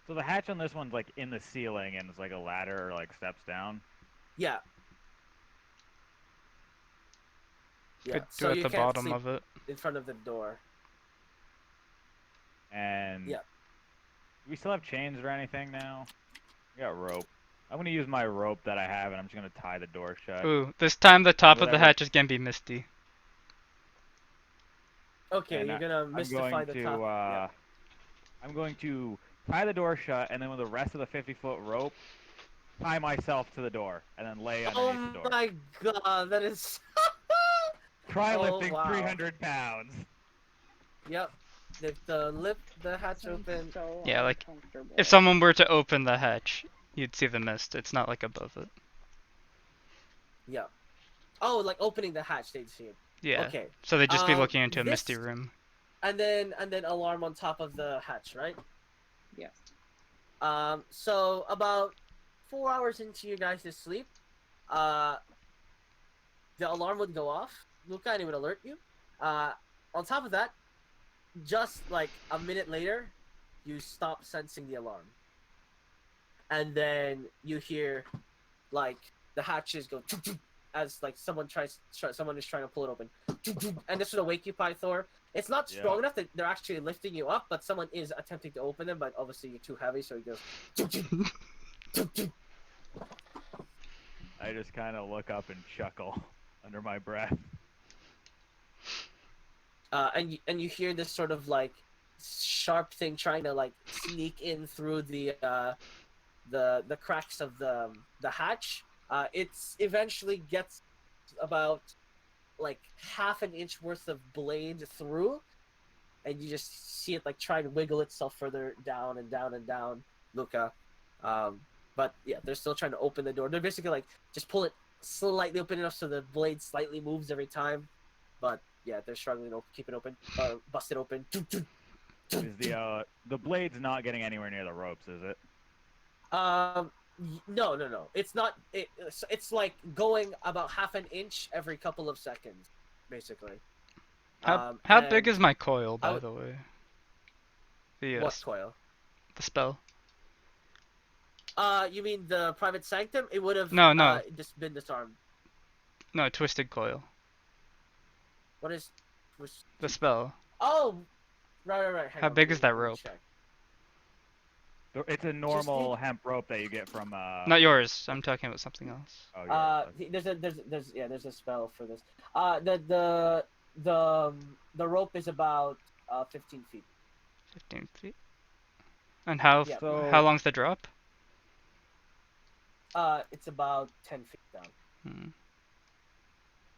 So the hatch on this one's like in the ceiling and it's like a ladder or like steps down. Yeah. Yeah. Could So do at you the can't bottom sleep of it. in front of the door. And Yeah. do we still have chains or anything now? We got rope. I'm gonna use my rope that I have and I'm just gonna tie the door shut. Ooh, this time the top of the Whatever. hatch is gonna be misty. Okay, And you're gonna I'm mystify going the to top. Yeah. I'm going to tie the door shut and then with the rest of the 50-foot rope, tie myself to the door and then lay underneath the Oh door. my god, that is. Try Oh, lifting wow. 300 pounds. Yep. If the hatch Sounds open. so Yeah, like, uncomfortable. If someone were to open the hatch, you'd see the mist. It's not like above it. Yeah. Oh, like opening the hatch, they'd see it. Yeah. Okay. So they'd just be looking into a this- misty room. And then alarm on top of the hatch, right? Yes. So about 4 hours into you guys' sleep, the alarm would go off. Luca, and it would alert you. On top of that, just like a minute later, you stop sensing the alarm, and then you hear like the hatches go as like someone is trying to pull it open, and this would wake you, Pythor. It's not strong Yeah. enough that they're actually lifting you up, but someone is attempting to open them, but obviously you're too heavy, so it goes. I just kind of look up and chuckle under my breath. And you hear this sort of like sharp thing trying to like sneak in through the cracks of the hatch. It's eventually gets about like half an inch worth of blade through, and you just see it like try to wiggle itself further down and down and down, Luca. But yeah, they're still trying to open the door. They're basically like just pull it slightly open enough so the blade slightly moves every time. But yeah, they're struggling to keep it open, bust it open. Is the blade's not getting anywhere near the ropes, is it? No. It's not. It's like going about half an inch every couple of seconds, basically. How big and is my coil, by the way? The what coil? the spell. You mean the private sanctum? It would have No. just been disarmed. No, twisted coil. What is? The spell. Oh, right. Hang How on, big let is me- that let me rope? check. It's a normal hemp rope that you get from. Not yours. I'm talking about something else. Oh, yeah. There's a spell for this. The rope is about 15 feet. 15 feet. And how Yeah. So- how long's the drop? It's about 10 feet down. Hmm.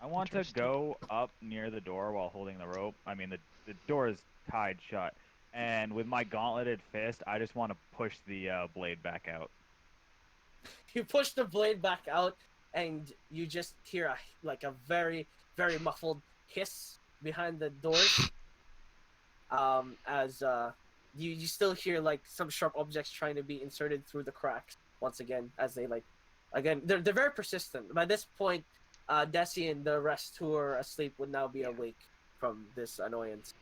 I want to Interesting. go up near the door while holding the rope. I mean, the door is tied shut. And with my gauntleted fist, I just want to push the blade back out. You push the blade back out, and you just hear a very, very muffled hiss behind the doors. As you still hear like some sharp objects trying to be inserted through the cracks once again, as they they're very persistent. By this point, Desi and the rest who are asleep would now be awake from this annoyance.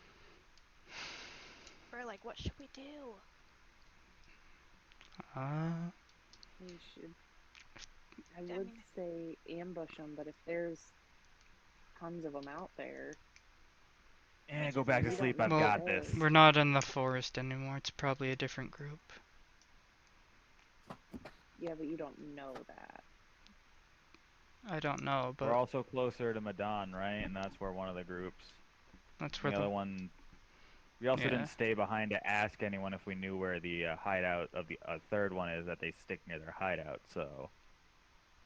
We're like, what should we do? We should. I I would mean- say ambush them, but if there's tons of them out there, And go back to We don't sleep. I've know got where. this. We're not in the forest anymore. It's probably a different group. yeah, but you don't know that. I don't know, We're but also closer to Madan, right? And that's where one of the groups. that's The where other the one. We also Yeah. didn't stay behind to ask anyone if we knew where the hideout of the third one is that they stick near their hideout. So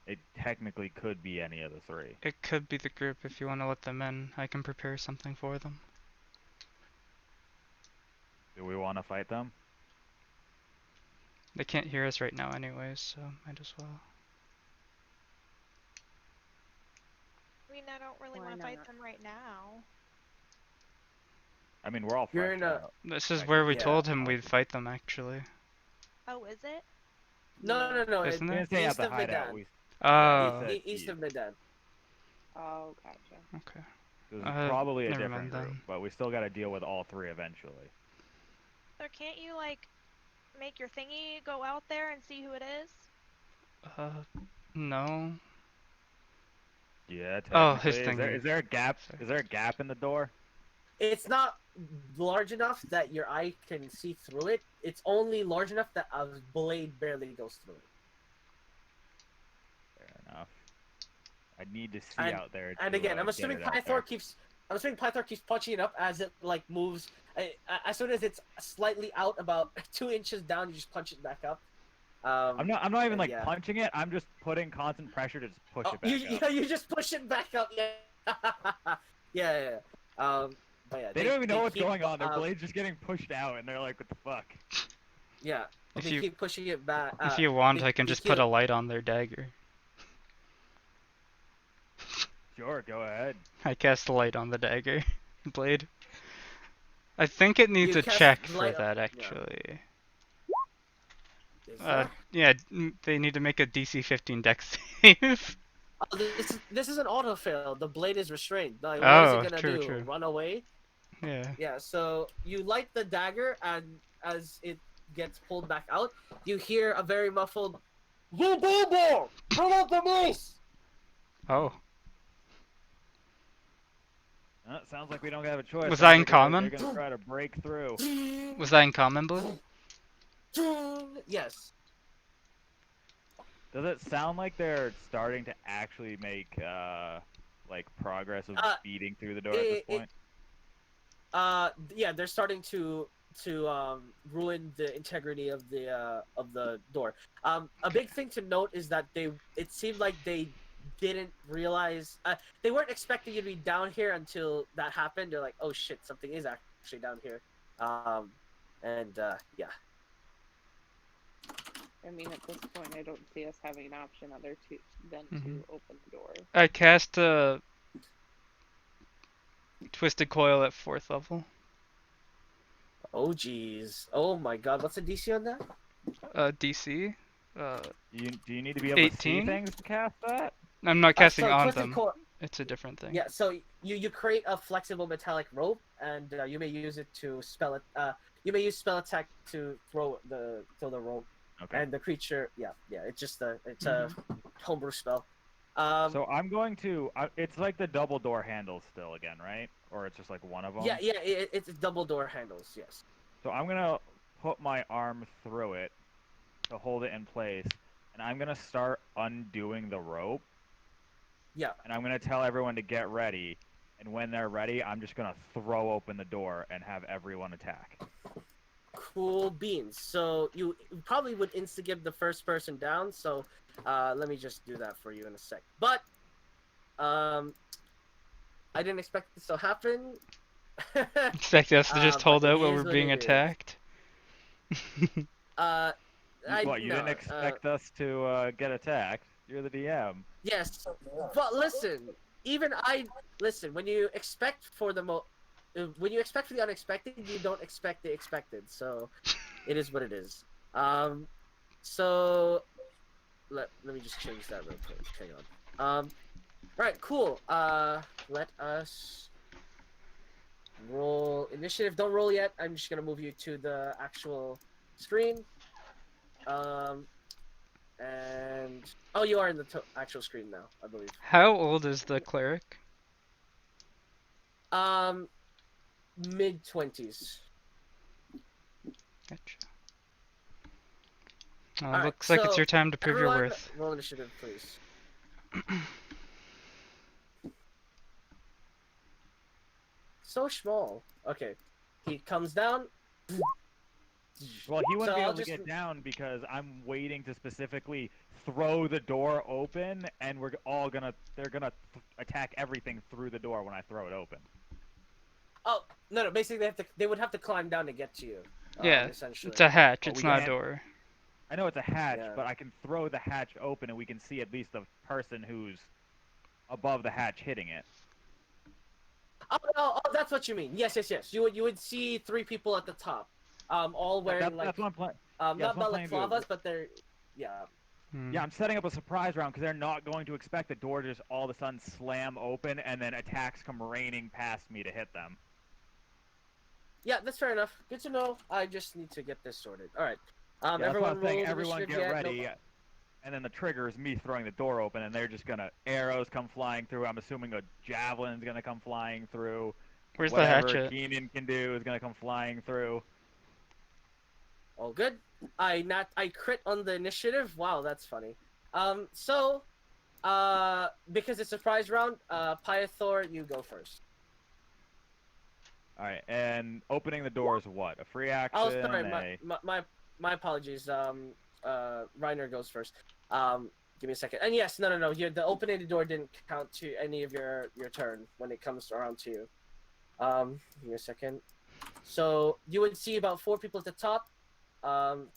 it technically could be any of the three. it could be the group if you want to let them in. I can prepare something for them. Do we want to fight them? They can't hear us right now anyways, so might as well. I mean, I don't really Why want to fight not? them right now. I mean, we're all You're fresh in a- out. This is I where we yeah, told him we'd fight them actually. Oh, is it? No. Isn't We it? didn't say at East the of hideout. Medan. We Oh, said East of Medan. Oh, gotcha. okay. it was Uh, probably a never different mind group, then. but we still got to deal with all three eventually. So can't you like make your thingy go out there and see who it is? No. Yeah, Oh, technically. his Is there a gap? Sorry. Is there a gap in the door? It's not large enough that your eye can see through it. It's only large enough that a blade barely goes through it. Fair enough. I need to see And- out there. And to, again, I'm get assuming it out there. I'm assuming Pythor keeps punching it up as it like moves. As soon as it's slightly out, about 2 inches down, you just punch it back up. I'm not even and like yeah. punching it. I'm just putting constant pressure to just push Oh, it back you, up. yeah, you just push it back up. Yeah. yeah. But yeah, They don't even know what's keep, going on. Their blade's just getting pushed out, and they're like, "What the fuck?" Yeah. If They you- keep pushing it back. If you want, they- I can they just put keep- a light on their dagger. Sure, go ahead. I cast a light on the dagger blade. I think it needs You a cast check for light on- that yeah. actually. Is Uh, that- yeah, they need to make a DC 15 dex save. Oh, this is an auto fail. The blade is restrained. Like, what is it Oh, gonna true, do? true. Run away? Yeah. Yeah. So you light the dagger, and as it gets pulled back out, you hear a very muffled, "You did there! Bring out the mace!" Oh. Sounds like we don't have a choice. Was that Sounds in like they're common? gonna try to break through. Was that in common, Blue? Yes. Does it sound like they're starting to actually make like progress of Uh, beating through the door at this it, point? yeah, they're starting to ruin the integrity of the door. A big thing to note is that it seemed like they didn't realize, they weren't expecting you to be down here until that happened. They're like, oh shit, something is actually down here. And yeah. I mean, at this point, I don't see us having an option other than to open the door. I cast a Twisted Coil at 4th level. Oh geez. Oh my god, what's the DC on that? DC. Do you need to be able to see 18? things to cast that? I'm not casting So on Twisted them. Coil. It's a different thing. Yeah, so you create a flexible metallic rope, and you may use it to spell it. You may use spell attack to throw the rope, Okay. and the creature. Yeah, it's just it's a homebrew spell. So I'm going to. It's like the double door handles still again, right? Or it's just like one of them. Yeah, it's double door handles. Yes. So I'm gonna put my arm through it to hold it in place, and I'm gonna start undoing the rope. Yeah. And I'm gonna tell everyone to get ready, and when they're ready, I'm just gonna throw open the door and have everyone attack. Cool beans. So you probably would insta-give the first person down. So let me just do that for you in a sec. But I didn't expect this to happen. Expect us to just hold but out it while is we're what being it is. attacked? What, you didn't expect us to get attacked? You're the DM. Yes, but listen. Listen. When you expect for when you expect for the unexpected, you don't expect the expected. So, it is what it is. So let me just change that real quick. Hang on. Right, cool. Let us roll initiative. Don't roll yet. I'm just gonna move you to the actual screen. And oh, you are in the actual screen now, I believe. How old is the cleric? Mid-20s. Gotcha. Alright, Looks like it's so your time to prove your everyone, worth. roll initiative, please. So small. Okay, he comes down. Well, he wouldn't So be I'll able to just- get down because I'm waiting to specifically throw the door open, and they're gonna attack everything through the door when I throw it open. Oh no! Basically, they would have to climb down to get to you. Yeah, essentially. it's a hatch, But it's we not a can't- door. I know it's a hatch, Yeah. but I can throw the hatch open, and we can see at least the person who's above the hatch hitting it. Oh, that's what you mean. Yes. You would see 3 people at the top, all wearing That's what I'm playing. not that's what I'm planning to do. balaclavas, but they're yeah. Yeah, I'm setting up a surprise round because they're not going to expect the door to just all of a sudden slam open and then attacks come raining past me to hit them. Yeah, that's fair enough. Good to know. I just need to get this sorted. All right. Yeah, that's what Everyone I'm saying. roll Everyone initiative get yet? ready. No. And then the trigger is me throwing the door open, and they're just gonna arrows come flying through. I'm assuming a javelin's gonna come flying through. Where's the Whatever hatchet? Keenan can do is gonna come flying through. All good. I crit on the initiative. Wow, that's funny. Because it's a surprise round, Pythor, you go first. All right, and opening the door is what? A free action? Oh, sorry. My apologies. Reiner goes first. Give me a second. And yes, no. The opening the door didn't count to any of your turn when it comes around to you. Give me a second. So you would see about 4 people at the top.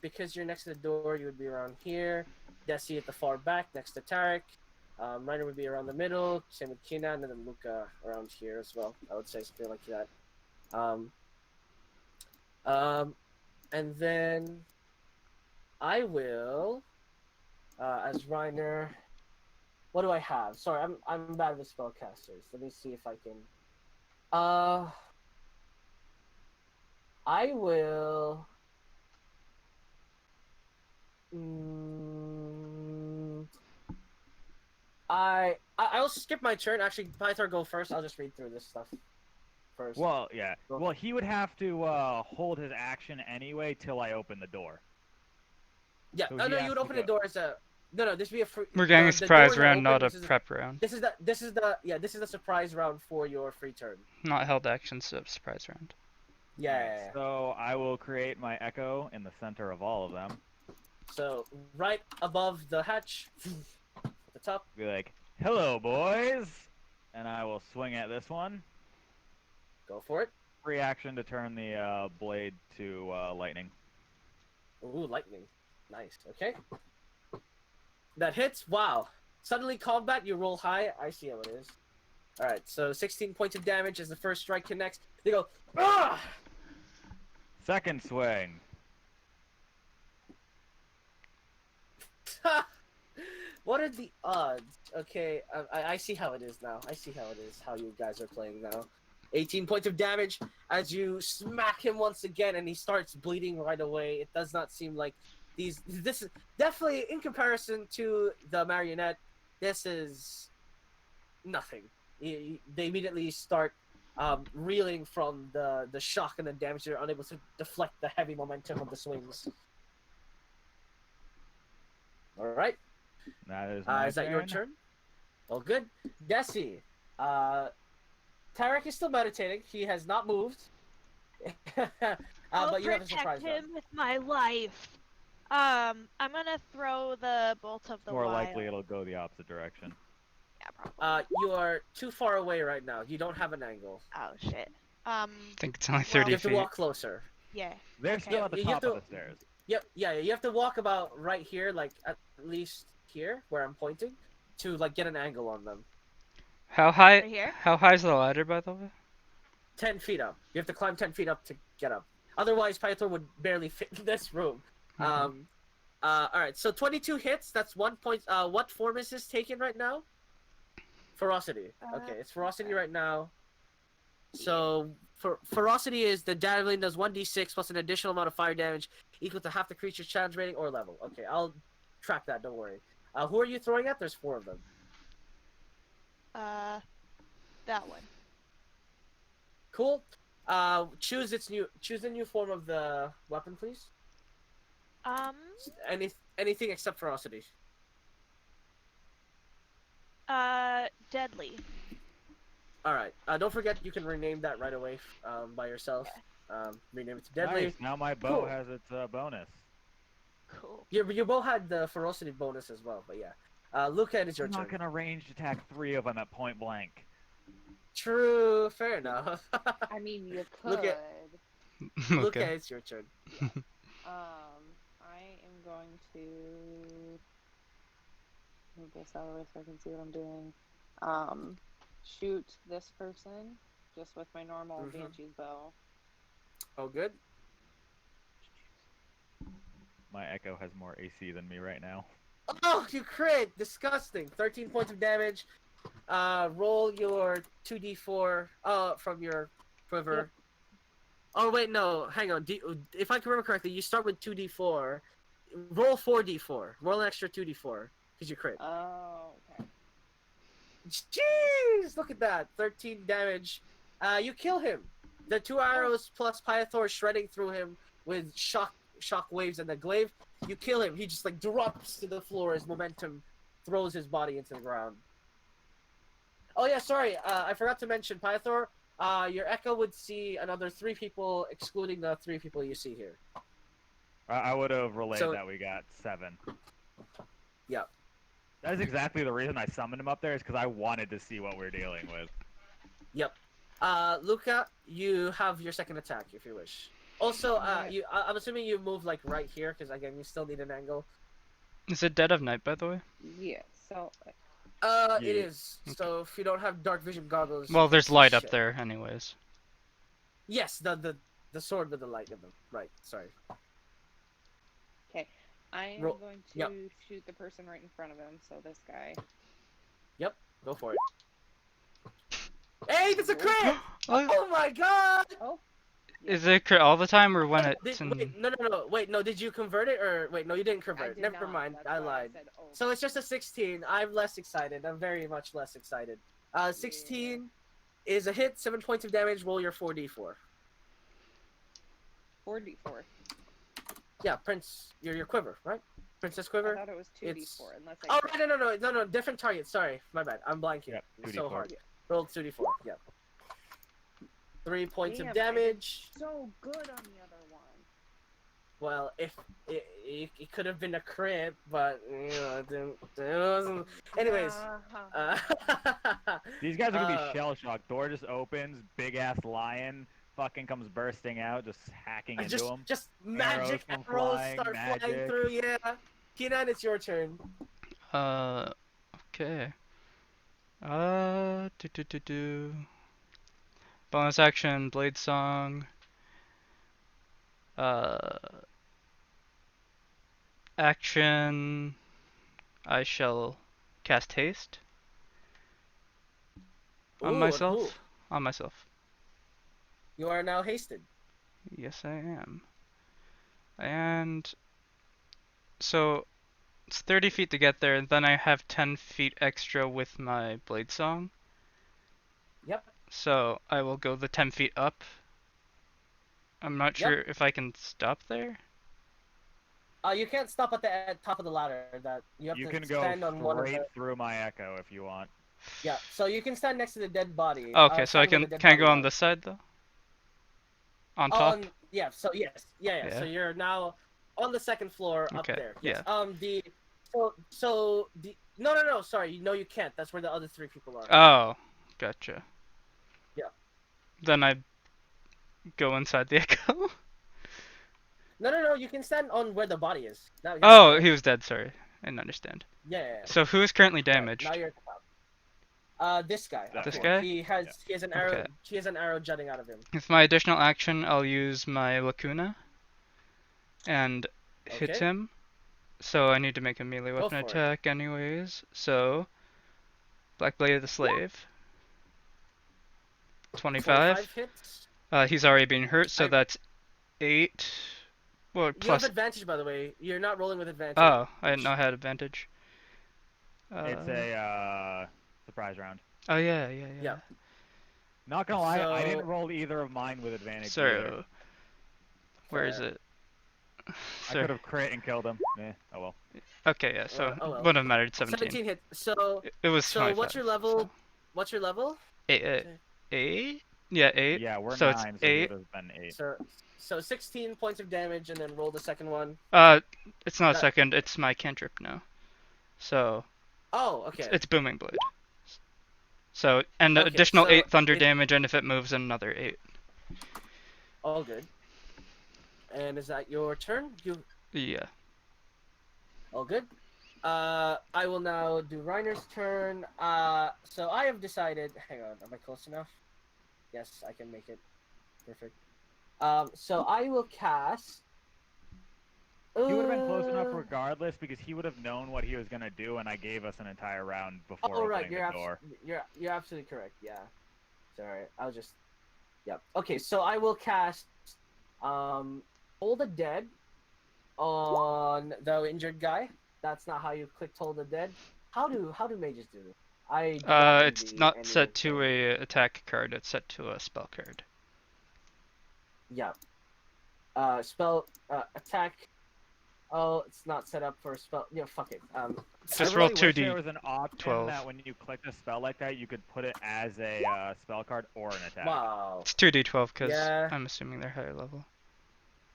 Because you're next to the door, you would be around here. Desi at the far back, next to Tarek. Reiner would be around the middle. Same with Keenan, and then Luca around here as well. I would say something like that. And then I will, as Reiner, what do I have? Sorry, I'm bad with spellcasters. Let me see if I can. I will. Mm, I'll skip my turn. Actually, Pythor, go first. I'll just read through this stuff first. Well, yeah. Go. Well, he would have to hold his action anyway till I open the door. Yeah. So Oh he no, has you would to open the go- door as a. No, this would be a free. We're getting a the surprise doors are round, not open. a prep round. This is the surprise round for your free turn. Not held action, so surprise round. Yeah. Alright, so I will create my echo in the center of all of them. So right above the hatch, at the top. Be like, "Hello, boys," and I will swing at this one. Go for it. Free action to turn the blade to lightning. Ooh, lightning. Nice. Okay. That hits. Wow. Suddenly combat. You roll high. I see how it is. All right. So 16 points of damage as the first strike connects. They go. Ah! Second swing. What are the odds? Okay, I see how it is now. I see how it is, how you guys are playing now. 18 points of damage as you smack him once again, and he starts bleeding right away. It does not seem like this is definitely, in comparison to the marionette, this is nothing. They immediately start reeling from the shock and the damage. They're unable to deflect the heavy momentum of the swings. All right. That is my Is that your turn? Oh, good. Desi. Tarek is still meditating. He has not moved. I'll but you have a surprise protect him round. with my life. I'm gonna throw the bolt of the More wild. likely it'll go the opposite direction. Yeah, probably. You are too far away right now. You don't have an angle. Oh shit. I think it's only Well, 30 You have to feet. walk closer. Yeah. They're Okay. still at the You have top to- of the stairs. Yep. Yeah. You have to walk about right here, like at least here, where I'm pointing, to like get an angle on them. How high? Right here? How high is the ladder, by the way? 10 feet up. You have to climb 10 feet up to get up. Otherwise, Pythor would barely fit in this room. Mhm. All right. So 22 hits. That's 1 point. What form is this taken right now? Ferocity. Okay, it's ferocity right now. So for ferocity is the javelin does 1d6 plus an additional amount of fire damage equal to half the creature's challenge rating or level. Okay, I'll track that. Don't worry. Who are you throwing at? There's 4 of them. That one. Cool. Choose a new form of the weapon, please. Anything except ferocity. Deadly. All right. Don't forget you can rename that right away by yourself. Rename it to deadly. Nice. Now my bow Cool. has its bonus. Cool. You both had the ferocity bonus as well, but yeah. Luca, it is your I'm turn. not gonna ranged attack 3 of them at point blank. True. Fair enough. I mean, you could. Look at- Luca, Okay. it's your turn. I am going to move this out of the way so I can see what I'm doing. Shoot this person just with my normal Mhm. Banshee's bow. Oh, good. My echo has more AC than me right now. Oh, you crit! Disgusting. 13 points of damage. Roll your 2d4 from your quiver. Yep. Oh wait, no, hang on. If I can remember correctly, you start with 2d4. Roll 4d4. Roll an extra 2d4 because you crit. Oh, okay. Jeez, look at that. 13 damage. You kill him. The 2 arrows plus Pythor shredding through him with shock waves and the glaive. You kill him. He just like drops to the floor as momentum throws his body into the ground. Oh yeah, sorry. I forgot to mention Pythor. Your echo would see another 3 people, excluding the 3 people you see here. I would have relayed So- that we got 7. Yeah. That is exactly the reason I summoned him up there, is because I wanted to see what we're dealing with. Yep. Luca, you have your second attack if you wish. Also, Right. I'm assuming you move like right here because again, you still need an angle. Is it dead of night, by the way? Yeah, so It Yeah. is. So if you don't have dark vision goggles. Well, there's light up shit. there, anyways. Yes, the sword with the light in them. Right. Sorry. I am Roll- going to yep. shoot the person right in front of him, so this guy. Yep, go for it. Hey, that's a crit! Oh, Oh my god! Oh, is it crit all the time or when Wait, it's in? wait, no. Wait, no, did you convert it or wait, no, you didn't I convert. did Never not. mind. That's I why lied. I said, oh. So it's just a 16. I'm less excited. I'm very much less excited. 16 is a hit, 7 points of damage. Roll your 4d4. 4d4. Yeah, Prince, your quiver, right? Princess I quiver. thought it was 2d4 It's- unless I. Oh, crit. no, different target. Sorry, my bad. I'm blanking. Yep, It's so 2d4. hard. Roll 2d4. Yeah. 3 points Damn, of I did damage. so good on the other one. Well, if it could have been a crit, but you know, it wasn't. Anyways, These guys are gonna uh, be shell shocked. Door just opens, big ass lion fucking comes bursting out, just hacking into just them. just magic Arrows come arrows flying, start flying magic. through. Yeah, Keenan, it's your turn. Okay. Do. Bonus action, Blade Song. Uh, Action. I shall cast haste on Ooh, myself. who? On myself. You are now hasted. Yes, I am. And so it's 30 feet to get there, and then I have 10 feet extra with my Blade Song. Yep. So I will go the 10 feet up. I'm not Yep. sure if I can stop there. You can't stop at the top of the ladder. That you have You to can go stand on one of straight the. through my echo if you want. Yeah. So you can stand next to the dead body. Okay, so I stand where can the dead can I body go on was. this side though? On top? Yeah. So yes. Yeah. So Yeah. you're now on the second floor up Okay, there. Yes. yeah. No. Sorry. No, you can't. That's where the other 3 people are. Oh, gotcha. Yeah. Then I go inside the echo. No. You can stand on where the body is. Now, Oh, he was dead. Sorry, I didn't understand. Yeah. So who is currently Right, damaged? now you're at the top. This guy. up This here. guy? He has an arrow. Okay. He has an arrow jutting out of him. With my additional action, I'll use my lacuna and hit Okay. him. So I need to make a melee Go weapon for it. attack anyways. So Black Blade of the Slave. 25. hits. He's already been hurt, so I- that's 8. Well, You have plus. advantage, by the way. You're not rolling with advantage. Oh, I didn't know I had advantage. It's a surprise round. Oh yeah. Yeah. Not gonna lie, I So- didn't roll either of mine with advantage. So either. where is Fair. it? I Sir. could have crit and killed him. Oh well. Okay, yeah. So oh well. wouldn't have mattered. 17. 17 hits. So It was so 25. what's your level? What's your level? 8? Yeah, 8. Yeah, we're So 9, it's so it 8. would have been 8. So 16 points of damage, and then roll the second one. It's not a That- second. It's my cantrip now. So Oh, okay. it's booming blade. So and Okay, additional so 8 thunder it- damage, and if it moves, another 8. All good. And is that your turn? Yeah. All good. I will now do Reiner's turn. So I have decided. Hang on, am I close enough? Yes, I can make it. Perfect. So I will cast. He would have been close enough regardless because he would have known what he was gonna do, and I gave us an entire round before Oh right, opening the door. you're absolutely correct. Yeah. Sorry, I was just. Yep. Okay, so I will cast. Hold the Dead on the injured guy. That's not how you click Hold the Dead. How do mages do this? It's not set to a attack card. It's set to a spell card. Yeah. Spell attack. Oh, it's not set up for a spell. Yeah, fuck it. Just I roll really wish 2d. there was an option 12. that when you click a spell like that, you could put it as a spell card or an attack. Wow. It's 2d12 because Yeah. I'm assuming they're higher level.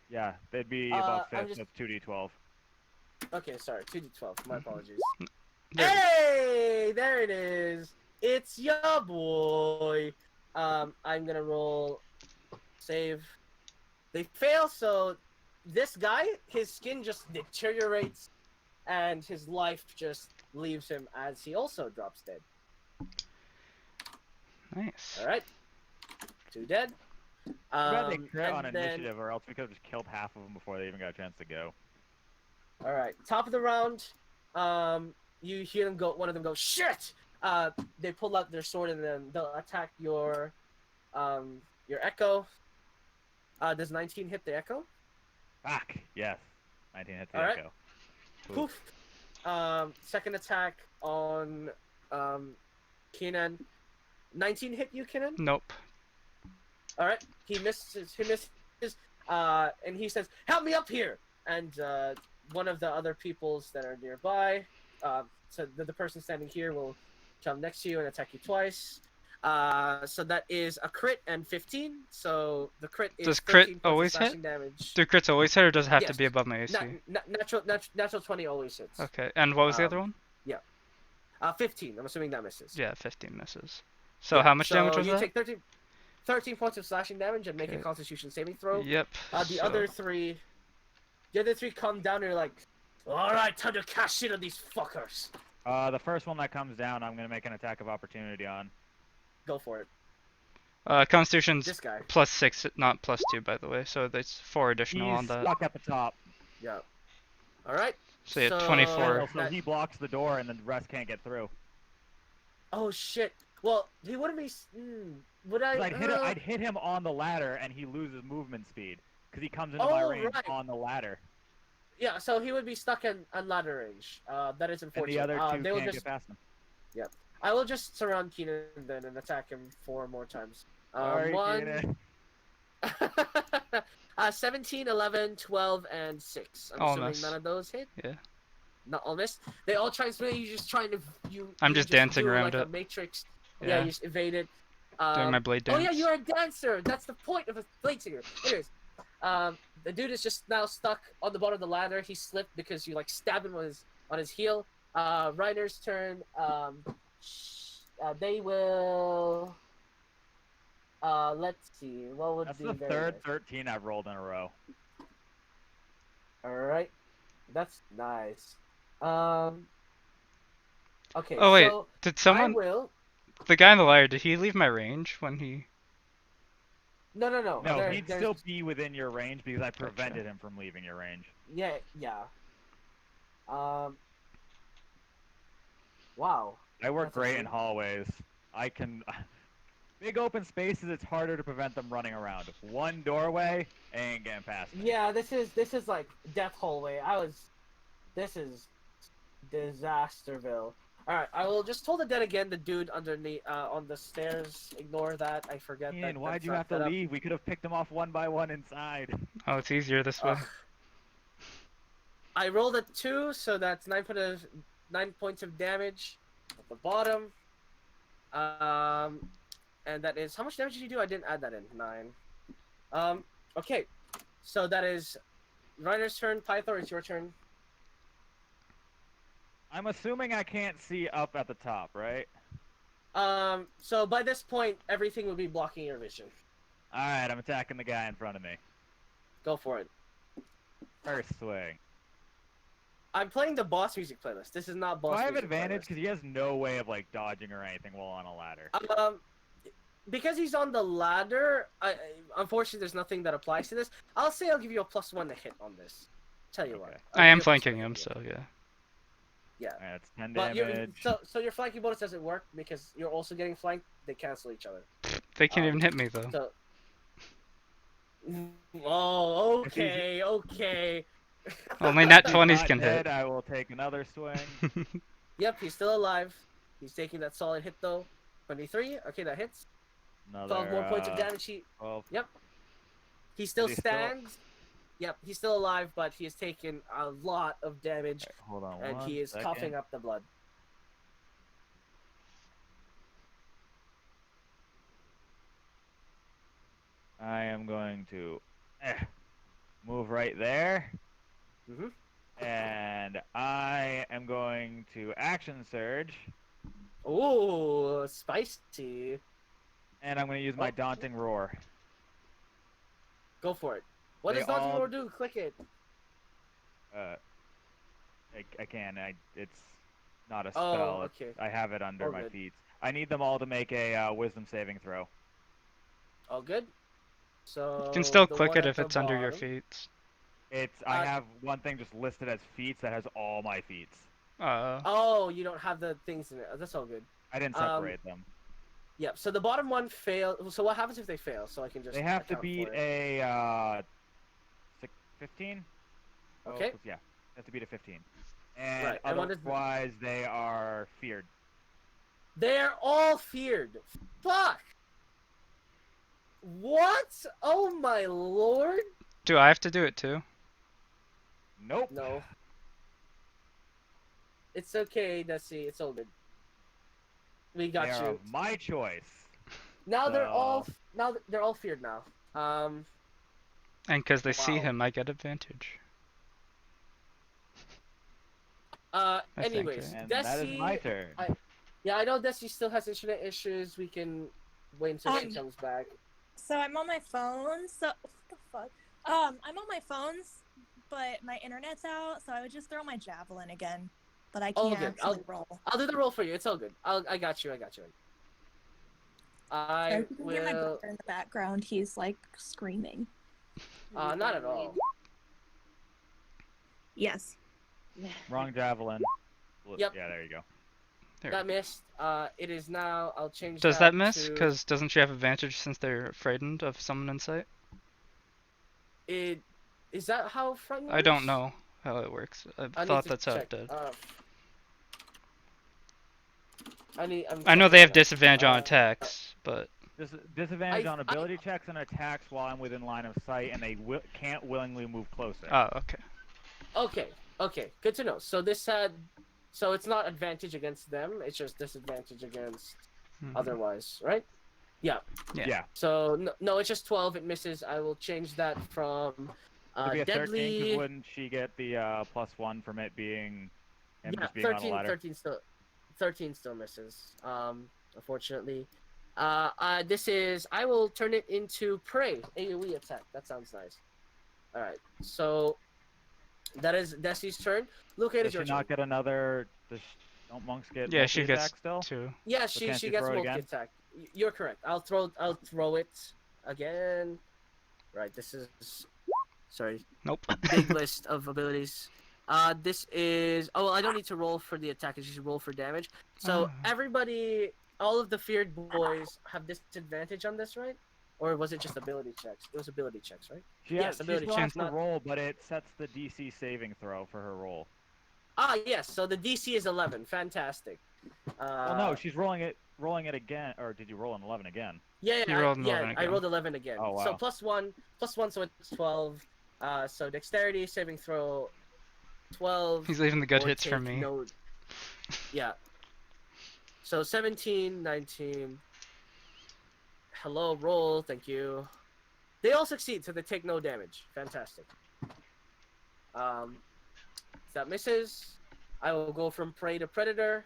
Yeah, they'd be above I'm 5th, just- that's 2d12. Okay, sorry. 2d12. My apologies. There. Hey, there it is. It's ya boy. I'm gonna roll. Save. They fail, so this guy, his skin just deteriorates, and his life just leaves him as he also drops dead. Nice. All right, 2 dead. They crit on and then- initiative, or else we could have just killed half of them before they even got a chance to go. All right, top of the round. You hear them go. One of them go, "Shit! they pull out their sword and then they'll attack your echo. Does 19 hit the echo? Fuck. Yes. 19 hits the All right. echo. Poof. Second attack on Kenan. 19 hit you, Kenan? Nope. All right. He misses. And he says, "Help me up here!" And one of the other peoples that are nearby, so the person standing here will come next to you and attack you twice. So that is a crit and 15. So the crit is Does 13 crit points always of hit? slashing damage. Do crits always hit, or does it have to Yes. be above my AC? Natural 20 always hits. Okay, and what was the other one? 15. I'm assuming that misses. Yeah, 15 misses. So Yeah, how much damage was you that? take 13 points of slashing damage and make a Okay. Constitution saving throw. Yep. The other three come down and you're like, all right, time to cash in on these fuckers. The first one that comes down, I'm gonna make an attack of opportunity on. Go for it. Constitution's This guy. +6, not +2, by the way. So there's 4 additional on He's that. stuck at the top. Yeah. All right. So yeah, So- 24. So he blocks the door, and the rest can't get through. Oh shit. Well, he wouldn't be. Would I? 'Cause I'd hit him on the ladder, and he loses movement speed because he comes into my Oh, range right. on the ladder, Yeah. So he would be stuck in ladder range. That is and unfortunate. the other two they will can't just. get past him. I will just surround Keenan then and attack him 4 more times. Sorry, One. Keenan. 17, 11, 12, and 6. I'm All assuming miss. none of those hit. Yeah. Not all miss. They all transmute. You just trying to I'm you just dancing do around like it. a matrix. Yeah, Yeah. you just evade it. Doing my blade dance. Oh yeah, you're a dancer. That's the point of a blade singer. Anyways, the dude is just now stuck on the bottom of the ladder. He slipped because you like stabbed him on his heel. Reiner's turn. They will. Let's see. What would That's be the very third nice? 13 I've rolled in a row. All right, that's nice. Okay. Oh wait, so did I someone, will. the guy in the ladder, did he leave my range when he? No. No, he'd there's- still be within your range because I prevented him from leaving your range. Yeah. Wow. I work That's great in insane. hallways. I can. Big open spaces, it's harder to prevent them running around. One doorway, ain't getting past me. Yeah, this is like death hallway. This is Disasterville. All right, I will just hold it dead again. The dude underneath on the stairs. Ignore that. I forget. Ian, why'd you have to leave? We could have picked them off one by one inside. Oh, it's easier this way. I rolled a 2, so that's 9 points of damage at the bottom. And that is how much damage did you do? I didn't add that in. 9. Okay, so that is Reiner's turn. Pythor, it's your turn. I'm assuming I can't see up at the top, right? So by this point, everything will be blocking your vision. Alright, I'm attacking the guy in front of me. Go for it. First swing. I'm playing the boss music playlist. This is not boss Do I have music advantage? playlist. Because he has no way of, like, dodging or anything while on a ladder. Because he's on the ladder, unfortunately, there's nothing that applies to this. I'll say I'll give you a +1 to hit on this. Tell you what. Okay. I'll I give am you a flanking +1 to him, hit. so yeah. Yeah. Alright, that's 10 But damage. so your flanking bonus doesn't work because you're also getting flanked. They cancel each other. They can't even hit me though. So. Oh, okay. Only nat He's 20s not can dead, hit. I will take another swing. Yep, he's still alive. He's taking that solid hit though. 23. Okay, that hits. Another 12 more points of damage. 12. He still Is he still- stands. Yep, he's still alive, but he has taken a lot of damage, Hold on and one he is second. coughing up the blood. I am going to move right there. Mhm. And I am going to action surge. Ooh, spicy. And I'm going to use my Oh. daunting roar. Go for it. What They does Daunting all- Roar do? Click it. I can. It's not a Oh, spell. okay. I have it under Oh, my good. feet. I need them all to make a wisdom saving throw. All good. So You can still the click one it at if the it's under your bottom- feet. I Uh, have one thing just listed as feats that has all my feats. Oh, you don't have the things in it. That's all good. I didn't separate them. Yep. So the bottom one failed. So what happens if they fail? So I can just They have to account beat for it. a 15. Okay. Yeah, they have to beat a 15. And Right, and what is the- otherwise, they are feared. They're all feared. Fuck. What? Oh my lord. Do I have to do it too? Nope. No. It's okay, Desi. It's all good. We got They are you. of my choice. Now they're all So- they're all feared now. And because they see Wow. him, I get advantage. I think, Anyways, right? And Desi. that is my turn. Yeah, I know Desi still has internet issues. We can wait until she comes back. So I'm on my phone. So what the fuck? I'm on my phones, but my internet's out. So I would just throw my javelin again, but I All can't good. actually roll. I'll do the roll for you. It's all good. I got you. I If you can hear my will. brother in the background. He's like screaming. Not at all. Yes. Wrong javelin. Yep. Yeah, there you go. There. That missed. It is now. I'll change. Does that miss? to- Because doesn't she have advantage since they're frightened of someone in sight? It is that how frightened? I don't works? know how it works. I I need thought to that's how check. it did. I'm I know they have checking that. disadvantage on attacks, but Disadvantage I- on ability checks and attacks while I'm within line of sight, and they can't willingly move closer. oh, okay. Okay, good to know. So this had, so it's not advantage against them. It's just disadvantage against Mhm. otherwise, right? Yeah. Yeah. So no, it's just 12. It misses. I will change that from It'd be a 13, deadly. because wouldn't she get the +1 from it being him Yeah, just being on the 13, ladder? 13 still misses. Unfortunately. This is. I will turn it into prey. AoE attack. That sounds nice. All right. So that is Desi's turn. Luke, it Does is she your not turn. get another? Don't monks get Yeah, she multi-attack gets still? 2. Yeah, But she can't she you gets throw it multi again? attack. You're correct. I'll throw it again. Right. This is. Sorry. Nope. Big list of abilities. This is. Oh, well, I don't need to roll for the attack. I just roll for damage. So Ah. everybody, all of the feared boys have disadvantage on this, right? Or was it just ability checks? It was ability checks, right? She Yes, she ability still has checks, to not- roll, but it sets the DC saving throw for her roll. Yes. So the DC is 11. Fantastic. Well, no, she's rolling it again. Or did you roll an 11 again? Yeah, You rolled an 11 I again. rolled 11 again. Oh, So wow. +1, so it's 12. So dexterity saving throw 12. He's leaving the good or hits for take me. No... Yeah. So 17, 19. Hello, roll. Thank you. They all succeed, so they take no damage. Fantastic. If that misses, I will go from prey to predator,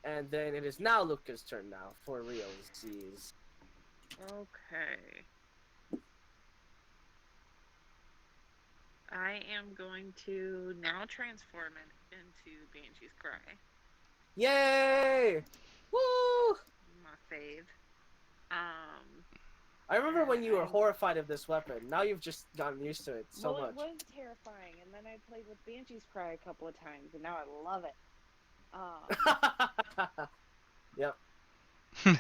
and then it is now Luca's turn now for realsies. Okay. I am going to now transform it into Banshee's Cry. Yay! Woo! My fave. I remember when you were horrified of this weapon. Now you've just gotten used to it so well, much. it was terrifying, and then I played with Banshee's Cry a couple of times, and now I love it. Yep.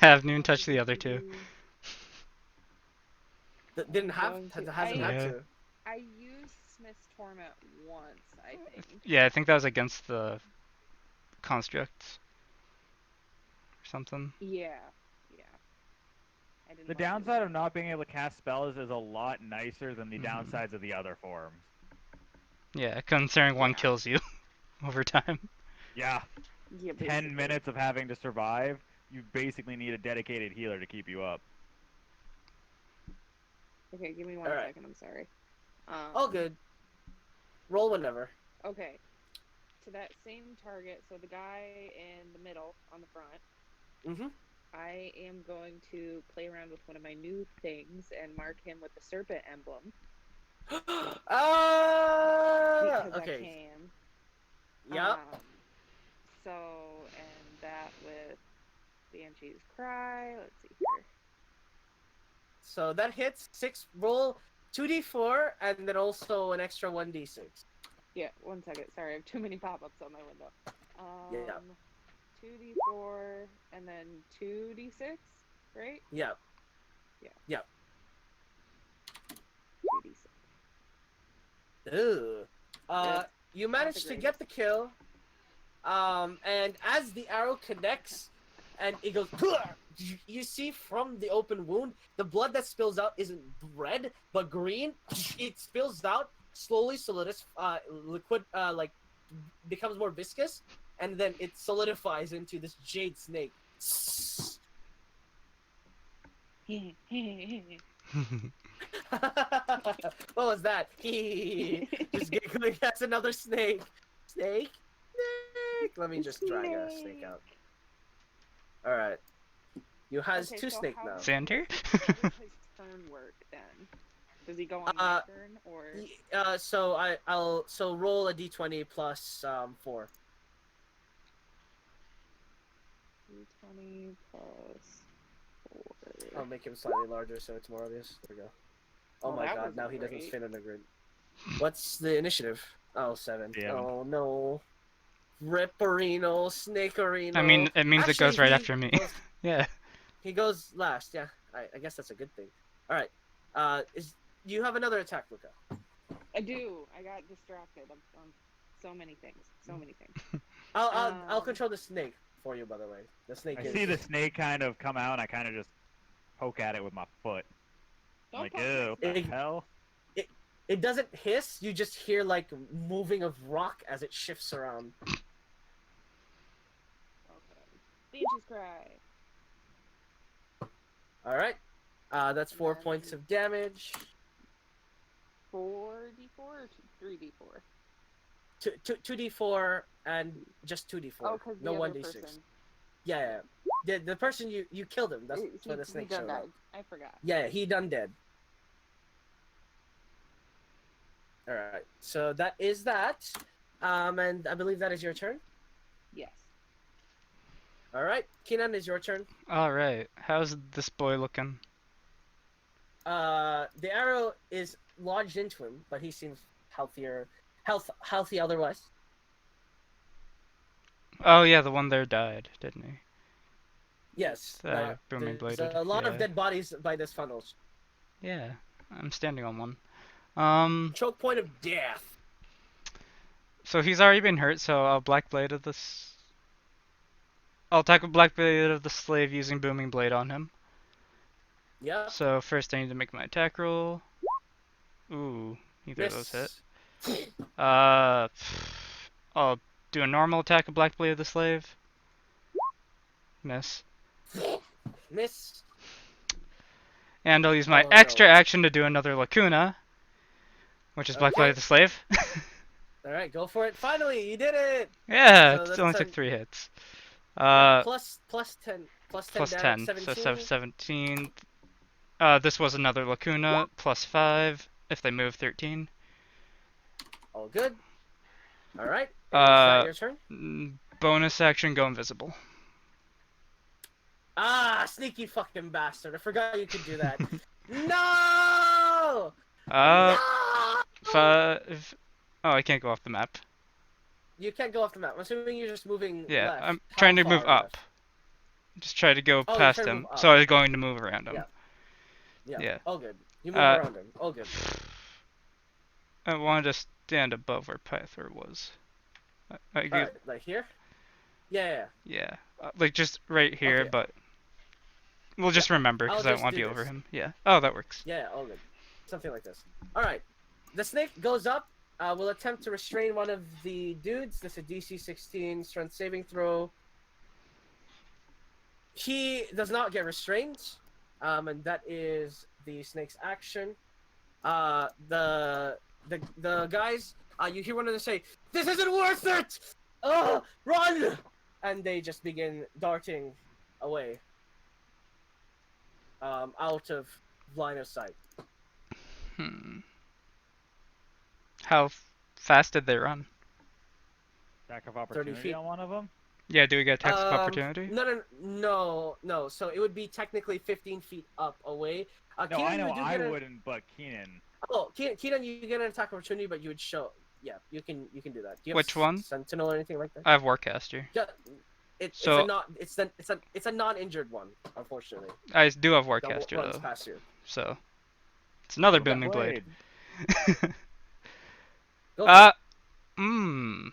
Have Noon touch the other two. That didn't have, Going to- hasn't I- had to. I used Smith's Torment once, I think. Yeah, I think that was against the constructs or something. Yeah. I didn't The like it. downside of not being able to cast spells is a lot nicer than the Mhm. downsides of the other forms. Yeah, considering one Yeah. kills you over time. Yeah, Yeah, 10 basically. minutes of having to survive, you basically need a dedicated healer to keep you up. Okay, give me one Alright. second, I'm sorry. All good. Roll whenever. Okay. To that same target, so the guy in the middle on the front, Mm-hmm. I am going to play around with one of my new things and mark him with the serpent emblem. Because I Okay. can. Yep. So, and that with Banshee's Cry. Let's see here. So that hits 6. Roll 2d4 and then also an extra 1d6. Yeah, one second. Sorry, I have too many pop-ups on my window. Yeah. 2d4 and then 2d6, right? Yeah. Yeah. Yeah. 2d6. Ooh. Good. You Not managed the to get greatest. the kill. And as the arrow connects, and it goes, you see from the open wound, the blood that spills out isn't red but green. It spills out slowly, liquid, like becomes more viscous, and then it solidifies into this jade snake. What was that? Just giggling. That's another snake. Snake. Snake. Let me just drag a snake out. All right. You has Okay, two so snake how now. does Xander? How does his turn work then? Does he go on my turn or? So roll a d20 plus 4. D20 plus 4. I'll make him slightly larger so it's more obvious. There we go. Oh Well, my that god, wasn't now he doesn't great. fit in the grid. What's the initiative? Oh, 7. Yeah. Oh no. Ripperino, Snakerino. I mean, it means it goes right after me. Yeah. He goes last, yeah. I guess that's a good thing. Alright. You have another attack, Luca. I do. I got distracted. I'm so many things. So many things. I'll control the snake for you, by the way. The snake I is... see the snake kind of come out, and I kind of just poke at it with my foot. I'm Don't like, poke ew, what the It- hell? It doesn't hiss, you just hear, like, moving of rock as it shifts around. Okay. Beaches cry. Alright. That's 4 then- points of damage. 4d4 or 3d4? 2d4 and just 2d4. Oh, because no the other 1d6. person. Yeah. The person you killed him. That's where the snake done showed up. died. I forgot. Yeah, he done dead. Alright, so that is that. And I believe that is your turn. Yes. Alright, Keenan, is your turn. Alright. How's this boy looking? The arrow is lodged into him, but he seems healthy otherwise. Oh yeah, the one there died, didn't he? Yes. Booming There's bladed. a lot Yeah. of dead bodies by this funnel. Yeah. I'm standing on one. Choke point of death. So he's already been hurt, so I'll Black Blade of this. I'll attack with Black Blade of the Slave using Booming Blade on him. Yeah. So first I need to make my attack roll. Ooh, neither of those hit. I'll do a normal attack of Black Blade of the Slave. Miss. Miss. And I'll use my Oh, extra no. action to do another Lacuna, which is Black Blade of the Slave. Alright, go for it. Finally, you did it! Yeah, So it that's only 10. took 3 hits. Plus 10. Plus 10 plus damage, 10, so 17. 17. This was another Lacuna, plus 5, if they move 13. All good. Alright. Is that your turn? Bonus action, go invisible. Ah, sneaky fucking bastard. I forgot you could do that. No! No! 5. Oh, I can't go off the map. You can't go off the map. I'm assuming you're just moving Yeah, left. I'm How trying to far move up. left? Just try to go Oh, you're past trying to him. move up. So I was going to move around him. Yeah. Yeah. Yeah. All good. You move around him. All good. I wanted to stand above where Pythor was. Alright, like here? Yeah. Yeah, like just right here, Okay. but we'll just remember I'll because I don't just want to do be over this. him. Yeah. Oh, that works. Yeah, all good. Something like this. Alright. The snake goes up. Will attempt to restrain one of the dudes. This is a DC 16 strength saving throw. He does not get restrained. And that is the snake's action. The guys, you hear one of them say, "This isn't worth it! Run!" And they just begin darting away. Out of line of sight. How fast did they run? Attack of 30 opportunity feet. on one of them? Yeah, do we get attacks of opportunity? No. So it would be technically 15 feet up away. No, Keenan, I know you do I get wouldn't, but Keenan. Oh, Keenan, you get an attack opportunity, but you would show you can do that. Do you have Which one? Sentinel or anything like that? I have Warcaster. Ju- it's So- a not it's a non-injured one, unfortunately. I do have That Warcaster runs though, past you. so it's another Look at booming blade. Go for it.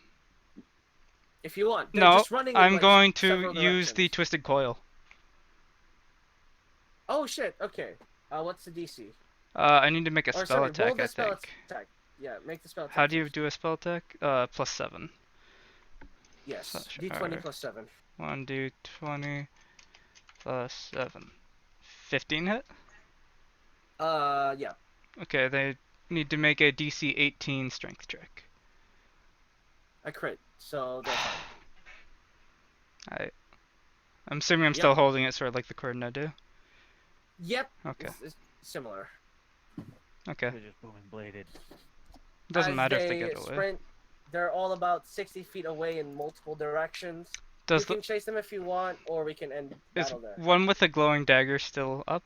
If you want. They're No, just running in, I'm like, going to several use the directions. Twisted Coil. Oh shit. Okay. What's the DC? I need to make a Or spell sorry, roll attack, the I spell think. attack. Yeah, make the spell attack. How do you first. do a spell attack? +7. Yes. Slash D20 R. plus 7. 1d20 plus 7. 15 hit? Yeah. Okay, they need to make a DC 18 strength check. I crit. So they're fine. I'm assuming I'm Yep. still holding it sort of like the coordinate do. Yep. Okay. It's similar. Okay. They're just booming bladed. Doesn't As matter if they get away. sprint, they're all about 60 feet away in multiple directions. Does you the can chase them if you want, or we can end is battle there. one with the glowing dagger still up?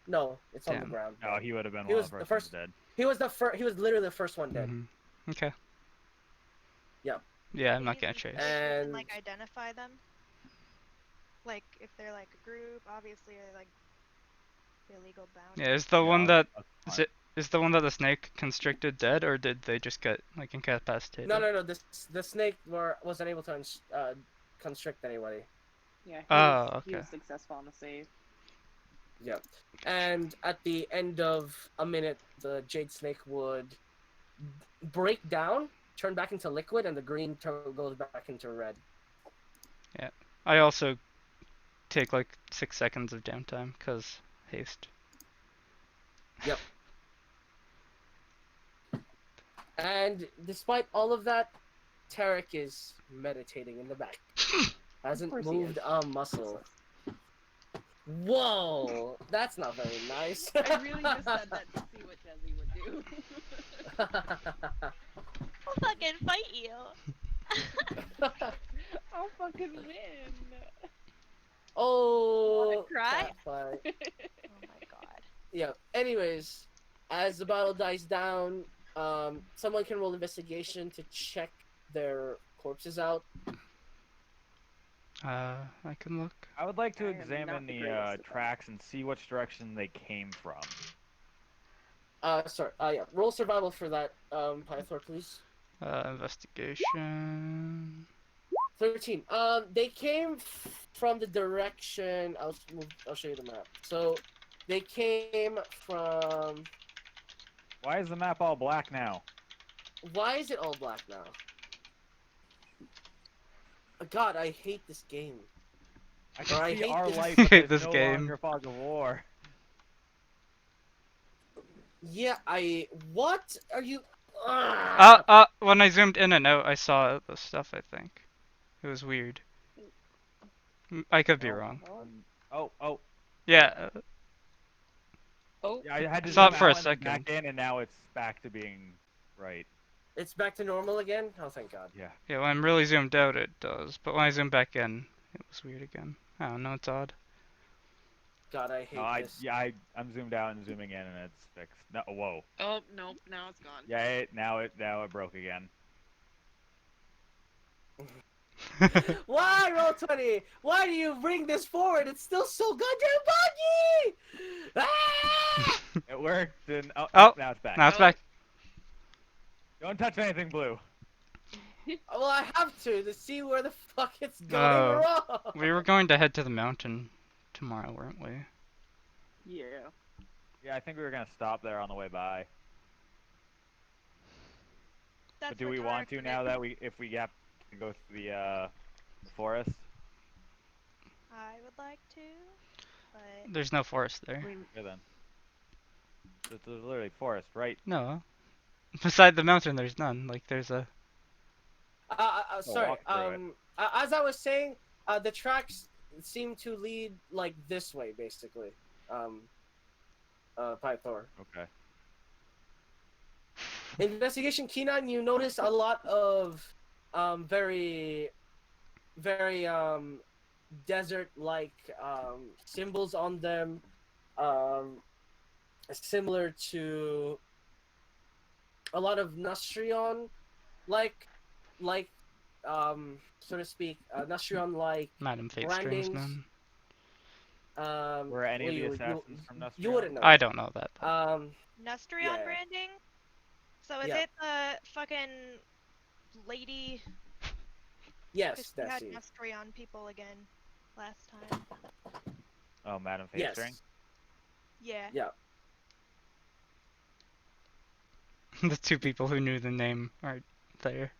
No, it's on the Damn. ground. No, he would have been He one was of the the first first- dead. He was he was literally the first one dead. Okay. Yeah. Yeah, I'm Can not you gonna use chase. this and, like, And- identify them? Like, if they're like a group, obviously, or like illegal bounty. Yeah, is the one Yeah, that that's is is the one that the snake constricted dead, or did they just get like incapacitated? No. The snake wasn't able to constrict anybody. Yeah. He Oh, was okay. successful on the save. Yep. And at the end of a minute, the jade snake would break down, turn back into liquid, and the green goes back into red. I also take like 6 seconds of downtime because haste. And despite all of that, Tarek is meditating in the back. Hasn't course he moved is. a muscle. Whoa, that's not very nice. I really just said that to see what Jesse would do. I'll fucking fight you. I'll fucking win. Oh, Wanna cry? cat fight. Oh my god. Yeah. Anyways, as the battle dies down, someone can roll investigation to check their corpses out. I can look. I would like to I am not examine the the greatest at that. tracks and see which direction they came from. Sorry. Yeah. Roll survival for that, Pythor, please. Investigation. 13. They came from the direction. I'll show you the map. So, they came from. Why is the map all black now? Why is it all black now? God, I hate this game. I I can see hate our this- light, but Hate there's this no game. longer fog of war. Yeah, What are you? Ah! When I zoomed in and out, I saw the stuff, I think. It was weird. I could be Oh. wrong. Oh. Yeah, Oh, Yeah, I had to Saw it zoom for a out and then back second. in, and now it's back to being right. It's back to normal again? Oh, thank God. Yeah. yeah, when I'm really zoomed out, it does. But when I zoom back in, it was weird again. I don't know, it's odd. God, I hate No, this. I'm zoomed out and zooming in, and it's fixed. No, whoa. oh, nope, now it's gone. Yeah, now it broke again. Why, Roll20? Why do you bring this forward? It's still so goddamn buggy! Ah! It worked, and Oh, now it's back. Now it's Oh. back. Don't touch anything blue. Well, I have to see where the fuck it's going Oh. wrong. We were going to head to the mountain tomorrow, weren't we? Yeah. Yeah, I think we were gonna stop there on the way by. That's But do where we want Tarek to now that if we have to go through the forest? I would like to, but There's no forest there. Okay then. It's literally forest, right? No. Beside the mountain, there's none. Like, there's a... Sorry. walk through it. As I was saying, the tracks seem to lead like this way, basically. Pythor. Okay. Investigation Keenan, you notice a lot of very desert-like symbols on them, similar to a lot of Nastrion, like, like, so to speak, Nastrion like Madam Fate brandings. Stringsman. Were any Well, of the you assassins from you Nustrion? wouldn't know I that. don't know that. Though. Nustrion Yeah. branding? So is Yeah. it the fucking lady? Yes, Because we had Desi. Nustrion people again last time. Oh, Madam Fate Yes. String? Yeah. Yeah. The two people who knew the name are there.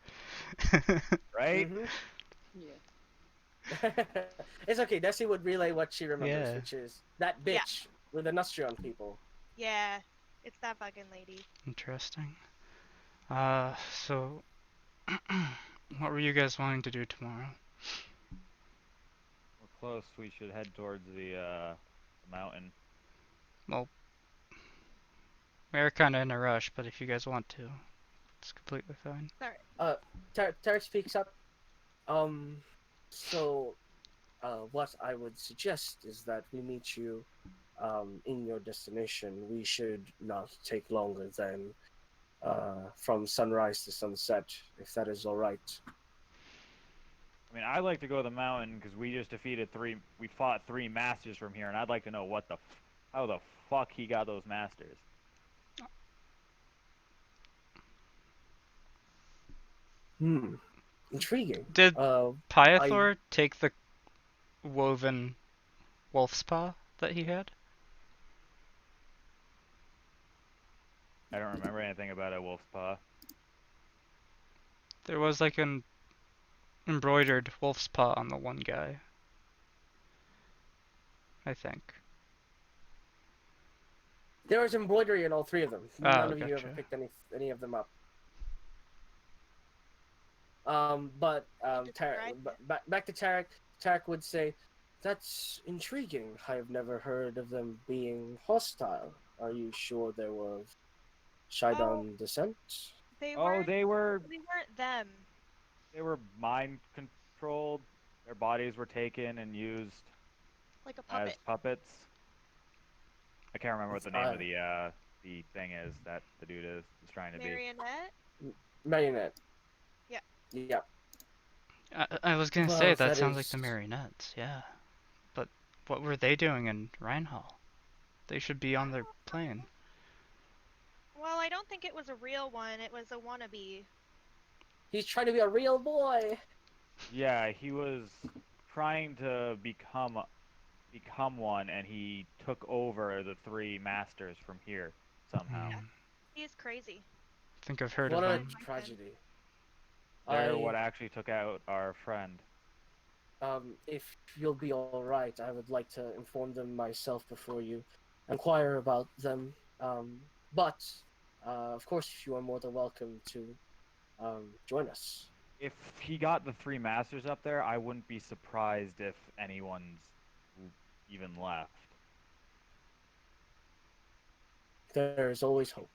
Right? Mm-hmm. Yeah. It's okay. Desi would relay what she remembers, Yeah. which is that Yeah. bitch with the Nastrion people. Yeah. It's that fucking lady. Interesting. So, what were you guys wanting to do tomorrow? We're close. We should head towards the mountain. Well, we're kind of in a rush, but if you guys want to, it's completely fine. Sorry. Tarek speaks up. So, what I would suggest is that we meet you, in your destination. We should not take longer than, from sunrise to sunset, if that is all right. I mean, I'd like to go to the mountain because we just we fought 3 masters from here, and I'd like to know how the fuck he got those masters. Intriguing. Did I Pythor take the woven wolf's paw that he had? I don't remember anything about a wolf's paw. There was like an embroidered wolf's paw on the one guy. I think. There was embroidery in all 3 of them. Oh, None of you ever gotcha. picked any of them up. But back to Tarek. Tarek would say, "That's intriguing. I have never heard of them being hostile. Are you sure they were of Shaidan descent?" They Oh, weren't. they were them. mind controlled. Their bodies were taken and used Like a as puppet. puppets. I can't remember what the name Uh, of the thing is that the dude is trying to be. Marionette. Marionette. Yeah. Yeah. I was gonna Well, say if that that sounds like is- the marionettes, yeah. But what were they doing in Reinhall? They should be on their plane. Well, I don't think it was a real one. It was a wannabe. He's trying to be a real boy. Yeah, he was trying to become one, and he took over the 3 masters from here somehow. He's crazy. I think I've heard What of a them. tragedy. They're I what actually took out our friend. If you'll be all right, I would like to inform them myself before you inquire about them. But of course, you are more than welcome to join us. If he got the 3 masters up there, I wouldn't be surprised if anyone's even left. There's always hope.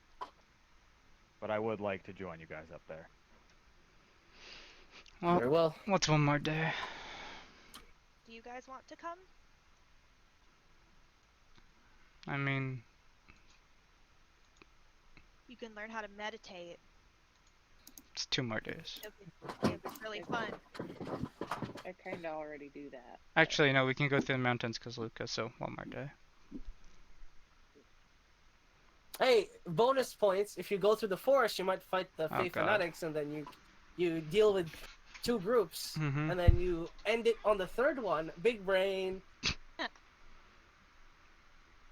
But I would like to join you guys up there. Very Well, well. what's one more day? Do you guys want to come? I mean, You can learn how to meditate. it's 2 more days. It'll be really fun. I kind of already do that. Actually, no, we can go through the mountains because Luca, so 1 more day. Hey, bonus points. If you go through the forest, you might fight the Oh, Fae God. Fanatics, and then you deal with 2 groups, Mm-hmm. and then you end it on the 3rd one. Big brain.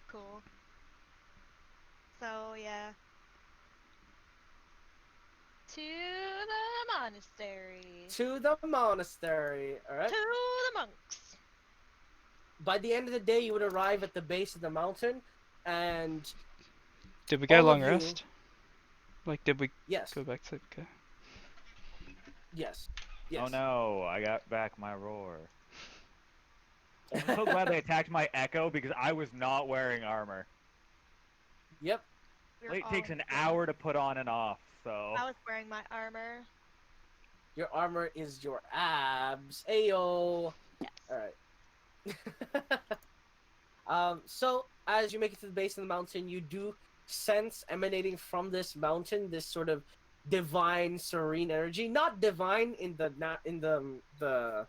Cool. So, yeah. To the monastery. To the monastery. All right. To the monks. By the end of the day, you would arrive at the base of the mountain, and Did we get a all long of you- rest? Like, did we yes, go back to... Okay. yes. Oh no, I got back my roar. I'm so glad they attacked my echo because I was not wearing armor. Yep. We're It all takes an good. hour to put on and off, so. I was wearing my armor. Your armor is your abs. Ayo. Yes. All right. So as you make it to the base of the mountain, you do sense emanating from this mountain, this sort of divine, serene energy. Not divine in the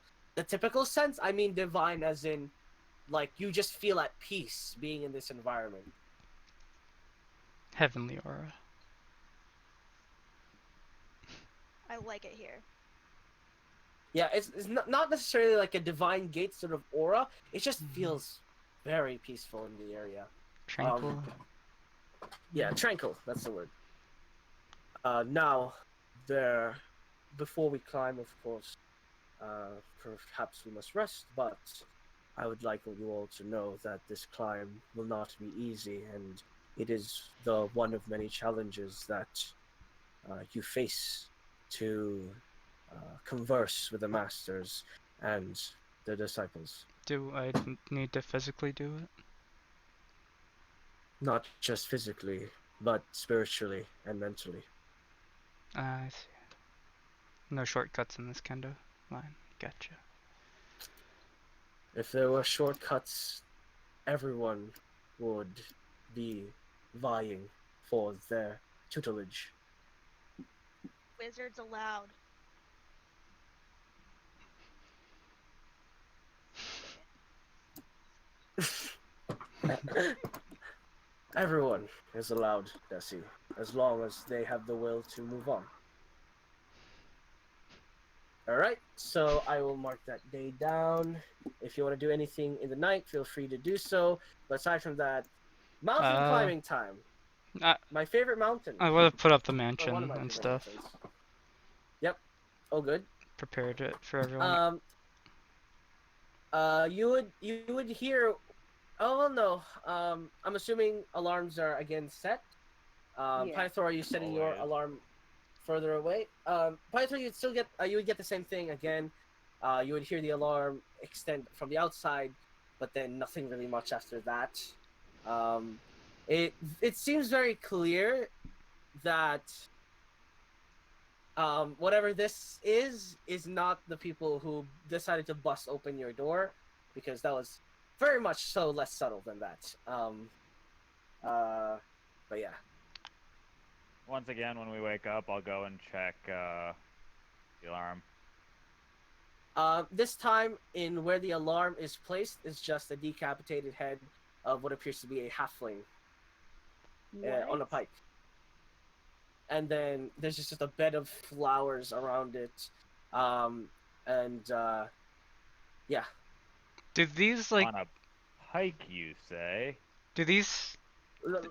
typical sense. I mean divine as in, like, you just feel at peace being in this environment. Heavenly aura. I like it here. Yeah, it's not necessarily like a divine gate sort of aura. It just feels very peaceful in the area. Tranquil. Yeah, tranquil. That's the word. Now, there, before we climb, of course, perhaps we must rest. But I would like you all to know that this climb will not be easy, and it is the one of many challenges that you face to converse with the masters and the disciples. Do I need to physically do it? Not just physically, but spiritually and mentally. I see. No shortcuts in this kind of line. Gotcha. If there were shortcuts, everyone would be vying for their tutelage. Wizards allowed. Everyone is allowed, Desi, as long as they have the will to move on. Alright, so I will mark that day down. If you want to do anything in the night, feel free to do so. But aside from that, mountain climbing time. My favorite mountain. I would have put up the Or one mansion of my and favorite stuff. mountains. Yep. Oh, good. Prepared it for everyone. You would hear. Oh well, no. I'm assuming alarms are again set. Yeah. Pythor, are you setting your Always. alarm further away? Pythor, you'd still get. You would get the same thing again. You would hear the alarm extend from the outside, but then nothing really much after that. It seems very clear that whatever this is not the people who decided to bust open your door, because that was very much so less subtle than that. But yeah. Once again, when we wake up, I'll go and check the alarm. This time, in where the alarm is placed, is just a decapitated head of what appears to be a halfling on a What? pike. And then there's just a bed of flowers around it. Yeah. Do these like? On a pike, you say? Do these?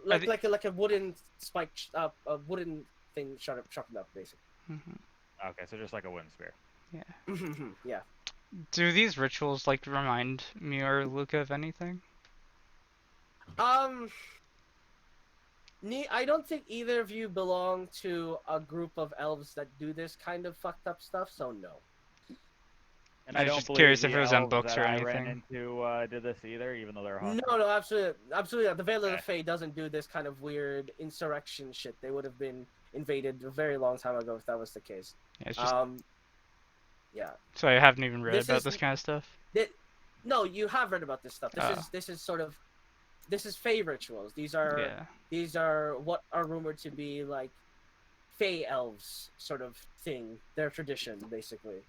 Like a wooden spike, a wooden thing sharpened up, basically. Okay, so just like a wooden spear. Yeah. Yeah. Do these rituals like remind me or Luca of anything? I don't think either of you belong to a group of elves that do this kind of fucked up stuff, so no. And I I was don't just believe curious if the it was on elves books that or I ran anything. into did this either, even though they're hostile. No, absolutely. The Veil of the Okay. Fae doesn't do this kind of weird insurrection shit. They would have been invaded a very long time ago if that was the case. Yeah, it's just Yeah. so I haven't even read This about is- this kind of stuff. No, you have read about this stuff. Oh. This is Fae rituals. These are what are rumored to be like Fae elves sort of thing. Their tradition, basically.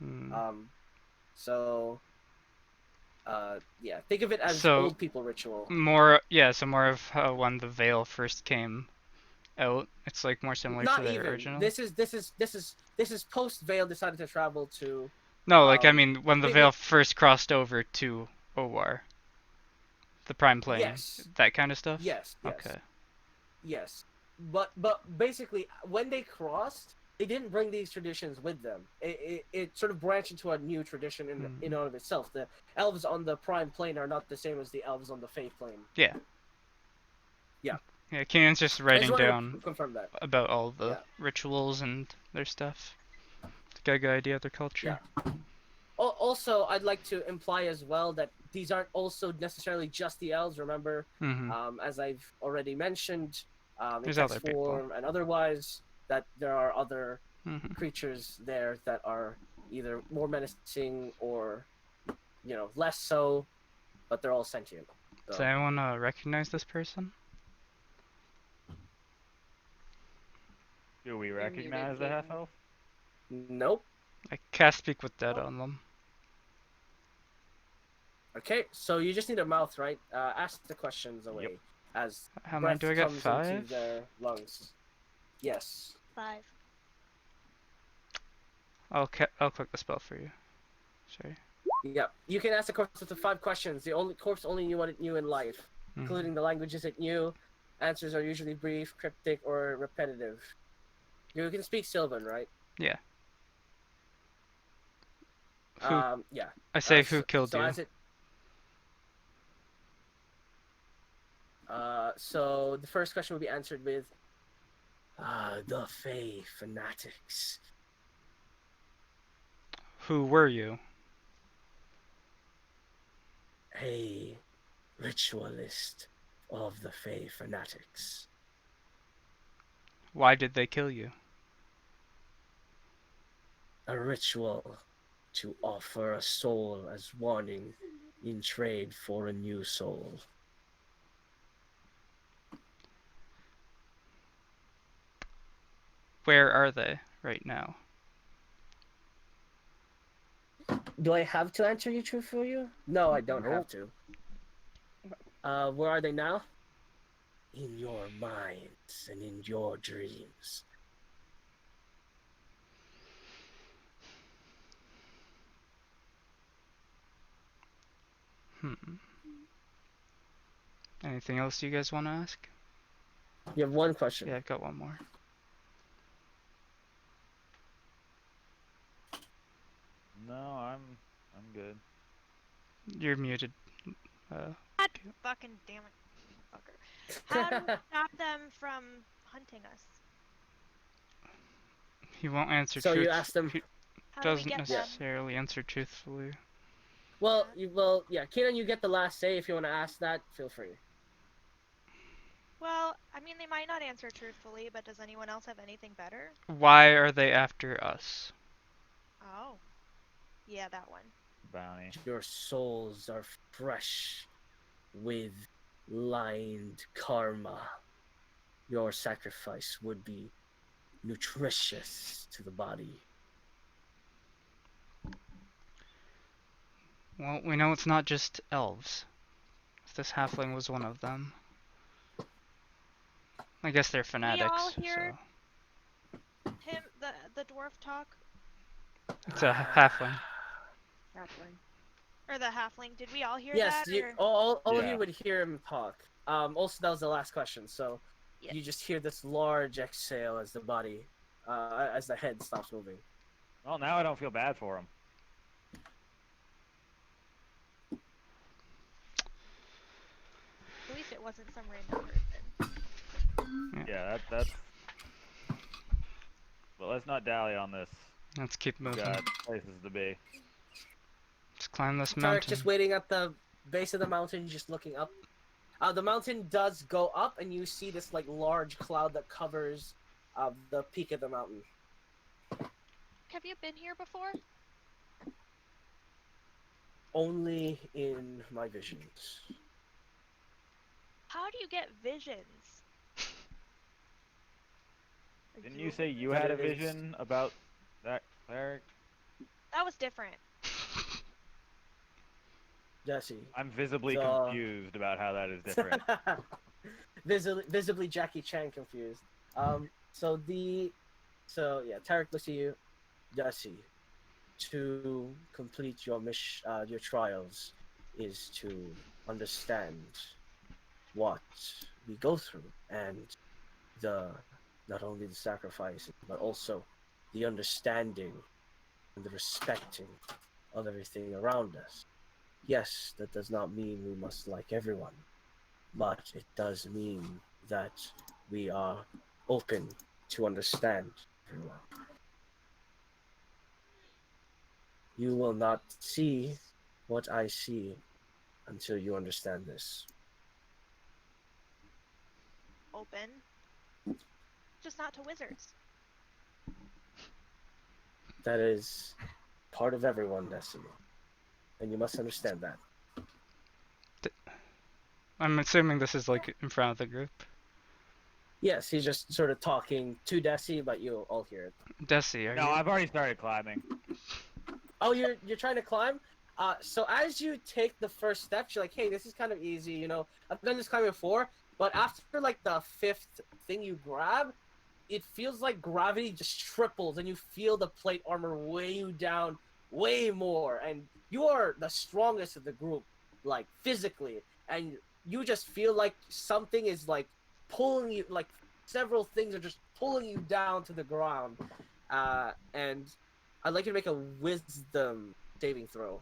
Yeah. Think of it as So- old people ritual. So more of how when the veil first came out. It's like more similar Not to the even. original. This is post Veil decided to travel to. No, like I mean when the maybe- veil first crossed over to Owar. The Prime Plane. Yes. That kind of stuff? Yes. Okay. Yes. But basically, when they crossed, they didn't bring these traditions with them. It sort of branched into a new tradition in and of itself. The elves on the Prime Plane are not the same as the elves on the Fae Plane. Yeah. Yeah. Yeah, Keenan's just I writing just wanted down to confirm that. about all the Yeah. rituals and their stuff. To get a good idea of their culture. Yeah. Also, I'd like to imply as well that these aren't also necessarily just the elves. Remember, as I've already mentioned, in There's text other people. form and otherwise, that there are other Mhm. creatures there that are either more menacing or, less so, but they're all sentient. Does anyone recognize this person? Do we You're muted, recognize the half Caitlin. elf? Nope. I cast Speak with Dead Oh. on them. Okay, so you just need a mouth, right? Ask the questions away as How many breath do I get? comes into 5? their lungs. Yes. 5. I'll click the spell for you. Sorry. Yep. You can ask the corpse up to 5 questions. The only corpse only knew what it knew in life, including the languages it knew. Answers are usually brief, cryptic, or repetitive. You can speak Sylvan, right? Yeah. Who? Yeah. I say who killed so you? As it. So the first question will be answered with, the Fae fanatics. Who were you? A ritualist of the Fae fanatics. Why did they kill you? A ritual to offer a soul as warning in trade for a new soul. Where are they right now? Do I have to answer you truthfully? No, I don't have Nope. to. Where are they now? In your minds and in your dreams. Anything else you guys want to ask? You have one question. Yeah, I've got one more. No, I'm good. You're muted. God fucking damn it, fucker. How do we stop them from hunting us? He won't answer So truth. you asked them. He How do we doesn't get them? necessarily answer truthfully. Well, yeah. Kenan, you get the last say. If you want to ask that, feel free. Well, I mean, they might not answer truthfully, but does anyone else have anything better? Why are they after us? Oh. Yeah, that one. Bounty. Your souls are fresh with lined karma. Your sacrifice would be nutritious to the body. Well, we know it's not just elves. If this halfling was one of them. I guess they're fanatics, all hear- so... Him, the dwarf talk, It's a halfling. Halfling. or the halfling. Did we all hear Yes, that? Or... all of Yeah. you would hear him talk. Also, that was the last question. So Yeah. you just hear this large exhale as the body, as the head stops moving. Well, now I don't feel bad for him. At least it wasn't some random person. Yeah, that's. But let's not dally on this. Let's keep We've moving. got places to be. Let's climb this Tarek mountain. just waiting at the base of the mountain, just looking up. The mountain does go up, and you see this like large cloud that covers the peak of the mountain. Have you been here before? Only in my visions. How do you get visions? Are Didn't you say you That had a it is- vision about that cleric? That was different. Jesse. I'm visibly The- confused about how that is different. Visibly Jackie Chan confused. So yeah, Tarek looks at you, Jesse. To complete your your trials, is to understand what we go through and not only the sacrifice but also the understanding and the respecting of everything around us. Yes, that does not mean we must like everyone, but it does mean that we are open to understand everyone. You will not see what I see until you understand this. Open. Just not to wizards. That is part of everyone, Destiny. And you must understand that. I'm assuming this is like in front of the group. Yes, he's just sort of talking to Desi, but you all hear it. Desi, are No, you? I've already started climbing. Oh, you're trying to climb? So as you take the first steps, you're like, hey, this is kind of easy, you know. I've done this climbing before, but after like the 5th thing you grab, it feels like gravity just triples, and you feel the plate armor weigh you down way more, and you are the strongest of the group, like physically, and you just feel like something is like pulling you, like several things are just pulling you down to the ground, and I'd like you to make a wisdom saving throw.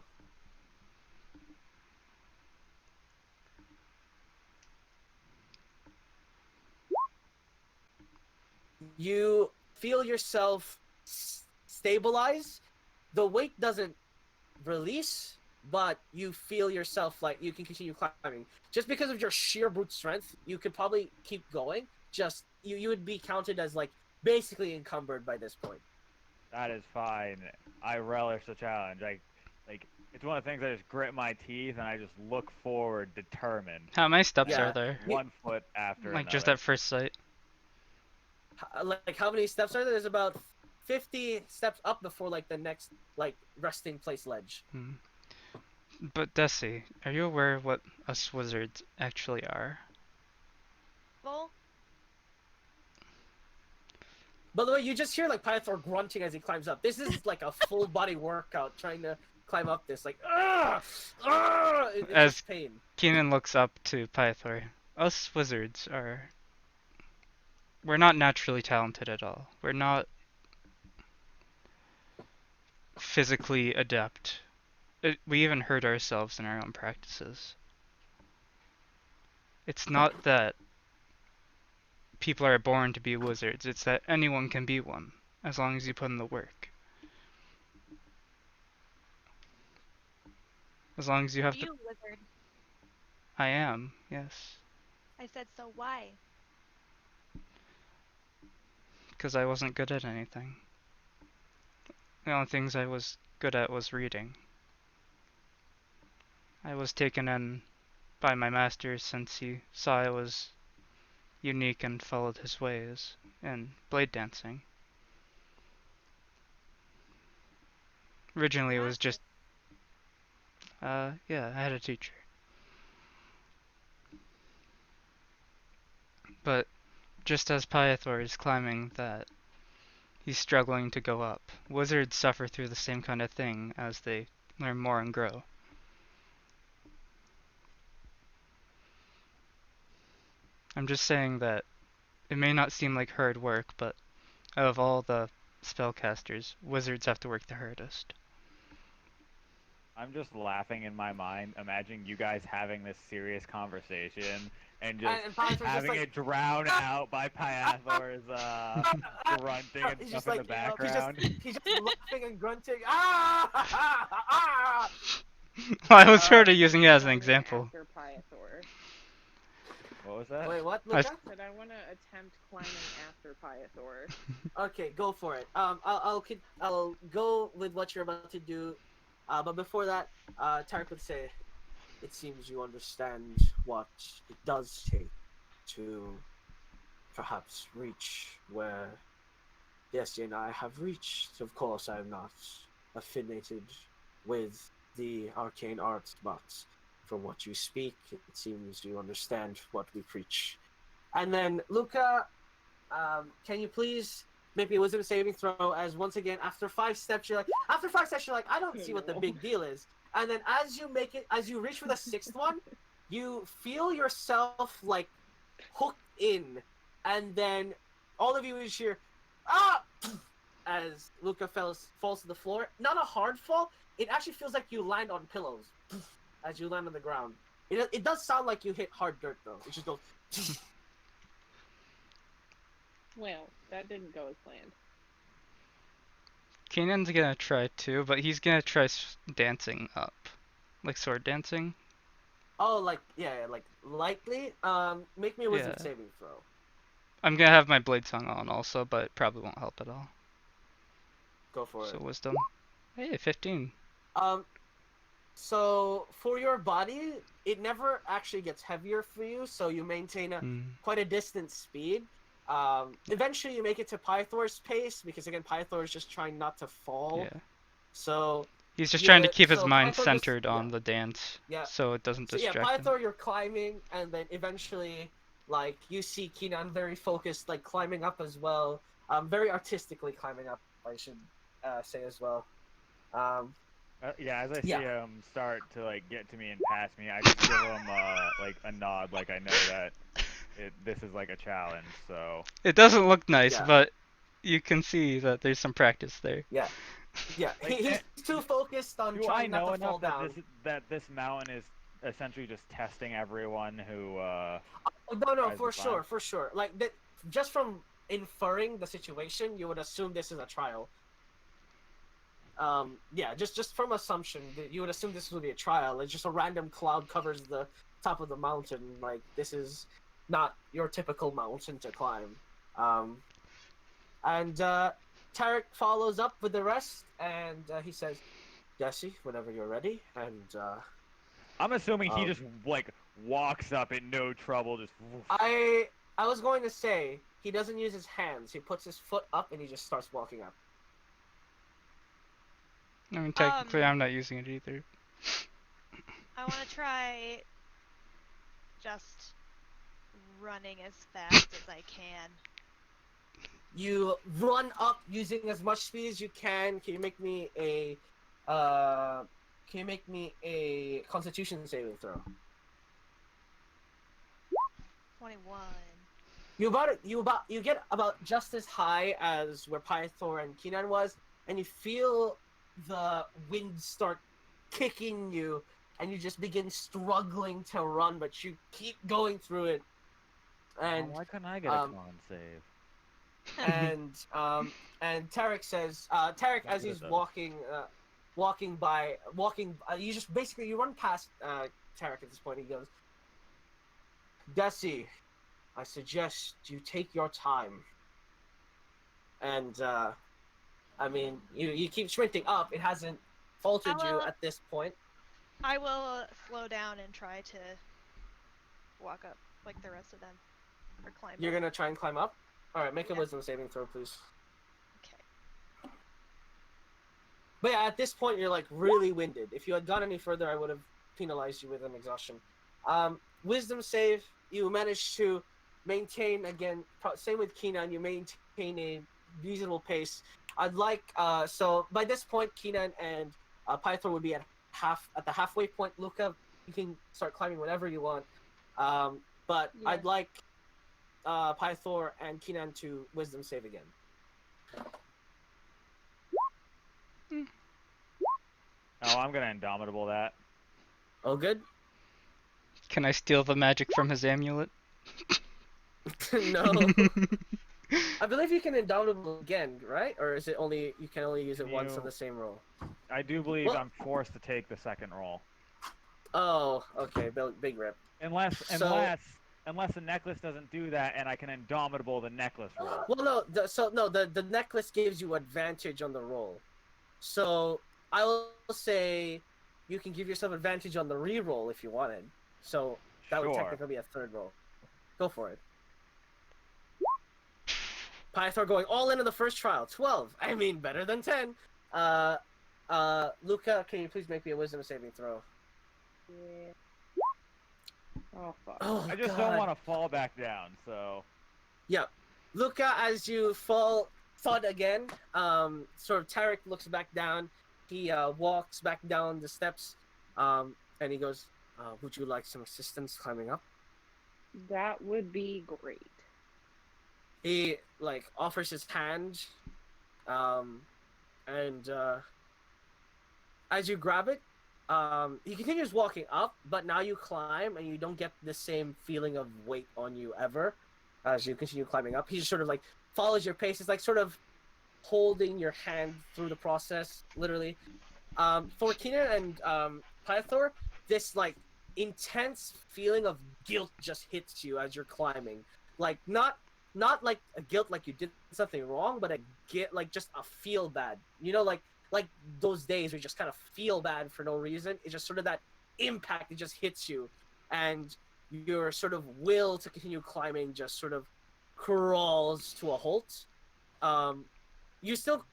You feel yourself stabilize. The weight doesn't release, but you feel yourself like you can continue climbing. Just because of your sheer brute strength, you could probably keep going. Just you would be counted as like basically encumbered by this point. That is fine. I relish the challenge. Like it's one of the things I just grit my teeth and I just look forward, determined. How many steps Yeah. are there? One foot after Like another. just at first sight. Like how many steps are there? There's about 50 steps up before like the next like resting place ledge. But Desi, are you aware of what us wizards actually are? Well, By the way, you just hear like Pythor grunting as he climbs up. This is like a full body workout trying to climb up this. Like, it's As- just pain. Keenan looks up to Pythor. Us wizards are... We're not naturally talented at all. We're not physically adept. We even hurt ourselves in our own practices. It's not that people are born to be wizards, it's that anyone can be one, as long as you put in the work. As long as you are have the... you a wizard? I am, yes. I said so. Why? Because I wasn't good at anything. The only things I was good at was reading. I was taken in by my master since he saw I was unique and followed his ways in blade dancing. Originally it was just, yeah, I had a teacher. But just as Pythor is climbing that, he's struggling to go up. Wizards suffer through the same kind of thing as they learn more and grow. I'm just saying that it may not seem like hard work, but out of all the spellcasters, wizards have to work the hardest. I'm just laughing in my mind, imagining you guys having this serious conversation and just And Pythor's just having like, it drowned out by Pythor's grunting and he's stuff just in like, the background. he's just laughing and grunting. Ah! Well, I was sort of using it as an Climbing example. After Pythor. What was that? Wait, what, I s- Luca? Said I want to attempt climbing after Pythor. Okay, go for it. I'll go with what you're about to do. But before that, Tarek would say, it seems you understand what it does take to perhaps reach where Desi and I have reached. Of course, I am not affiliated with the arcane arts, but from what you speak, it seems you understand what we preach. And then, Luca, can you please make me a wisdom saving throw? As once again, after 5 steps, you're like, I don't see what the big deal is. And then, as you make it, as you reach for the 6th one, you feel yourself like hooked in, and then all of you is hear, ah, as Luca falls to the floor. Not a hard fall. It actually feels like you land on pillows as you land on the ground. It does sound like you hit hard dirt though. It just goes. Well, that didn't go as planned. Kanan's gonna try too, but he's gonna try dancing up. Like sword dancing. Oh, like yeah, like lightly. Make me a wisdom Yeah. saving throw. I'm gonna have my blade song on also, but it probably won't help at all. Go for So it. wisdom. Hey, 15. So for your body, it never actually gets heavier for you, so you maintain quite a distant speed. Eventually, you make it to Pythor's pace because again, Pythor is just trying not to fall. Yeah. So He's just trying to keep his so mind Pythor just- centered on yeah. the dance, Yeah. so it doesn't So yeah, distract him. Pythor, you're climbing, and then eventually, like you see Keenan very focused, like climbing up as well. Very artistically climbing up, I should say as well. Yeah, as I Yeah. see him start to like get to me and pass me, I just give him like a nod, like I know that this is like a challenge. So It doesn't look nice, Yeah. but you can see that there's some practice there. Yeah, Like, he's too focused on do I trying know not to fall enough that down. this mountain is essentially just testing everyone who No, tries for to climb? sure. Like that, just from inferring the situation, you would assume this is a trial. Yeah, just from assumption, you would assume this would be a trial. It's just a random cloud covers the top of the mountain. Like this is not your typical mountain to climb. And Tarek follows up with the rest, and he says, "Jesse, whenever you're ready." And I'm assuming he Um, just like walks up in no trouble, just. Woof. I was going to say he doesn't use his hands. He puts his foot up and he just starts walking up. I mean, technically, I'm not using it either. I want to try just running as fast as I can. You run up using as much speed as you can. Can you make me a Constitution saving throw? 21. You get about just as high as where Pythor and Keenan was, and you feel the wind start kicking you, and you just begin struggling to run, but you keep going through it. And Why couldn't I get a con save? and Tarek says, Tarek, as he's walking, you just basically you run past Tarek at this point. He goes, "Desi, I suggest you take your time." And I mean, you keep sprinting up. It hasn't faltered you at this point. I will slow down and try to walk up like the rest of them, or climb. You're up. gonna try and climb up. All right, make a Yeah. wisdom saving throw, please. Okay. But yeah, at this point, you're like really winded. If you had gone any further, I would have penalized you with an exhaustion. Wisdom save, you managed to maintain again. Same with Keenan, you maintain a reasonable pace. I'd like so by this point, Keenan and Pythor would be at the halfway point. Luca, you can start climbing whenever you want. But Yeah. I'd like Pythor and Keenan to wisdom save again. Oh, I'm gonna indomitable that. Oh, good. Can I steal the magic from his amulet? No. I believe you can indomitable again, right? Or is it only you can only use it once on the same roll? I do believe Well- I'm forced to take the second roll. Oh, okay, big rip. Unless So- the necklace doesn't do that, and I can indomitable the necklace roll. Well, no. The necklace gives you advantage on the roll. So I will say you can give yourself advantage on the re-roll if you wanted. So that would Sure. technically be a third roll. Go for it. Pythor going all in the first trial. 12. I mean, better than 10. Luca, can you please make me a wisdom saving throw? Yeah. Oh fuck. Oh, I just don't want to fall back down, so. Yeah. Luca, as you fall thud again, sort of Tarek looks back down. He walks back down the steps, and he goes, would you like some assistance climbing up? That would be great. He, like, offers his hand, and as you grab it, he continues walking up, but now you climb, and you don't get the same feeling of weight on you ever as you continue climbing up. He just sort of, like, follows your pace. It's like sort of holding your hand through the process, literally. For Keenan and Pythor, this, like, intense feeling of guilt just hits you as you're climbing. Like, not like a guilt like you did something wrong, but like just a feel bad. You know, like those days where you just kind of feel bad for no reason. It's just sort of that impact. It just hits you, and your sort of will to continue climbing just sort of crawls to a halt. You still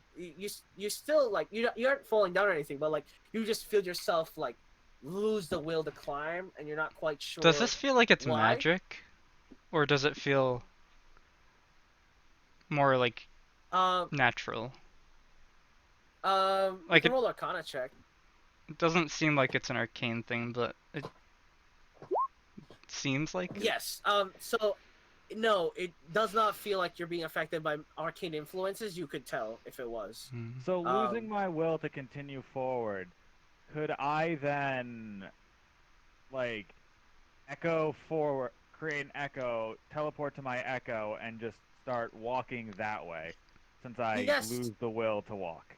like you aren't falling down or anything, but like you just feel yourself like lose the will to climb, and you're not quite sure. Does this feel like it's why. magic, or does it feel more like natural? You Like can roll an Arcana check. It doesn't seem like it's an arcane thing, but it seems like it. Yes. So, no, it does not feel like you're being affected by arcane influences. You could tell if it was. So losing my will to continue forward, could I then, like, echo forward, create an echo, teleport to my echo, and just start walking that way, since I lose the will to walk?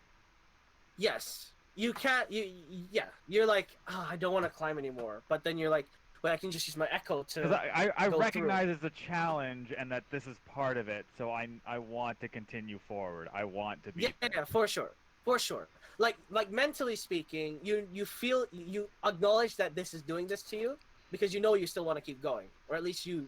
Yes. You can't. You're like, oh, I don't want to climb anymore. But then you're like, well, I can just use my echo to. Because I go recognize through. it's a challenge and that this is part of it, so I want to continue forward. I want to be. Yeah, for sure. Like mentally speaking, you acknowledge that this is doing this to you because you know you still want to keep going, or at least you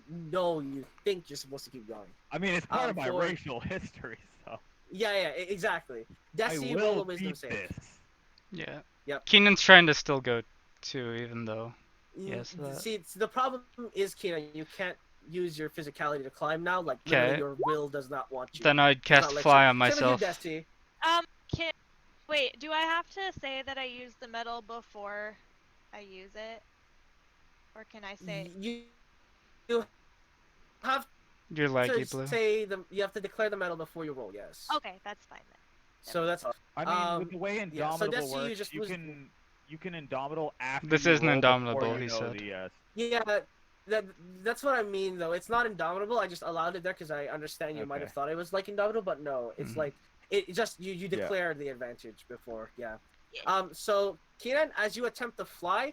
think you're supposed to keep going. I mean, it's part of my racial history, so. Yeah, exactly. Desi, I roll a will wisdom beat save. this. Yeah. Yep. Keenan's trying to still go too, even though. Yes. See, the problem is, Keenan, you can't use your physicality to climb now. Like, literally, your will does not want you. Then I'd cast fly on myself. Wait, do I have to say that I use the metal before I use it? Or can I say... You have You're laggy, to Blue. say you have to declare the metal before you roll, yes. Okay, that's fine then. So that's... I mean, with the way Indomitable works, you can Indomitable after This you isn't roll Indomitable, before he you know said. Yeah, that's what I mean, though. It's not Indomitable. I just allowed it there because I understand you might have thought it was like Indomitable, but no. It's like, it just, you declare the advantage before, So, Keenan, as you attempt to fly,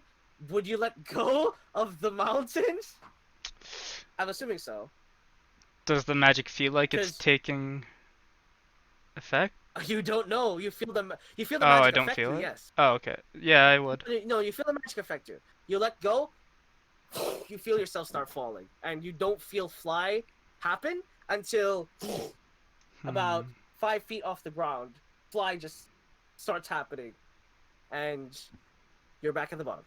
would you let go of the mountains? I'm assuming so. Does the magic feel like it's taking effect? You don't know. You feel the magic I don't affect feel you, it? yes. Oh, okay. Yeah, I would. No, you feel the magic affect you. You let go, you feel yourself start falling, and you don't feel fly happen until about 5 feet off the ground. Fly just starts happening, and you're back at the bottom.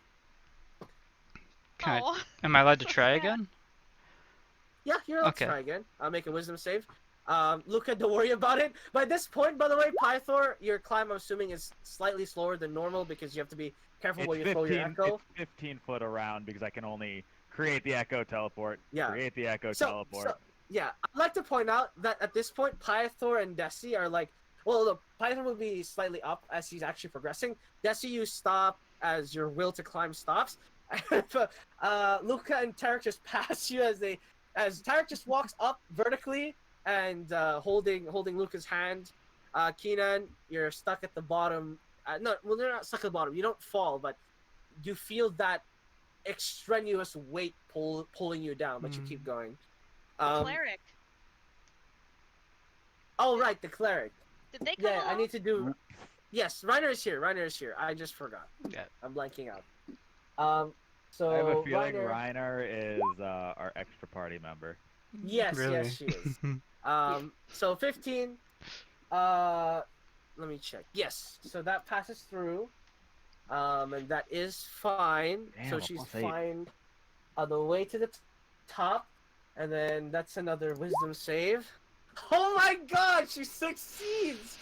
Am I allowed to try again? Yeah, you're allowed to try again. I'll make a wisdom save. Luca, don't worry about it. By this point, by the way, Pythor, your climb, I'm assuming, is slightly slower than normal because you have to be careful where you throw your echo. It's 15 foot around because I can only create the echo teleport. Yeah. Create the echo teleport. Yeah, I'd like to point out that at this point, Pythor and Desi are like, well, look, Pythor will be slightly up as he's actually progressing. Desi, you stop as your will to climb stops. Luca and Tarek just pass you as Tarek just walks up vertically and holding Luca's hand. Keenan, you're stuck at the bottom. No, well, they're not stuck at the bottom. You don't fall, but you feel that extraneous weight pulling you down, but you keep going. Cleric. Oh, right, the cleric. Did they come along? I need to do... Yes, Reiner is here. I just forgot. Yeah. I'm blanking out. So I have a feeling Reiner is our extra party member. Yes, really? yes, she is. So 15. Let me check. Yes, so that passes through. And that is fine. Damn, so she's fine on the way to the top. And then that's another wisdom save. Oh my god, she succeeds!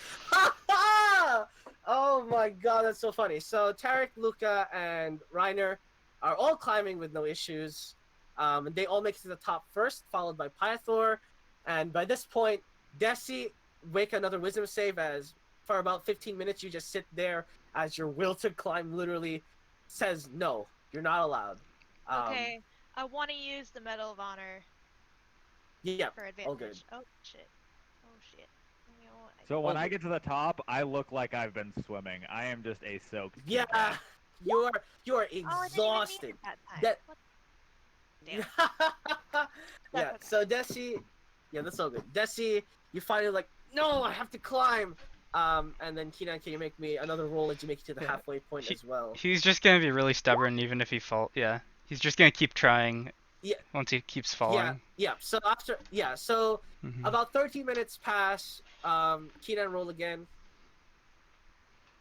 Oh my god, that's so funny. So Tarek, Luca, and Reiner are all climbing with no issues. And they all make it to the top first, followed by Pythor. And by this point, Desi, make another wisdom save as for about 15 minutes you just sit there as your will to climb literally says no, you're not allowed. Okay, I want to use the Medal of Honor. Yeah, for advantage. all good. Oh shit. You know, So when I get to the top, I look like I've been swimming. I am just a soaked. Yeah, you are exhausted. Damn. Yeah, so Desi, that's all good. Desi, you finally like, no, I have to climb. And then Keenan, can you make me another roll to make it to the halfway point as well? He's just gonna be really stubborn even if he falls. Yeah, he's just gonna keep trying Yeah. Once he keeps Yeah, falling. yeah. So after, yeah, so Mhm. about 13 minutes pass. Keenan roll again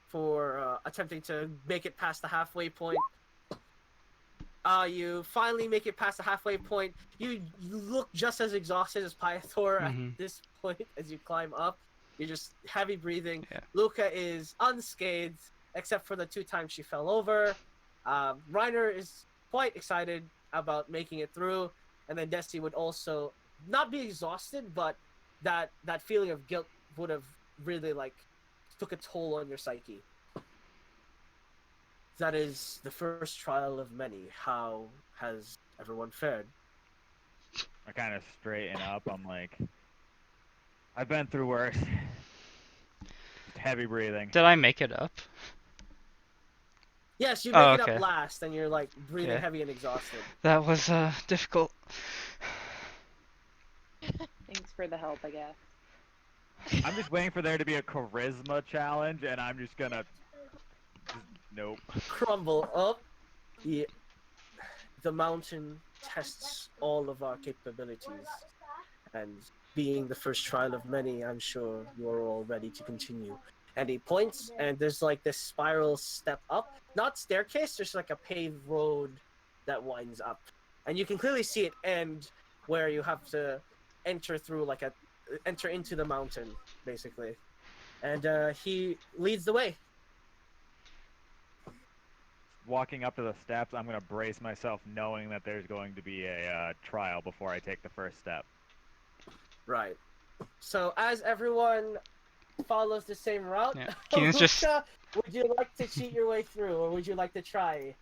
for attempting to make it past the halfway point. You finally make it past the halfway point. You look just as exhausted as Pythor at Mhm. this point as you climb up. You're just heavy breathing. Yeah. Luca is unscathed, except for the 2 times she fell over. Reiner is quite excited about making it through, and then Desi would also not be exhausted, but that feeling of guilt would have really like took a toll on your psyche. That is the first trial of many. How has everyone fared? I kind of straighten up. I'm like, I've been through worse. Just heavy breathing. Did I make it up? Yes, you Oh, make it okay. up last, and you're like breathing Yeah. heavy and exhausted. That was difficult. Thanks for the help, I guess. I'm just waiting for there to be a charisma challenge, and I'm just gonna. Nope. Crumble up. Yeah. The mountain tests all of our capabilities, and being the first trial of many, I'm sure you are all ready to continue. And he points, and there's like this spiral step up, not staircase, just like a paved road that winds up, and you can clearly see it end where you have to enter through like a enter into the mountain basically, and he leads the way. Walking up to the steps, I'm gonna brace myself, knowing that there's going to be a trial before I take the first step. Right. So as everyone follows the same route, Yeah. Keenan's just- Luca, would you like to cheat your way through, or would you like to try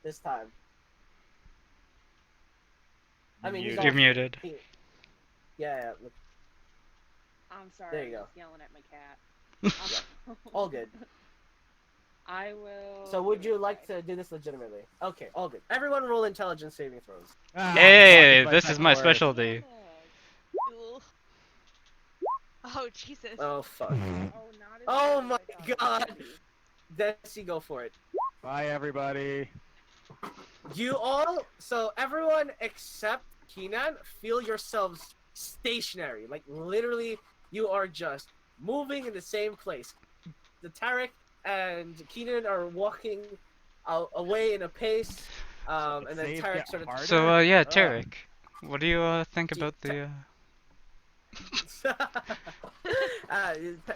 this time? I mean, he's Muted. You're also- muted. Yeah, look, I'm sorry. There you I'm go. just yelling at my cat. all good. I will. So would give it you a like try. to do this legitimately? Okay, all good. Everyone roll intelligence saving throws. Ah, Hey, fuck, this is second my worst. specialty. Cool. Oh Jesus. Oh fuck. Oh, not as Oh bad my as I thought it God. would be. Desi, go for it. Bye, everybody. You all, so everyone except Keenan, feel yourselves stationary. Like literally, you are just moving in the same place. The Tarek and Keenan are walking away in a pace, and then Saves Tarek get sort of. harder? So yeah, Ugh. Tarek, what do you think Gee, about the?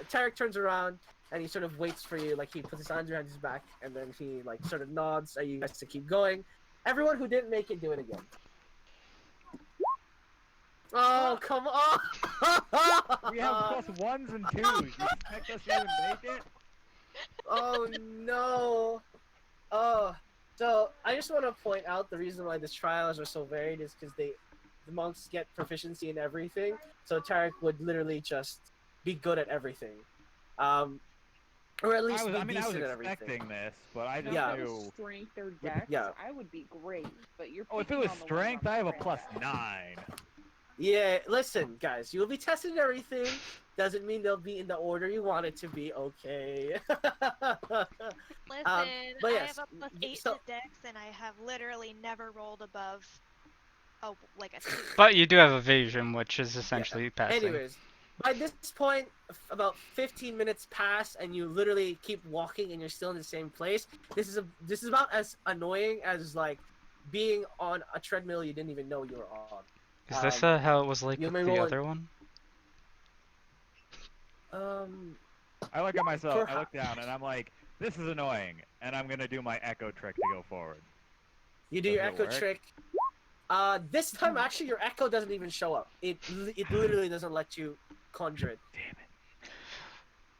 Tarek turns around and he sort of waits for you. Like he puts his hands behind his back, and then he like sort of nods at you guys to keep going. Everyone who didn't make it, do it again. Oh, come on! We have +1s and 2s. You expect us to even make it? Oh no! Oh, so I just want to point out the reason why these trials are so varied is because the monks get proficiency in everything. So Tarek would literally just be good at everything, or at least be I was decent at everything. expecting this, but I Now, just Yeah. if it knew. was strength or dex, Yeah. I would be great. But you're. Oh, if it picking was on the ones strength, I'm I have a crap at. +9. Yeah, listen, guys, you will be tested in everything. Doesn't mean they'll be in the order you want it to be. Okay. Listen, but I yes, have a +8 so- to Dex, and I have literally never rolled above, like a 2. But you do have evasion, which is essentially passing. Anyways, by this point, about 15 minutes pass, and you literally keep walking, and you're still in the same place. This is about as annoying as like being on a treadmill you didn't even know you were on. Is this how it was like you with may the roll other one? I look at myself, I look Perhaps. down, and I'm like, this is annoying, and I'm gonna do my echo trick to go forward. You do Does your it echo work? trick. This time actually your echo doesn't even show up. It literally doesn't let you conjure it.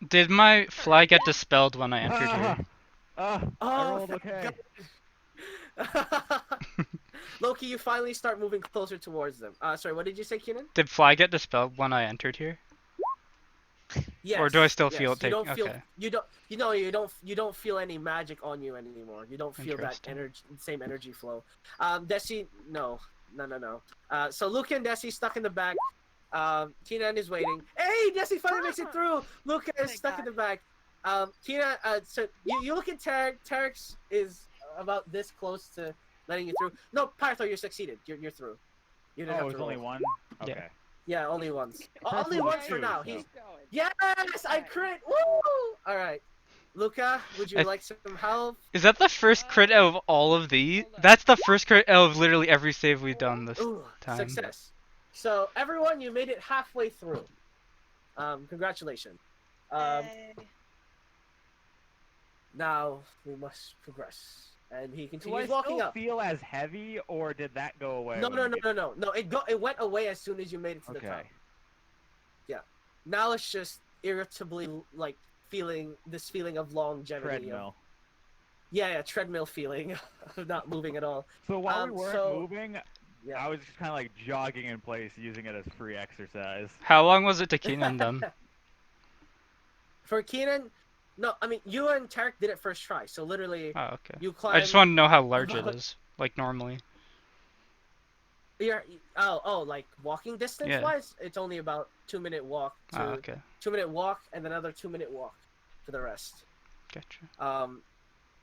Did my fly get dispelled when I entered here? I Oh, rolled thank okay. Loki, you finally start moving closer towards them. Sorry, what did you say, Keenan? Did fly get dispelled when I entered here? Yes. Or do I still yes. feel it You don't take- feel okay. you don't feel any magic on you anymore. You don't feel that Interesting. same energy flow. Desi, no. So Luca and Desi stuck in the back. Keenan is waiting. Hey, Desi finally makes it through. Luca is Thank stuck in God. the back. Keenan, so you look at Tarek. Tarek is about this close to letting you through. No, Pythor, you succeeded. You're through. You didn't Oh, have it's to roll. only one. Yeah. Okay. Yeah, only once. First Only one was once for two, now. so- He's going. yes, I Okay. crit. Woo! All right, Luca, would you I- like some help? Is that the first crit out of all of these? Hold on. That's the first crit out of literally every save we've done this Ooh, time. success. So everyone, you made it halfway through. Congratulations. Yay. Now we must progress, and he Do I continues walking still up. feel as heavy, or did that go away? No, when no, you no, get- no, no, no. It went away as soon as you made it to the top. Okay. Now it's just irritably like this feeling of longevity. Treadmill. Yeah, treadmill feeling of not moving at all. So while we weren't so- moving, Yeah. I was just kind of like jogging in place, using it as free exercise. How long was it to Keenan then? For Keenan, no, I mean you and Tarek did it first try. So literally, Oh, okay. you climb. I just want to know how large it is, like normally. Like walking distance wise, it's only about 2-minute walk to Oh, okay. 2-minute walk and another 2-minute walk for the rest. Gotcha.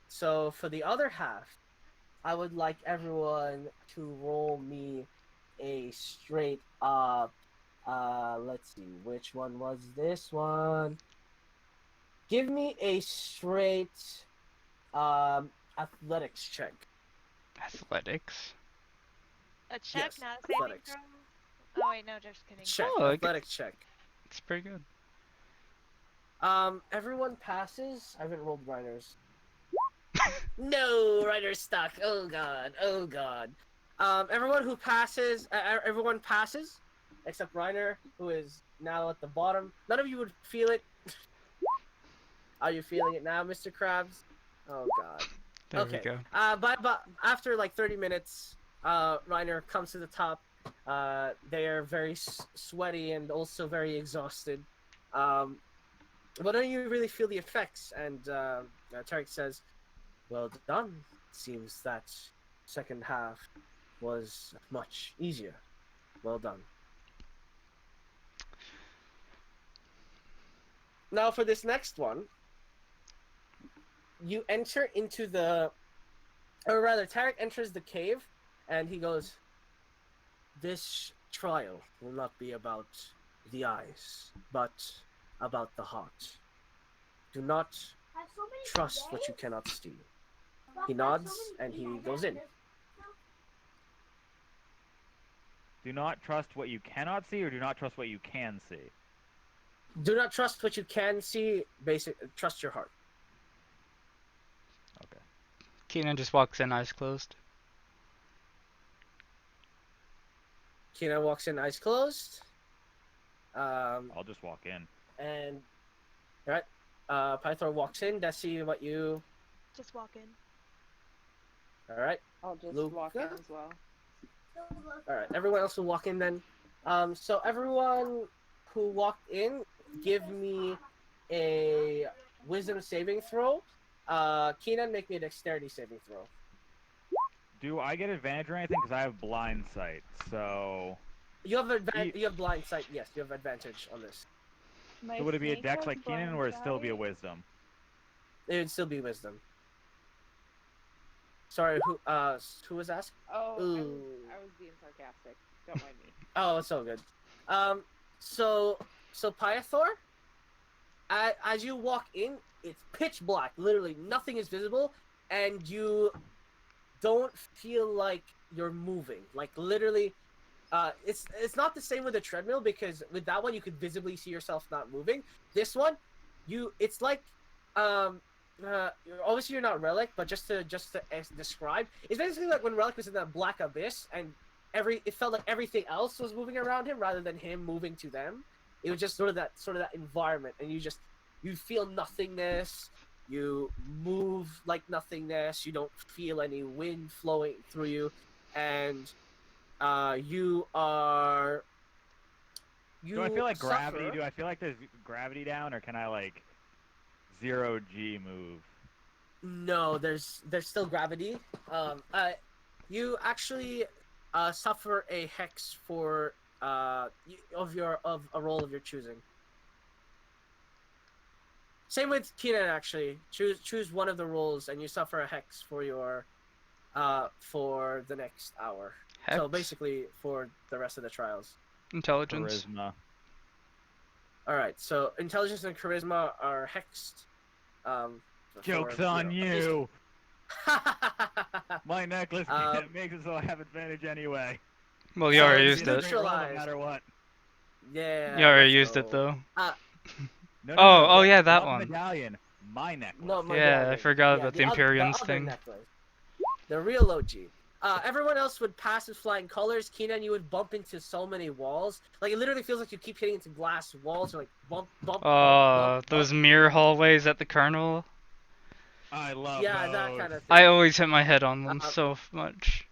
So for the other half, I would like everyone to roll me a straight up. Let's see, which one was this one? Give me a straight athletics check. Athletics. A check, Yes, not a saving athletics. throw. Oh wait, no, just kidding. Check, Oh, okay. athletics check. It's pretty good. Everyone passes. I haven't rolled Reiner's. No, Reiner's stuck. Oh god. Oh god. Everyone who passes, everyone passes, except Reiner, who is now at the bottom. None of you would feel it. Are you feeling it now, Mr. Krabs? Oh god. There Okay. we go. But after like 30 minutes, Reiner comes to the top. They are very sweaty and also very exhausted. But don't you really feel the effects? And Tarek says, "Well done. Seems that second half was much easier. Well done." Now for this next one, you enter into or rather, Tarek enters the cave, and he goes, "This trial will not be about the eyes, but about the heart. Do not trust what you cannot see." He nods, and he goes in. Do not trust what you cannot see, or do not trust what you can see. Do not trust what you can see, trust your heart. Okay. Keenan just walks in, eyes closed. Kina walks in, eyes closed. I'll just walk in. And right, Pythor walks in. Desi, what you? Just walk in. All right, I'll just Luca? walk in as well. all right. Everyone else will walk in then. So everyone who walked in, give me a wisdom saving throw. Keenan, make me a dexterity saving throw. Do I get advantage or anything? Because I have blind sight, so... You have you have blind sight. Yes, you have advantage on this. My So would it be a snake dex has like Keenan, or would it still be a blindsight. wisdom? It would still be wisdom. Sorry, who was asked? Oh, Ooh. I was being sarcastic. Don't mind me. Oh, it's all good. So Pythor, as you walk in, it's pitch black. Literally, nothing is visible, and you don't feel like you're moving. Like literally, it's not the same with the treadmill, because with that one you could visibly see yourself not moving. This one, it's like obviously you're not Relic, but just to describe, it's basically like when Relic was in that black abyss, and it felt like everything else was moving around him rather than him moving to them. It was just sort of that environment, and you feel nothingness. You move like nothingness. You don't feel any wind flowing through you, and you are. Do I feel like gravity? suffer- Do I feel like there's gravity down, or can I like 0G move? No, there's still gravity. You actually suffer a hex for of a roll of your choosing. Same with Keenan, actually. Choose one of the rolls, and you suffer a hex for your for the next hour. Hex? So basically for the rest of the trials. Intelligence. Charisma. All right. So intelligence and charisma are hexed. Joke's for, on at least- you. My necklace Um, makes it so I have advantage anyway. Well, you So already it's used it. neutralized. No matter what. Yeah. You already let's used it go. though. No, Oh, yeah, that not one. medallion. My necklace. No, my Yeah, I dagger. forgot Yeah, about the other Empyreans thing. necklace. The real OG. Everyone else would pass with flying colors. Keenan, you would bump into so many walls. Like, it literally feels like you keep hitting into glass walls. Or like, bump, bump, bump, Those bump. mirror hallways at the carnival. I love Yeah, those. that kind of thing. I always hit my head on them Uh, so much.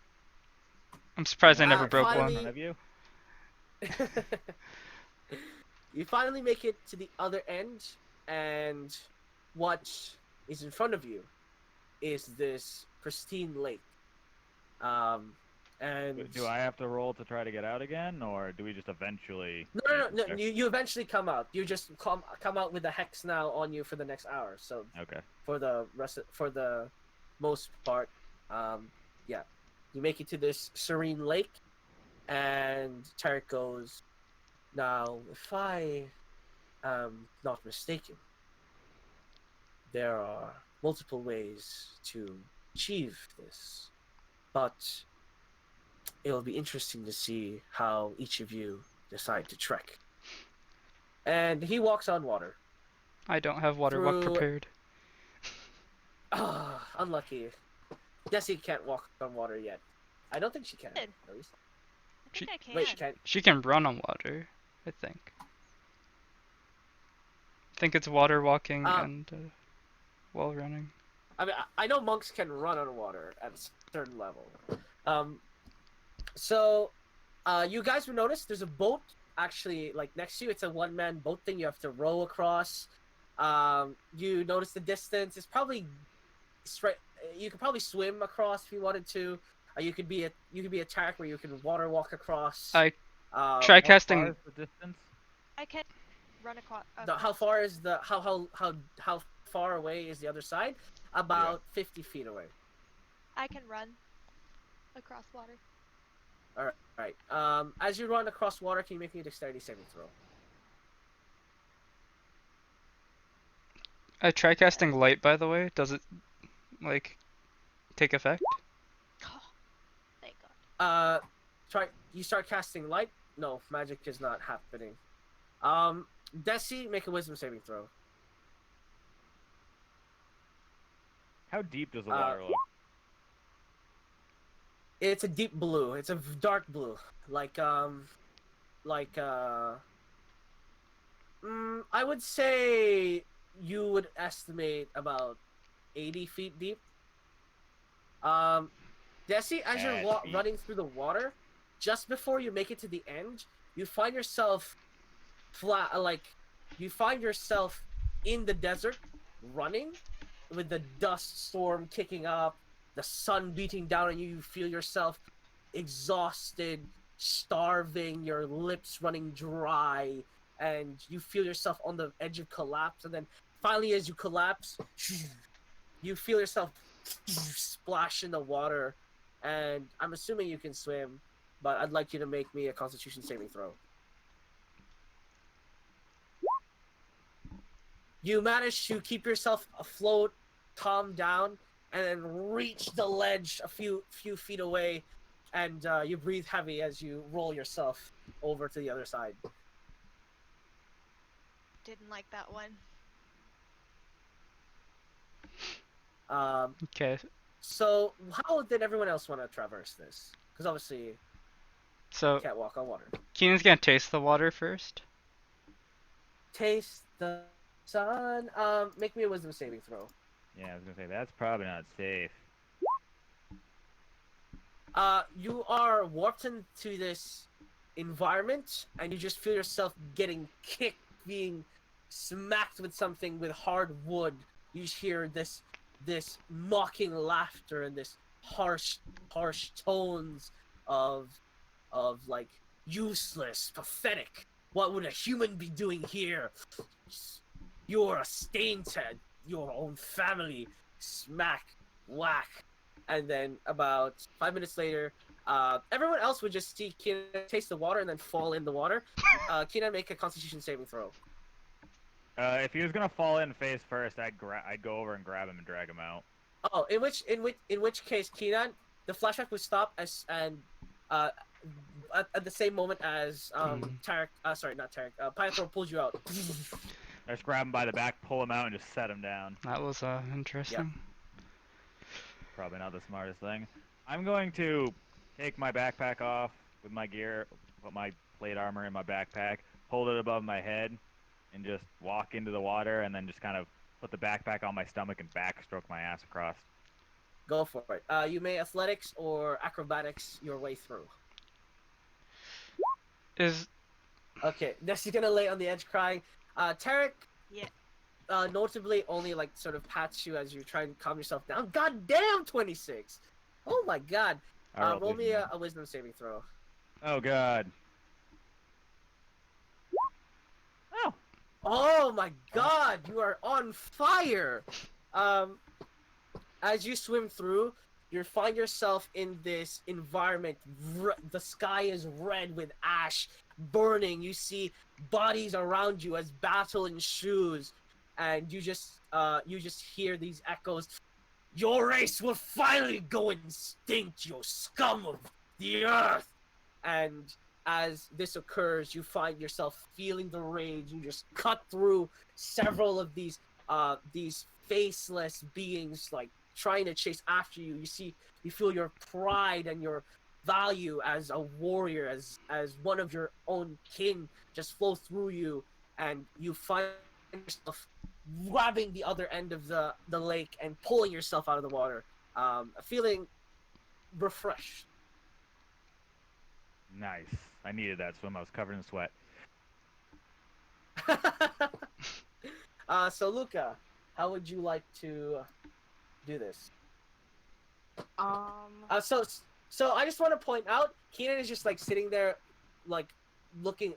I'm surprised I never broke finally- one. Have you? You finally make it to the other end, and what is in front of you is this pristine lake. And Do I have to roll to try to get out again, or do we just eventually? No. You eventually come out. You just come out with the hex now on you for the next hour. So Okay. for the most part, yeah, you make it to this serene lake, and Tarek goes, "Now, if I am not mistaken, there are multiple ways to achieve this, but it'll be interesting to see how each of you decide to trek." And he walks on water. I don't have water walk Through- prepared. Ah, unlucky. Desi can't walk on water yet. I don't think she can. Good. At least. I think I can. Wait, can She can run on water, I think. I think it's water walking and wall running. I mean, I know monks can run on water at a certain level. So, you guys will notice there's a boat actually like next to you. It's a one-man boat thing. You have to row across. You notice the distance. It's probably straight. You could probably swim across if you wanted to. You could be a track where you can water walk across. I Um, try How far casting. is the distance? I can run across. how far is the how far away is the other side? About 50 feet away. I can run across water. All right. As you run across water, can you make me a dexterity saving throw? I try casting light, by the way. Does it, like, take effect? Oh, thank God. You start casting light. No, magic is not happening. Desi, make a wisdom saving throw. How deep does the water look? It's a deep blue. It's a dark blue. I would say you would estimate about 80 feet deep. Desi, as you're Bad feet. running through the water, just before you make it to the end, you find yourself you find yourself in the desert, running, with the dust storm kicking up, the sun beating down on you. You feel yourself exhausted, starving, your lips running dry, and you feel yourself on the edge of collapse. And then finally, as you collapse, you feel yourself splash in the water. And I'm assuming you can swim, but I'd like you to make me a Constitution saving throw. You manage to keep yourself afloat, calm down, and then reach the ledge a few feet away, and you breathe heavy as you roll yourself over to the other side. Didn't like that one. Okay. So how did everyone else want to traverse this? Because obviously you So, can't walk on water. Keenan's gonna taste the water first. Taste the sun. Make me a wisdom saving throw. Yeah, I was gonna say that's probably not safe. You are warped into this environment, and you just feel yourself getting kicked, being smacked with something with hard wood. You just hear this mocking laughter and this harsh tones of like useless, pathetic. What would a human be doing here? You're a stain to your own family. Smack, whack. and then about 5 minutes later, everyone else would just see Keenan taste the water and then fall in the water. Keenan, make a Constitution saving throw. If he was gonna fall in face first, I'd go over and grab him and drag him out. Oh, in which case, Keenan, the flashback would stop at the same moment as Tarek. Sorry, not Tarek. Pythor pulls you out. I just grab him by the back, pull him out, and just set him down. That was interesting. Probably not the smartest thing. I'm going to take my backpack off with my gear, put my plate armor in my backpack, hold it above my head, and just walk into the water, and then just kind of put the backpack on my stomach and backstroke my ass across. Go for it. You may athletics or acrobatics your way through. Okay, next you're gonna lay on the edge crying. Tarek, Yeah. Notably only like sort of pats you as you try and calm yourself down. God damn, 26! Oh my god. Roll me a wisdom saving throw. Oh god. Oh. Oh my god, you are on fire! As you swim through, you find yourself in this environment. The sky is red with ash burning. You see bodies around you as battle ensues, and you just hear these echoes. Your race will finally go extinct, you scum of the earth! And as this occurs, you find yourself feeling the rage. You just cut through several of these faceless beings, like trying to chase after you. You feel your pride and your value as a warrior, as one of your own kin, just flow through you, and you find yourself grabbing the other end of the lake and pulling yourself out of the water, feeling refreshed. Nice. I needed that swim. I was covered in sweat. So Luca, how would you like to do this? So I just want to point out, Keenan is just like sitting there, like looking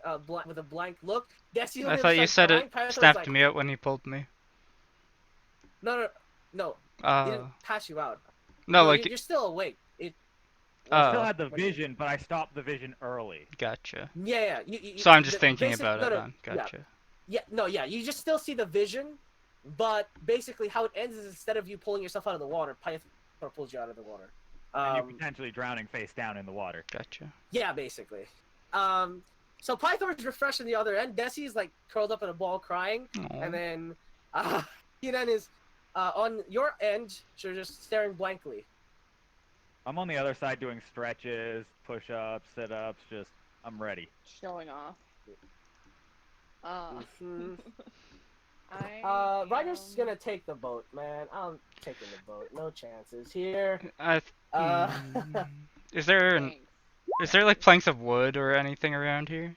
with a blank look. Desi I thought you said it snapped like, me out when he pulled me. No. He didn't pass you out. No, like you're still awake. I still had the vision, but I stopped the vision early. Gotcha. Yeah. So I'm just thinking about it then. Gotcha. Yeah. You just still see the vision, but basically how it ends is instead of you pulling yourself out of the water, Pythor pulls you out of the water. And you're potentially drowning face down in the water. Gotcha. Yeah, basically. So Pythor is refreshed on the other end. Desi's like curled up in a ball crying, and then Keenan is on your end. So just staring blankly. I'm on the other side doing stretches, push-ups, sit-ups. I'm ready. Showing off. Ryder's gonna take the boat, man. I'm taking the boat. No chances here. Is there like planks of wood or anything around here?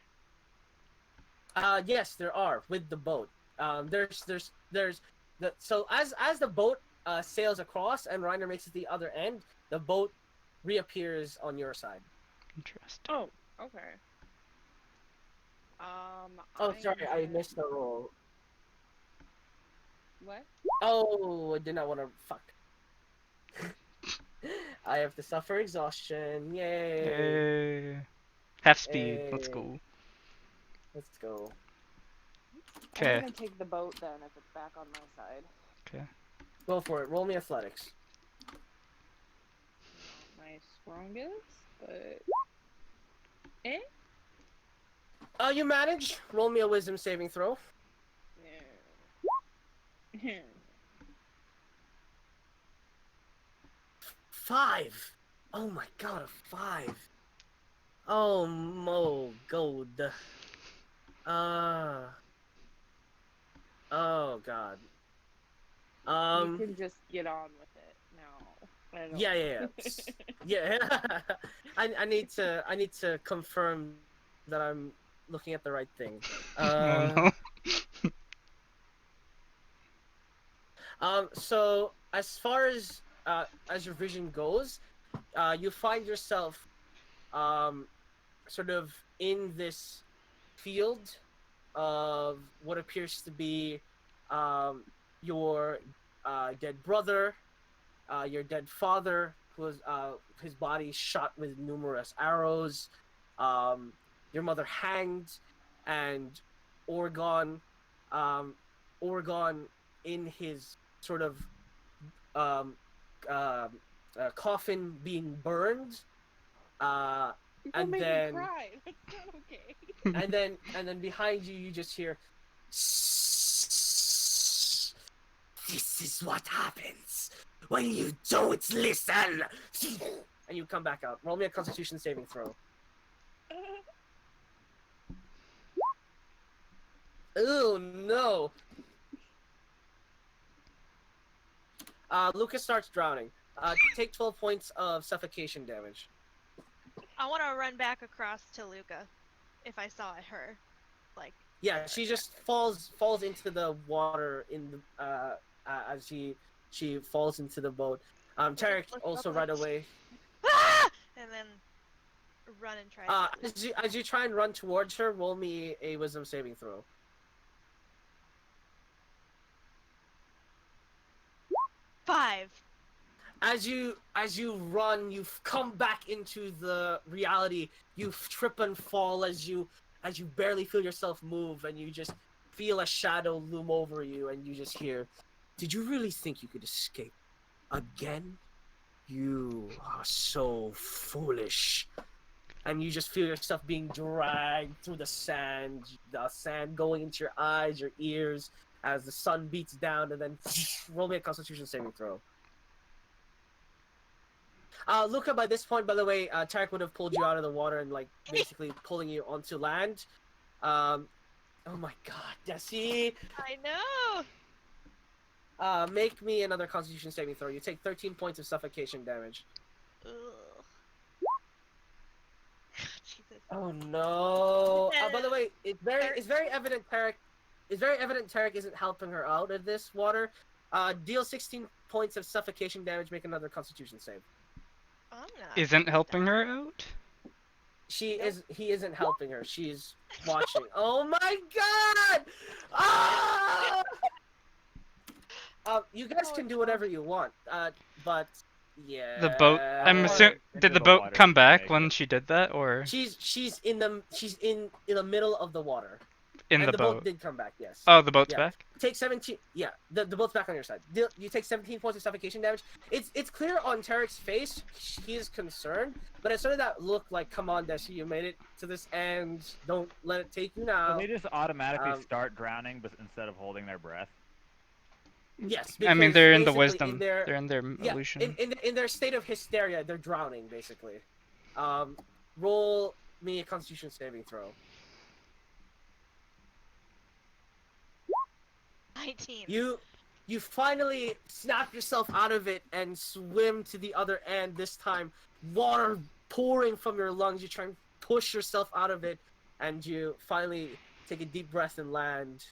Yes, there are with the boat. So as the boat sails across and Reiner makes it to the other end, the boat reappears on your side. Interesting. Oh, okay. Sorry, I missed the roll. What? Oh, I did not want to. Fuck. I have to suffer exhaustion. Yay! Hey. Half speed. Hey. Let's go. Let's go. Okay. I'm gonna take the boat then if it's back on my side. Okay. Go for it. Roll me athletics. Not my strongest, but You manage. Roll me a wisdom saving throw. Yeah. 5. Oh my god, a 5. Oh mo god. Oh god. You can just get on with it now. I don't Yeah. I need to confirm that I'm looking at the right thing. So as far as your vision goes, you find yourself sort of in this field of what appears to be your dead brother, your dead father, was his body shot with numerous arrows. Your mother hanged, and Orgon, Orgon in his sort of um, coffin being burned. Don't make then- me cry. That's not okay. And then behind you, you just hear, "This is what happens when you don't listen." And you come back out. Roll me a Constitution saving throw. Oh no! Lucas starts drowning. Take 12 points of suffocation damage. I want to run back across to Luca, if I saw her, like. Yeah, she just falls into the water in the as she falls into the boat. Tarek also right away. Ah! And then run and try. To As you try and run towards her, roll me a wisdom saving throw. 5. As you run, you come back into the reality. You trip and fall as you barely feel yourself move, and you just feel a shadow loom over you, and you just hear, "Did you really think you could escape again? You are so foolish." And you just feel yourself being dragged through the sand going into your eyes, your ears, as the sun beats down, and then roll me a Constitution saving throw. Luca, by this point, by the way, Tarek would have pulled you out of the water and, like, basically pulling you onto land. Oh my god, Desi! I know. Make me another Constitution saving throw. You take 13 points of suffocation damage. Ugh. Jesus. Oh no! By the way, it's very evident Tarek isn't helping her out of this water. Deal 16 points of suffocation damage. Make another Constitution save. I'm not. Isn't helping her out? He isn't helping her. She's watching. Oh my god! Ah! You guys can do whatever you want. But yeah. The boat. I'm assuming. Did the boat come back when she did that, or She's in the middle of the water. in And the the boat? boat did come back. Yes. Oh, the boat's Yeah. back. Take 17. Yeah, the boat's back on your side. You take 17 points of suffocation damage. It's clear on Tarek's face he is concerned, but it's sort of that look like, "Come on, Desi, you made it to this end. Don't let it take you now." So they just automatically start drowning, but instead of holding their breath. Yes. I mean, because they're in the basically wisdom. They're in their yeah, illusion. in their state of hysteria, they're drowning basically. Roll me a Constitution saving throw. 19. You finally snap yourself out of it and swim to the other end. This time, water pouring from your lungs. You try and push yourself out of it, and you finally take a deep breath and land.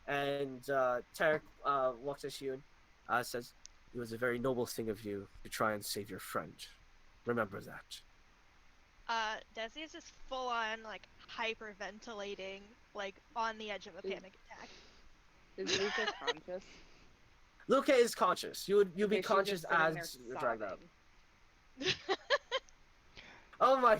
And Tarek walks at you and says, "It was a very noble thing of you to try and save your friend. Remember that." Desi is just full on, like, hyperventilating, like, on the edge of a panic attack. Is Luca conscious? Luca is conscious. You'd be Okay, she's conscious just sitting as there you're dragged out. sobbing. Oh my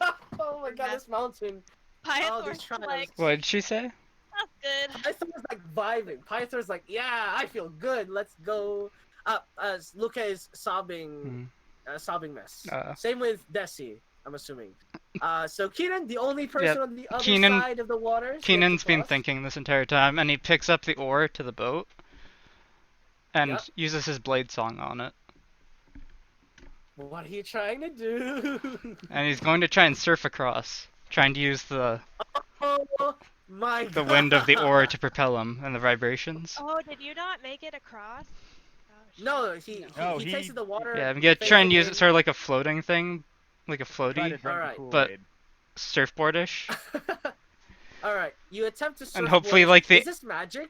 god! Oh my god! This mountain. Pythor's these trials. like, What did she say? that's good. Pythor's like vibing. Pythor's like, "Yeah, I feel good. Let's go." As Luca is sobbing, sobbing mess. Same with Desi, I'm assuming. So Keenan, the only person on the other side of the water. Keenan's been thinking this entire time, and he picks up the oar to the boat and uses his blade song on it. What are you trying to do? And he's going to try and surf across, trying to use the Oh my god! the wind of the oar to propel him and the vibrations. Oh, did you not make it across? Oh, shit. No, he tasted the water. Yeah, I'm gonna try and use it sort of like a floating thing, like a Try to floaty, drink Alright. the but- Kool-Aid. surfboardish. Alright, you attempt to surf. hopefully, like, the- Is this magic?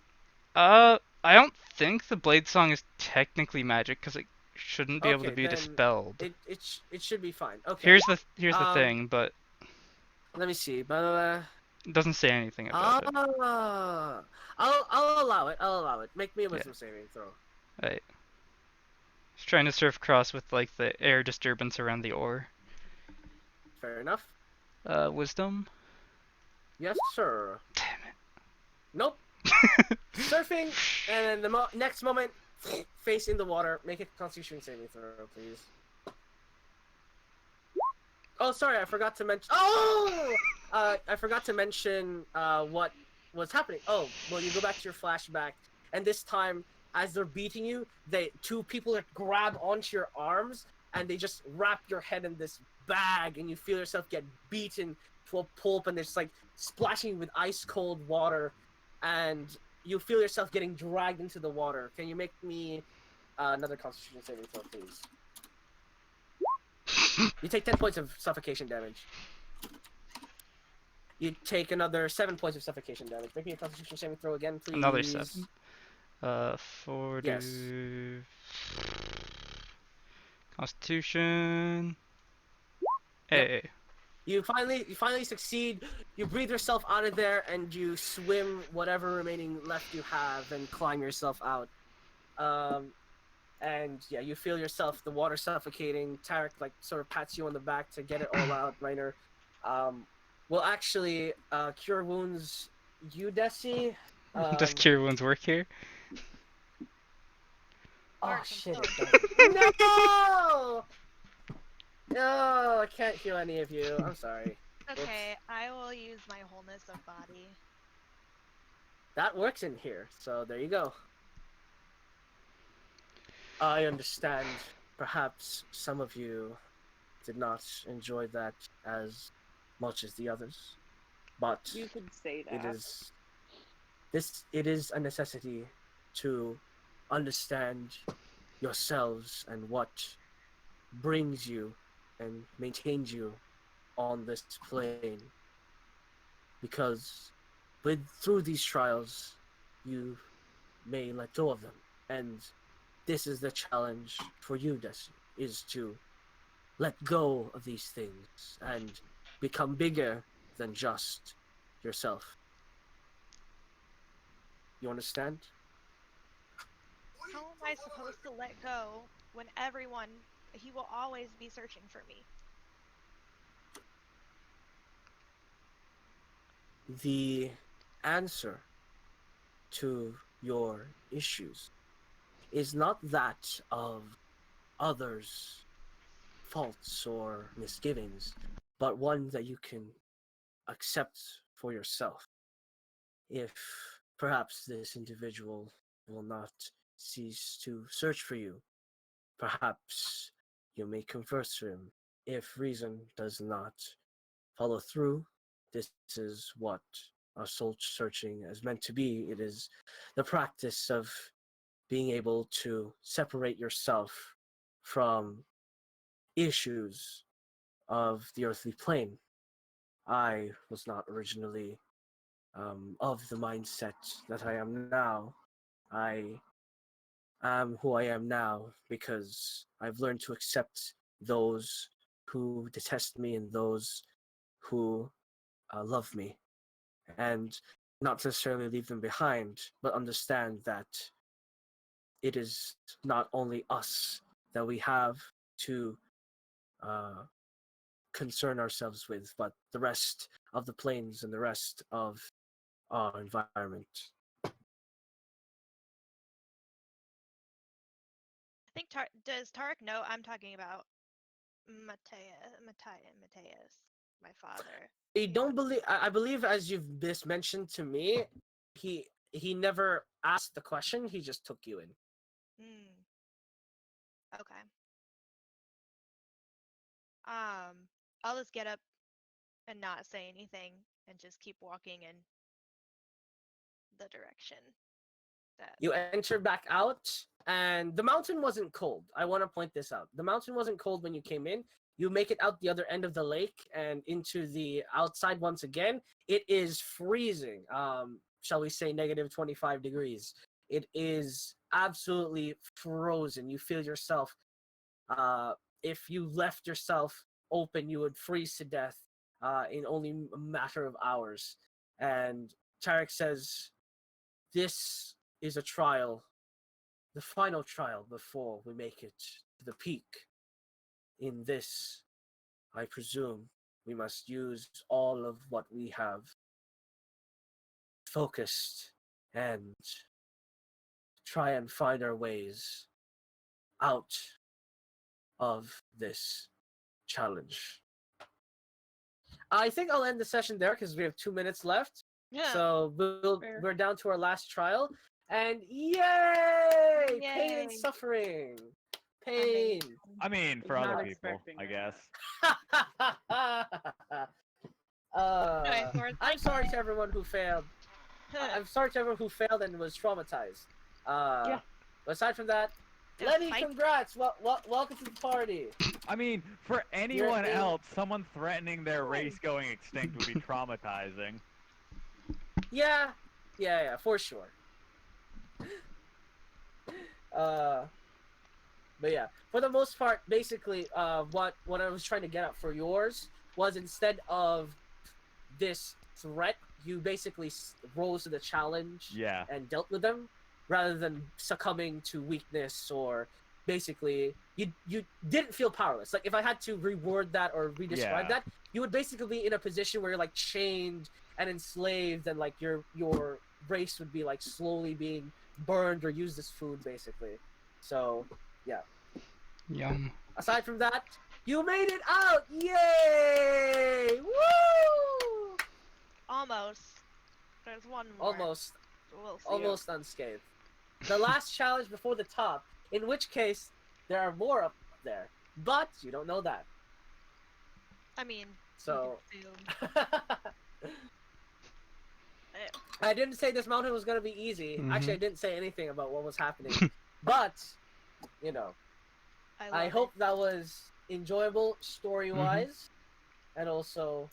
I don't think the blade song is technically magic because it shouldn't be able to Okay, be then dispelled. It should be fine. Okay. Here's the um, thing, but Let me see. it doesn't say anything about it. I'll allow it. I'll allow it. Make me a wisdom saving throw. Right. Trying to surf across with like the air disturbance around the oar. Fair enough. Wisdom. Yes, sir. Damn Nope. it. Surfing, and then the next moment, face in the water. Make a Constitution saving throw, please. Oh, sorry, I forgot to mention. Oh, I forgot to mention what was happening. Oh, well, you go back to your flashback, and this time, as they're beating you, two people grab onto your arms, and they just wrap your head in this bag, and you feel yourself get beaten to a pulp, and it's like splashing with ice cold water, and you feel yourself getting dragged into the water. Can you make me another Constitution saving throw, please? You take 10 points of suffocation damage. You take another 7 points of suffocation damage. Make me a Constitution saving throw again, please. Another 7. 40. Yes. Constitution. Yep. Hey. You finally succeed. You breathe yourself out of there, and you swim whatever remaining left you have, and climb yourself out. And yeah, you feel yourself the water suffocating. Tarek like sort of pats you on the back to get it all out, Reiner. Well, actually, cure wounds. You, Desi. Does cure wounds work here? Oh Mark, shit! I'm It doesn't. No! No, I can't heal any of you. I'm sorry. Okay, I will use my wholeness of body. That works in here, so there you go. I understand. Perhaps some of you did not enjoy that as much as the others, but You could say that. it is a necessity to understand yourselves and what brings you and maintains you on this plane, because through these trials you may let go of them, and this is the challenge for you, Destiny, is to let go of these things and become bigger than just yourself. You understand? How am I supposed to let go when he will always be searching for me? The answer to your issues is not that of others' faults or misgivings, but one that you can accept for yourself. If perhaps this individual will not cease to search for you, perhaps you may converse to him. If reason does not follow through, this is what our soul searching is meant to be. It is the practice of being able to separate yourself from issues of the earthly plane. I was not originally of the mindset that I am now. I am who I am now because I've learned to accept those who detest me and those who love me, and not necessarily leave them behind, but understand that it is not only us that we have to uh, concern ourselves with, but the rest of the planes and the rest of our environment. I think does Tarek know I'm talking about Mateus, my father. I don't believe. I believe, as you've just mentioned to me, he never asked the question. He just took you in. Hmm. Okay. I'll just get up and not say anything and just keep walking in the direction that. You enter back out, and the mountain wasn't cold. I want to point this out. The mountain wasn't cold when you came in. You make it out the other end of the lake and into the outside once again. It is freezing. Shall we say -25 degrees? It is absolutely frozen. You feel yourself. If you left yourself open, you would freeze to death in only a matter of hours. And Tarek says, "This is a trial the final trial before we make it to the peak. In this, I presume we must use all of what we have focused and try and find our ways out of this challenge. I think I'll end the session there because we have 2 minutes left. Yeah. So Fair. we're down to our last trial, and yay! Pain and Yay. suffering. Pain. I mean, for Was other not people, expecting I that. guess. Anyway, Thor's I'm like, sorry to everyone who failed. I'm sorry to everyone who failed and was traumatized. Yeah. But aside from that, Just Lenny, fight. congrats! Welcome to the party. I mean, for anyone in- else, someone threatening their race going extinct would be traumatizing. Yeah, for sure. But yeah, for the most part, basically, what I was trying to get at for yours was instead of this threat, you basically rose to the challenge Yeah. and dealt with them, rather than succumbing to weakness or basically you didn't feel powerless. Like if I had to reword that or redescribe Yeah. that, you would basically be in a position where you're like chained and enslaved, and like your race would be like slowly being burned or used as food, basically. So yeah. Yum. Aside from that, you made it out! Yay! Woo! almost. There's one more. Almost. We'll see. Almost unscathed. The last challenge before the top, in which case there are more up there, but you don't know that. I mean, So you can assume. I didn't say this mountain was gonna be easy. Mhm. Actually, I didn't say anything about what was happening, but you know, I love hope that was enjoyable story-wise, and also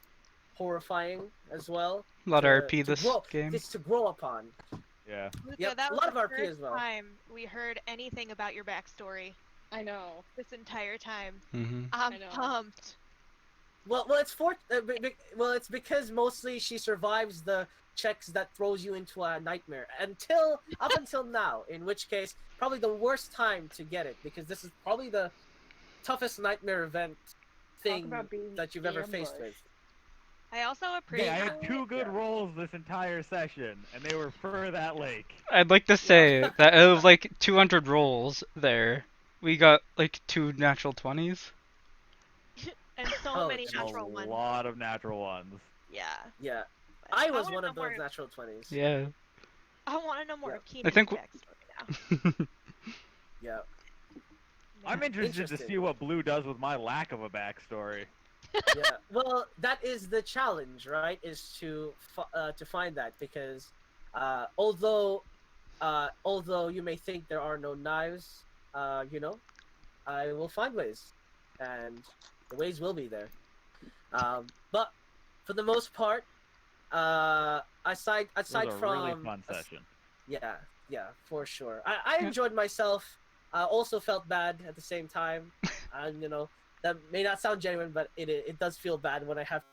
horrifying as well. A lot of RP to this grow, game. It's to grow upon. Yeah. Luca, Yep, that a was lot the of RP first as well. time we heard anything about your backstory I know. this entire time. Mm-hmm. I'm I know. pumped. Well, it's because mostly she survives the checks that throws you into a nightmare up until now. In which case, probably the worst time to get it, because this is probably the toughest nightmare event thing about being that you've ever faced with. ambushed. I also Yeah, I appreciate had 2 good Yeah. rolls this entire session, and they were for that lake. I'd like to say that out of like 200 rolls there, we got like 2 natural 20s. and so Oh, many geez. And natural a ones. lot of natural ones. Yeah. Yeah, But I was wanna one know of those more- natural 20s. Yeah. I want to know more Yeah. of Keenan's think backstory now. Yeah. I'm interested to Interesting. see what Blue does with my lack of a backstory. Yeah. Well, that is the challenge, right? Is to find that, because although you may think there are no knives, you know, I will find ways, and the ways will be there. But for the most part, aside It was a from really fun session. yeah, for sure. I Yeah. enjoyed myself. Also felt bad at the same time. And you know, that may not sound genuine, but it does feel bad when I have